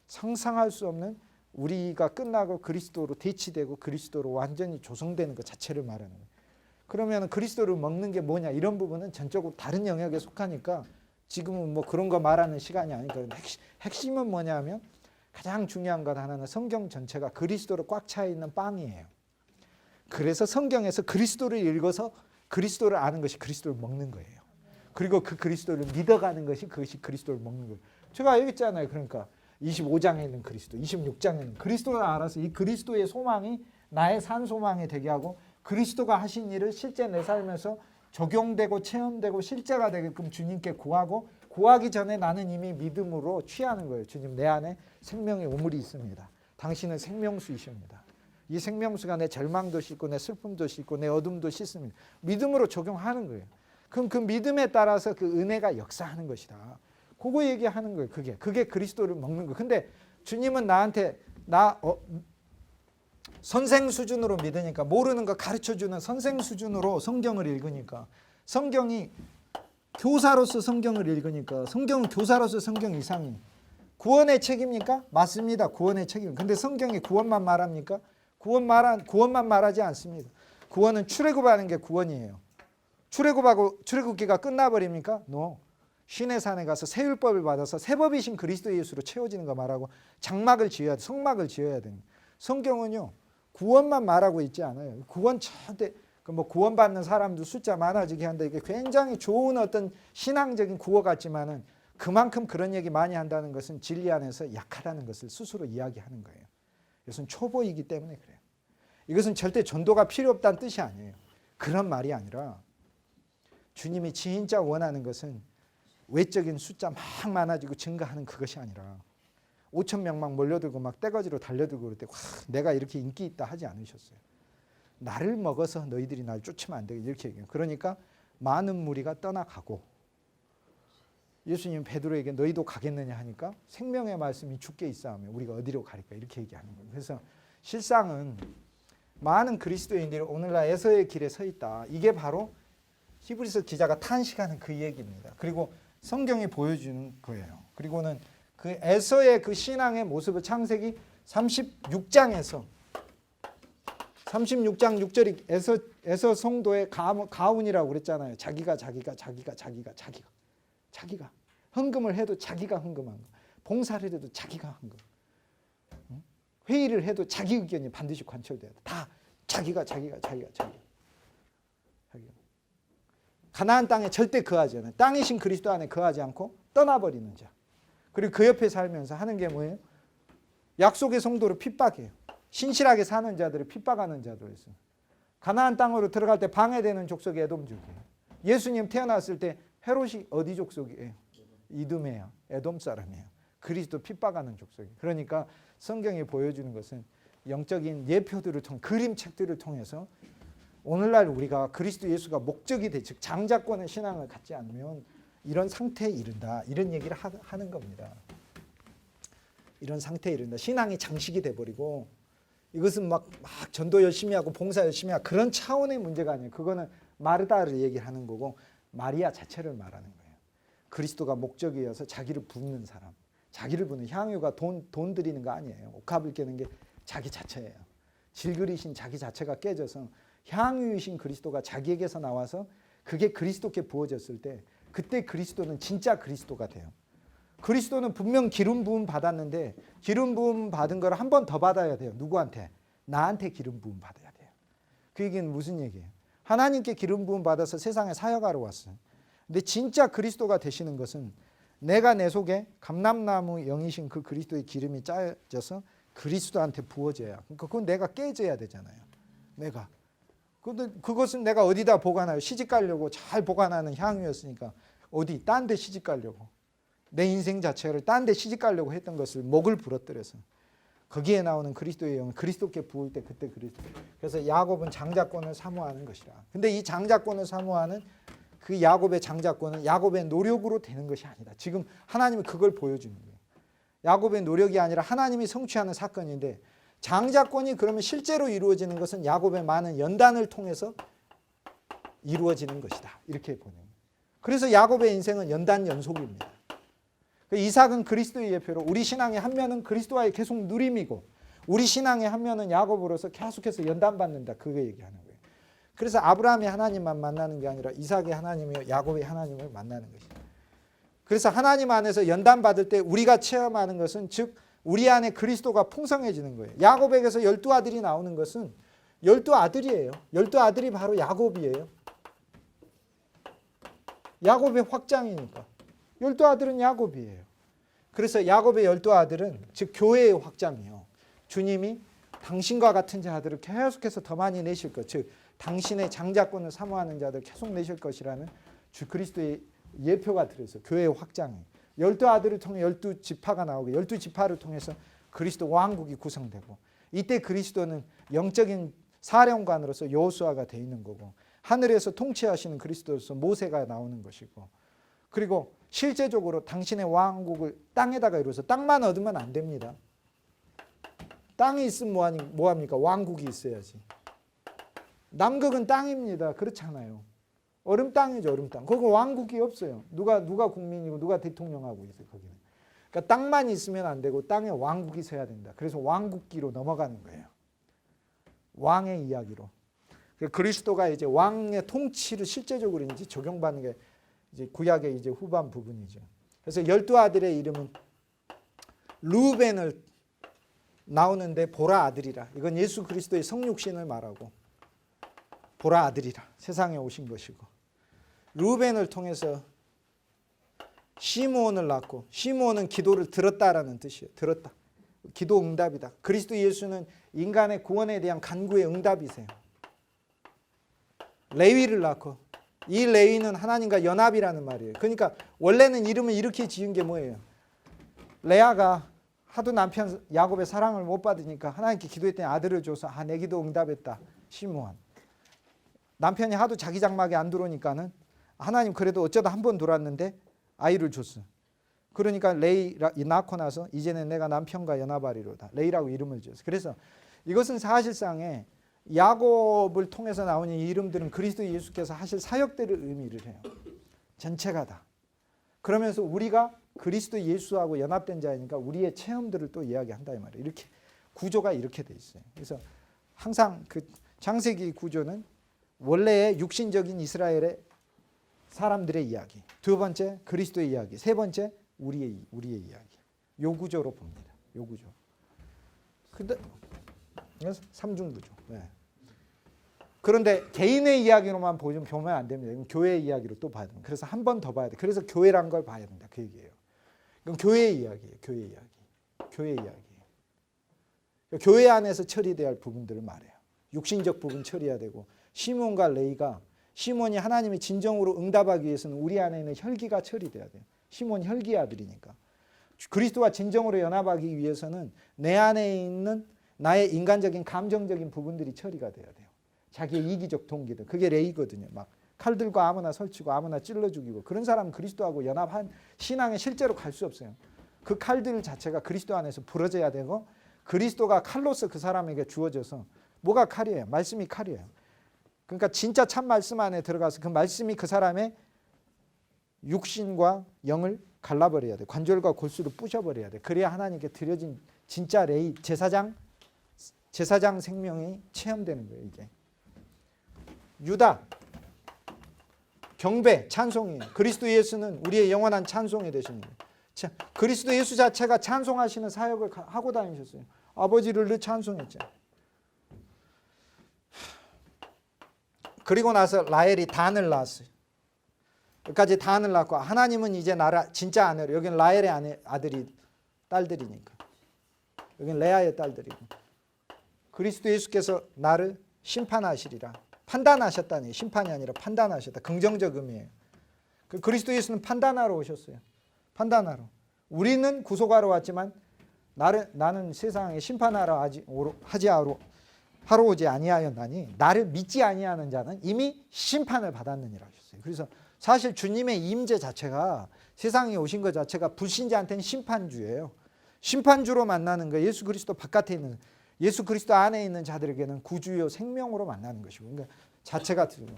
상상할 수 없는 우리가 끝나고 그리스도로 대치되고 그리스도로 완전히 조성되는 것 자체를 말하는 거예요. 그러면 그리스도를 먹는 게 뭐냐 이런 부분은 전적으로 다른 영역에 속하니까 지금은 뭐 그런 거 말하는 시간이 아니니까 핵심은 뭐냐면 가장 중요한 것 하나는 성경 전체가 그리스도로 꽉 차 있는 빵이에요. 그래서 성경에서 그리스도를 읽어서 그리스도를 아는 것이 그리스도를 먹는 거예요. 그리고 그 그리스도를 믿어가는 것이 그것이 그리스도를 먹는 거예요. 제가 얘기했잖아요. 그러니까 25장에 있는 그리스도, 26장에 있는 그리스도를 알아서 이 그리스도의 소망이 나의 산 소망이 되게 하고 그리스도가 하신 일을 실제 내 삶에서 적용되고 체험되고 실제가 되게끔 주님께 구하고 구하기 전에 나는 이미 믿음으로 취하는 거예요. 주님 내 안에 생명의 우물이 있습니다. 당신은 생명수이십니다. 이 생명수가 내 절망도 씻고 내 슬픔도 씻고 내 어둠도 씻습니다. 믿음으로 적용하는 거예요. 그럼 그 믿음에 따라서 그 은혜가 역사하는 것이다. 그거 얘기하는 거예요. 그게 그리스도를 먹는 거예요. 근데 주님은 나한테 선생 수준으로 믿으니까 모르는 거 가르쳐주는 선생 수준으로 성경을 읽으니까 성경이 교사로서 성경을 읽으니까 성경은 교사로서 성경 이상이 구원의 책입니까? 맞습니다. 구원의 책임. 근데 성경이 구원만 말합니까? 구원만 말하지 않습니다. 구원은 출애굽하는 게 구원이에요. 출애굽하고 출애굽기가 끝나버립니까? No. 신의 산에 가서 새 율법을 받아서 새 법이신 그리스도 예수로 채워지는 거 말하고 장막을 지어야 돼. 성막을 지어야 됩니다. 성경은요. 구원만 말하고 있지 않아요. 구원 절대 뭐 구원받는 사람도 숫자 많아지게 한다. 이게 굉장히 좋은 어떤 신앙적인 구호 같지만은 그만큼 그런 얘기 많이 한다는 것은 진리 안에서 약하다는 것을 스스로 이야기하는 거예요. 이것은 초보이기 때문에 그래요. 이것은 절대 전도가 필요 없다는 뜻이 아니에요. 그런 말이 아니라 주님이 진짜 원하는 것은 외적인 숫자 막 많아지고 증가하는 그것이 아니라 5천 명 막 몰려들고 막 떼거지로 달려들고 그럴 때 내가 이렇게 인기 있다 하지 않으셨어요. 나를 먹어서 너희들이 날 쫓으면 안 되게 이렇게 얘기해요. 그러니까 많은 무리가 떠나가고 예수님 베드로에게 너희도 가겠느냐 하니까 생명의 말씀이 주께 있사오며 우리가 어디로 가릴까 이렇게 얘기하는 거예요. 그래서 실상은 많은 그리스도인들이 오늘날 에서의 길에 서 있다. 이게 바로 히브리서 기자가 탄식하는 그 얘기입니다. 그리고 성경이 보여주는 거예요. 그리고는 그 에서의 그 신앙의 모습을 창세기 36장에서 36장 6절이 에서 성도의 가훈이라고 그랬잖아요. 자기가 헌금을 해도 자기가 헌금한 거. 봉사를 해도 자기가 한 거. 회의를 해도 자기 의견이 반드시 관철돼야 돼. 다 자기가. 가나안 땅에 절대 거하지 않아요. 땅이신 그리스도 안에 거하지 않고 떠나버리는 자. 그리고 그 옆에 살면서 하는 게 뭐예요? 약속의 성도를 핍박해요. 신실하게 사는 자들을 핍박하는 자들을 있어요. 가나안 땅으로 들어갈 때 방해되는 족속이 에돔족이에요. 예수님 태어났을 때 헤롯이 어디 족속이에요? 이두메야, 에돔 사람이에요. 그리스도 핍박하는 족속이에요. 그러니까 성경이 보여주는 것은 영적인 예표들을 통해 그림책들을 통해서 오늘날 우리가 그리스도 예수가 목적이 돼, 즉 장자권의 신앙을 갖지 않으면 이런 상태에 이른다. 이런 얘기를 하는 겁니다. 이런 상태에 이른다. 신앙이 장식이 돼버리고 이것은 막 전도 열심히 하고 봉사 열심히 하고 그런 차원의 문제가 아니에요. 그거는 마르다를 얘기하는 거고 마리아 자체를 말하는 거예요. 그리스도가 목적이어서 자기를 붓는 사람. 자기를 붓는 향유가 돈 들이는 거 아니에요. 옥합을 깨는 게 자기 자체예요. 질그리신 자기 자체가 깨져서 향유이신 그리스도가 자기에게서 나와서 그게 그리스도께 부어졌을 때 그때 그리스도는 진짜 그리스도가 돼요. 그리스도는 분명 기름 부음 받았는데 기름 부음 받은 걸 한 번 더 받아야 돼요. 누구한테? 나한테 기름 부음 받아야 돼요. 그 얘기는 무슨 얘기예요? 하나님께 기름 부음 받아서 세상에 사역하러 왔어요. 근데 진짜 그리스도가 되시는 것은 내가 내 속에 감람나무 영이신 그 그리스도의 기름이 짜져서 그리스도한테 부어져야. 그러니까 그건 내가 깨져야 되잖아요. 내가. 근데 그것은 내가 어디다 보관해요? 시집 가려고 잘 보관하는 향유였으니까 어디 딴 데 시집 가려고. 내 인생 자체를 딴 데 시집 가려고 했던 것을 목을 부러뜨려서 거기에 나오는 그리스도의 영은 그리스도께 부을 때 그때 그리스도. 그래서 야곱은 장자권을 사모하는 것이라. 근데 이 장자권을 사모하는 그 야곱의 장자권은 야곱의 노력으로 되는 것이 아니다. 지금 하나님은 그걸 보여주는 거예요. 야곱의 노력이 아니라 하나님이 성취하는 사건인데 장자권이 그러면 실제로 이루어지는 것은 야곱의 많은 연단을 통해서 이루어지는 것이다. 이렇게 보는 거예요. 그래서 야곱의 인생은 연단 연속입니다. 이삭은 그리스도의 예표로 우리 신앙의 한 면은 그리스도와의 계속 누림이고 우리 신앙의 한 면은 야곱으로서 계속해서 연단받는다. 그게 얘기하는 거예요. 그래서 아브라함의 하나님만 만나는 게 아니라 이삭의 하나님이요 야곱의 하나님을 만나는 것이다. 그래서 하나님 안에서 연단받을 때 우리가 체험하는 것은 즉 우리 안에 그리스도가 풍성해지는 거예요. 야곱에게서 12아들이 나오는 것은 12아들이에요. 12아들이 바로 야곱이에요. 야곱의 확장이니까. 12아들은 야곱이에요. 그래서 야곱의 12아들은 즉 교회의 확장이요. 주님이 당신과 같은 자들을 계속해서 더 많이 내실 것. 즉 당신의 장자권을 사모하는 자들 계속 내실 것이라는 주 그리스도의 예표가 들어있어요. 교회의 확장이. 12아들을 통해 12지파가 나오고 12지파를 통해서 그리스도 왕국이 구성되고 이때 그리스도는 영적인 사령관으로서 여호수아가 되어 있는 거고 하늘에서 통치하시는 그리스도로서 모세가 나오는 것이고 그리고 실제적으로 당신의 왕국을 땅에다가 이루어서 땅만 얻으면 안 됩니다. 땅이 있으면 뭐합니까? 왕국이 있어야지. 남극은 땅입니다. 그렇잖아요. 얼음 땅이죠. 얼음 땅. 거기 왕국이 없어요. 누가 국민이고 누가 대통령하고 있어요. 거기는. 그러니까 땅만 있으면 안 되고 땅에 왕국이 서야 된다. 그래서 왕국기로 넘어가는 거예요. 왕의 이야기로. 그리스도가 이제 왕의 통치를 실제적으로 이제 적용받는 게 이제 구약의 이제 후반 부분이죠. 그래서 12아들의 이름은 르우벤을 나오는데 보라 아들이라. 이건 예수 그리스도의 성육신을 말하고 보라 아들이라. 세상에 오신 것이고. 르우벤을 통해서 시므온을 낳고 시므온은 기도를 들었다라는 뜻이에요. 들었다. 기도 응답이다. 그리스도 예수는 인간의 구원에 대한 간구의 응답이세요. 레위를 낳고 이 레위는 하나님과 연합이라는 말이에요. 그러니까 원래는 이름을 이렇게 지은 게 뭐예요? 레아가 하도 남편 야곱의 사랑을 못 받으니까 하나님께 기도했더니 아들을 줘서 내 기도 응답했다. 시므온. 남편이 하도 자기 장막에 안 들어오니까는 하나님 그래도 어쩌다 한 번 들어왔는데 아이를 줬어. 그러니까 레이 낳고 나서 이제는 내가 남편과 연합하리로다. 레이라고 이름을 지었어. 그래서 이것은 사실상에 야곱을 통해서 나오는 이 이름들은 그리스도 예수께서 하실 사역들을 의미를 해요. 전체가 다. 그러면서 우리가 그리스도 예수하고 연합된 자이니까 우리의 체험들을 또 이야기한다 이 말이에요. 이렇게 구조가 이렇게 돼 있어요. 그래서 항상 그 창세기 구조는 원래의 육신적인 이스라엘의 사람들의 이야기, 두 번째 그리스도의 이야기, 세 번째 우리의 이야기. 요 구조로 봅니다. 요 구조. 근데 삼중 구조. 네. 그런데 개인의 이야기로만 보면 안 됩니다. 이건 교회의 이야기로 또 봐야 됩니다. 그래서 한 번 더 봐야 돼. 그래서 교회란 걸 봐야 된다. 그 얘기예요. 이건 교회의 이야기예요. 교회의 이야기. 교회의 이야기예요. 교회 안에서 처리돼야 할 부분들을 말해요. 육신적 부분 처리해야 되고 시몬과 레이가 시몬이 하나님의 진정으로 응답하기 위해서는 우리 안에 있는 혈기가 처리돼야 돼요. 시몬 혈기의 아들이니까. 그리스도와 진정으로 연합하기 위해서는 내 안에 있는 나의 인간적인 감정적인 부분들이 처리가 돼야 돼요. 자기의 이기적 동기들. 그게 레이거든요. 막 칼 들고 아무나 설치고 아무나 찔러 죽이고 그런 사람은 그리스도하고 연합한 신앙에 실제로 갈 수 없어요. 그 칼들 자체가 그리스도 안에서 부러져야 되고 그리스도가 칼로서 그 사람에게 주어져서 뭐가 칼이에요? 말씀이 칼이에요. 그러니까 진짜 참 말씀 안에 들어가서 그 말씀이 그 사람의 육신과 영을 갈라버려야 돼. 관절과 골수를 부셔버려야 돼. 그래야 하나님께 드려진 진짜 레이 제사장 생명이 체험되는 거예요. 이게 유다 경배 찬송이에요. 그리스도 예수는 우리의 영원한 찬송이 되시는 거예요. 그리스도 예수 자체가 찬송하시는 사역을 하고 다니셨어요. 아버지를 늘 찬송했죠. 그리고 나서 라헬이 단을 낳았어요. 여기까지 단을 낳고 하나님은 이제 나를 진짜 아내로, 여기는 라헬의 아들이 딸들이니까 여기는 레아의 딸들이고 그리스도 예수께서 나를 심판하시리라. 판단하셨다니 심판이 아니라 판단하셨다. 긍정적 의미예요. 그리스도 예수는 판단하러 오셨어요. 판단하러. 우리는 구속하러 왔지만 나는 세상에 심판하러 하러 오지 아니하였나니 나를 믿지 아니하는 자는 이미 심판을 받았느니라 하셨어요. 그래서 사실 주님의 임재 자체가 세상에 오신 것 자체가 불신자한테는 심판주예요. 심판주로 만나는 거예요. 예수 그리스도 바깥에 있는 예수 그리스도 안에 있는 자들에게는 구주요 생명으로 만나는 것이고 그러니까 자체가 들고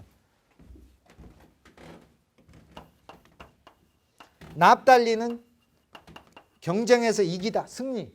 납달리는 경쟁에서 이기다 승리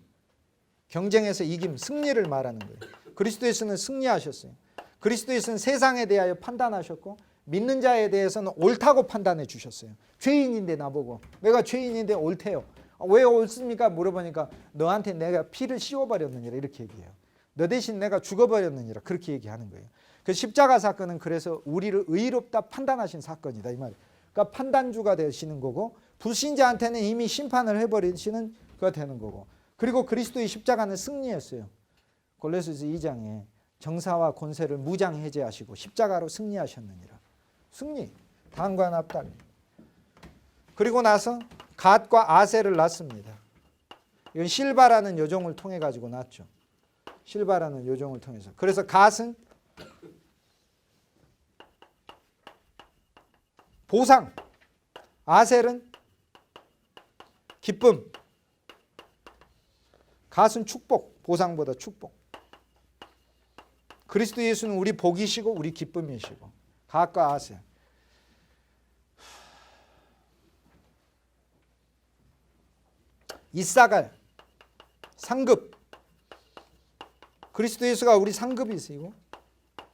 경쟁에서 이김 승리를 말하는 거예요. 그리스도 예수는 승리하셨어요. 그리스도 예수는 세상에 대하여 판단하셨고 믿는 자에 대해서는 옳다고 판단해 주셨어요. 죄인인데 나보고 내가 죄인인데 옳대요. 왜 옳습니까? 물어보니까 너한테 내가 피를 씌워버렸느니라 이렇게 얘기해요. 너 대신 내가 죽어버렸느니라 그렇게 얘기하는 거예요. 그 십자가 사건은 그래서 우리를 의롭다 판단하신 사건이다 이 말이에요. 그러니까 판단주가 되시는 거고 불신자한테는 이미 심판을 해버리시는 그가 되는 거고 그리고 그리스도의 십자가는 승리였어요. 골로새서 2장에 정사와 권세를 무장해제하시고 십자가로 승리하셨느니라. 승리, 단과 납달리. 그리고 나서 갓과 아셀을 낳습니다. 이건 실바라는 여종을 통해 가지고 낳았죠. 실바라는 여종을 통해서. 그래서 갓은 보상, 아셀은 기쁨, 갓은 축복, 보상보다 축복. 그리스도 예수는 우리 복이시고 우리 기쁨이시고 갓과 아셀. 이사갈 상급. 그리스도 예수가 우리 상급이시고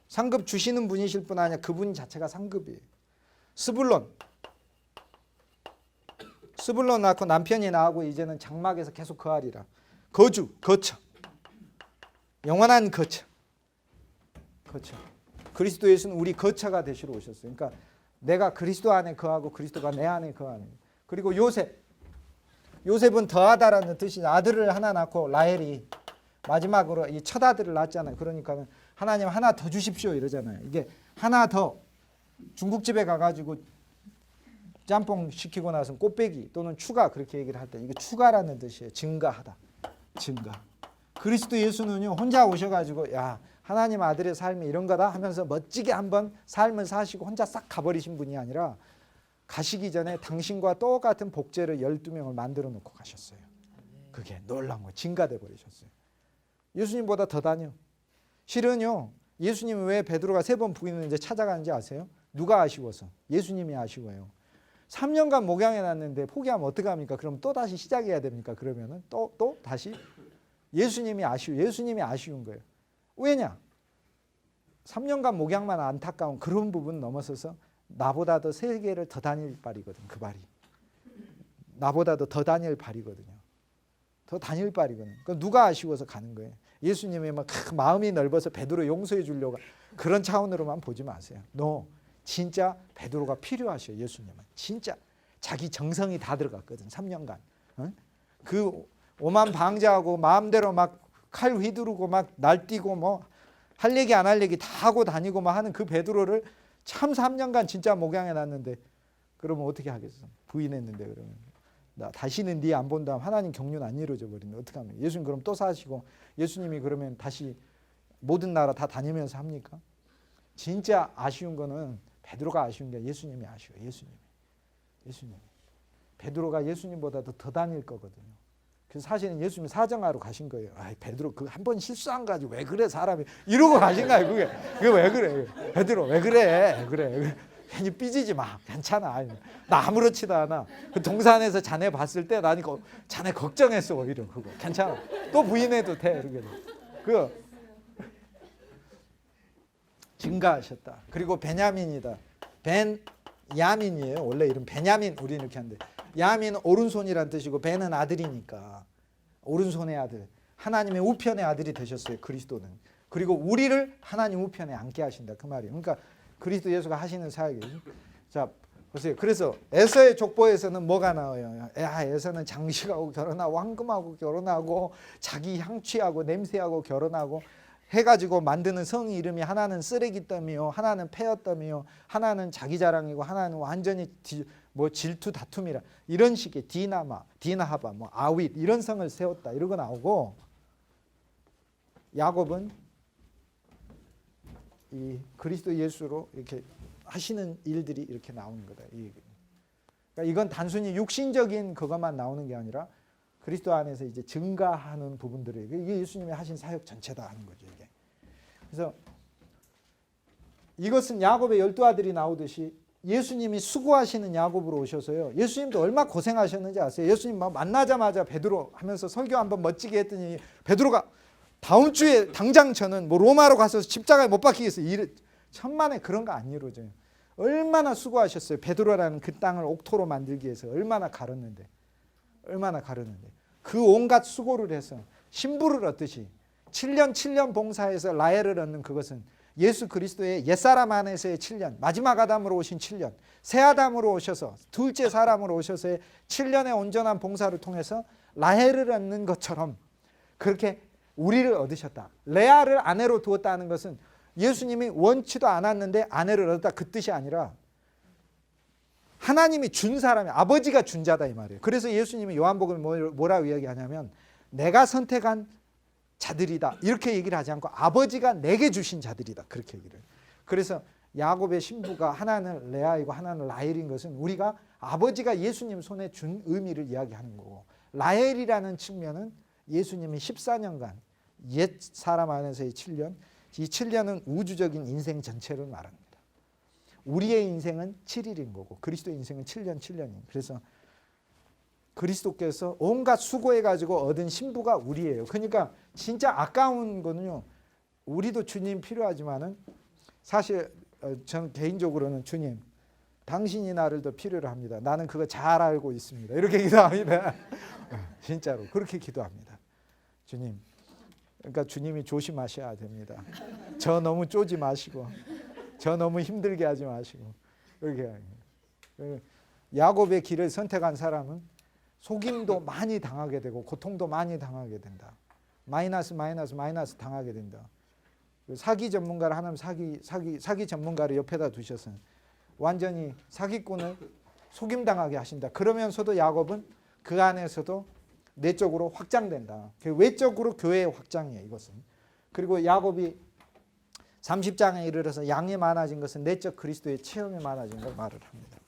상급 주시는 분이실 뿐 아니라 그분 자체가 상급이에요. 스불론 낳고 남편이 나오고 이제는 장막에서 계속 거하리라. 거주, 거처, 영원한 거처. 그리스도 예수는 우리 거처가 되시러 오셨어요. 그러니까 내가 그리스도 안에 거하고 그리스도가 내 안에 거하는. 그리고 요셉은 더하다라는 뜻이 아들을 하나 낳고 라헬이 마지막으로 이 첫 아들을 낳았잖아요. 그러니까 하나님 하나 더 주십시오 이러잖아요. 이게 하나 더 중국집에 가가지고 짬뽕 시키고 나서 꽃배기 또는 추가 그렇게 얘기를 할 때 이게 추가라는 뜻이에요. 증가하다. 증가. 그리스도 예수는요 혼자 오셔가지고 야 하나님 아들의 삶이 이런 거다 하면서 멋지게 한번 삶을 사시고 혼자 싹 가버리신 분이 아니라 가시기 전에 당신과 똑같은 복제를 12명을 만들어 놓고 가셨어요. 그게 놀라운 거 증가돼 버리셨어요. 예수님보다 더 다녀. 실은요 예수님이 왜 베드로가 3번 부인을 이제 찾아가는지 아세요? 누가 아쉬워서? 예수님이 아쉬워요. 3년간 목양해 놨는데 포기하면 어떡합니까? 그럼 또 다시 시작해야 됩니까? 그러면은 또 다시 예수님이 아쉬운 거예요. 왜냐? 3년간 목양만 안타까운 그런 부분 넘어서서 나보다 더 세계를 더 다닐 발이거든. 그 발이. 나보다도 더 다닐 발이거든요. 더 다닐 발이거든요. 그러니까 누가 아쉬워서 가는 거예요. 예수님이 막 마음이 넓어서 베드로 용서해 주려고 그런 차원으로만 보지 마세요. 진짜 베드로가 필요하셔요. 예수님은. 진짜 자기 정성이 다 들어갔거든. 3년간. 그 오만 방자하고 마음대로 막 칼 휘두르고 막 날뛰고 뭐 할 얘기 안 할 얘기 다 하고 다니고 막 하는 그 베드로를 참 3년간 진짜 목양해 놨는데 그러면 어떻게 하겠어? 부인했는데 그러면 나 다시는 네 안 본다면 하나님 경륜 안 이루어져 버리는데 어떻게 하면 예수님 그럼 또 사시고 예수님이 그러면 다시 모든 나라 다 다니면서 합니까? 진짜 아쉬운 거는 베드로가 아쉬운 게 예수님이 아쉬워요. 예수님이. 베드로가 예수님보다도 더 다닐 거거든요. 그래서 사실은 예수님이 사정하러 가신 거예요. 베드로 그 한 번 실수한 거 가지고 왜 그래 사람이 이러고 가신 거예요. 그게 왜 그래? 베드로 왜 그래? 괜히 삐지지 마. 괜찮아. 나 아무렇지도 않아. 그 동산에서 자네 봤을 때 나니까 자네 걱정했어 오히려 그거. 괜찮아. 또 부인해도 돼. 이렇게. 증가하셨다. 그리고 베냐민이다. 벤야민이에요. 원래 이름 베냐민 우리는 이렇게 하는데 야민은 오른손이란 뜻이고 벤은 아들이니까 오른손의 아들. 하나님의 우편의 아들이 되셨어요. 그리스도는. 그리고 우리를 하나님 우편에 앉게 하신다. 그 말이에요. 그러니까 그리스도 예수가 하시는 사역이에요. 자 보세요. 그래서 에서의 족보에서는 뭐가 나와요? 에서는 장식하고 결혼하고 황금하고 결혼하고 자기 향취하고 냄새하고 결혼하고 해가지고 만드는 성 이름이 하나는 쓰레기더미요, 하나는 폐허더미요, 하나는 자기 자랑이고 하나는 완전히 질투 다툼이라 이런 식의 디나하바, 아윗 이런 성을 세웠다 이러고 나오고 야곱은 이 그리스도 예수로 이렇게 하시는 일들이 이렇게 나오는 거다. 그러니까 이건 단순히 육신적인 그것만 나오는 게 아니라 그리스도 안에서 이제 증가하는 부분들이 이게 예수님이 하신 사역 전체다 하는 거죠. 이게. 그래서 이것은 야곱의 12아들이 나오듯이 예수님이 수고하시는 야곱으로 오셔서요. 예수님도 얼마나 고생하셨는지 아세요? 예수님 만나자마자 베드로 하면서 설교 한번 멋지게 했더니 베드로가 다음 주에 당장 저는 로마로 가서 십자가에 못 박히겠어요. 천만에 그런 거 안 이루어져요. 얼마나 수고하셨어요. 베드로라는 그 땅을 옥토로 만들기 위해서 얼마나 가르는데. 그 온갖 수고를 해서 신부를 얻듯이 7년 봉사해서 라헬을 얻는 그것은 예수 그리스도의 옛사람 안에서의 7년, 마지막 아담으로 오신 7년, 새 아담으로 오셔서 둘째 사람으로 오셔서의 7년의 온전한 봉사를 통해서 라헬을 얻는 것처럼 그렇게 우리를 얻으셨다. 레아를 아내로 두었다는 것은 예수님이 원치도 않았는데 아내를 얻었다 그 뜻이 아니라 하나님이 준 사람이 아버지가 준 자다 이 말이에요. 그래서 예수님이 요한복음을 뭐라고 이야기하냐면 내가 선택한 자들이다 이렇게 얘기를 하지 않고 아버지가 내게 주신 자들이다 그렇게 얘기를 해요. 그래서 야곱의 신부가 하나는 레아이고 하나는 라헬인 것은 우리가 아버지가 예수님 손에 준 의미를 이야기하는 거고 라헬이라는 측면은 예수님이 14년간 옛 사람 안에서의 7년 이 7년은 우주적인 인생 전체를 말합니다. 우리의 인생은 7일인 거고 그리스도의 인생은 7년인. 그래서 그리스도께서 온갖 수고해 가지고 얻은 신부가 우리예요. 그러니까 진짜 아까운 거는요. 우리도 주님 필요하지만은 사실 저는 개인적으로는 주님 당신이 나를 더 필요로 합니다. 나는 그거 잘 알고 있습니다. 이렇게 기도합니다. 진짜로 그렇게 기도합니다. 주님. 그러니까 주님이 조심하셔야 됩니다. 저 너무 쪼지 마시고 저 너무 힘들게 하지 마시고 그렇게 야곱의 길을 선택한 사람은 속임도 많이 당하게 되고 고통도 많이 당하게 된다. 마이너스 당하게 된다. 사기 전문가를 하나님 사기 전문가를 옆에다 두셔서 완전히 사기꾼을 속임당하게 하신다. 그러면서도 야곱은 그 안에서도 내적으로 확장된다. 외적으로 교회의 확장이에요. 이것은. 그리고 야곱이 30장에 이르러서 양이 많아진 것은 내적 그리스도의 체험이 많아진 걸 말을 합니다.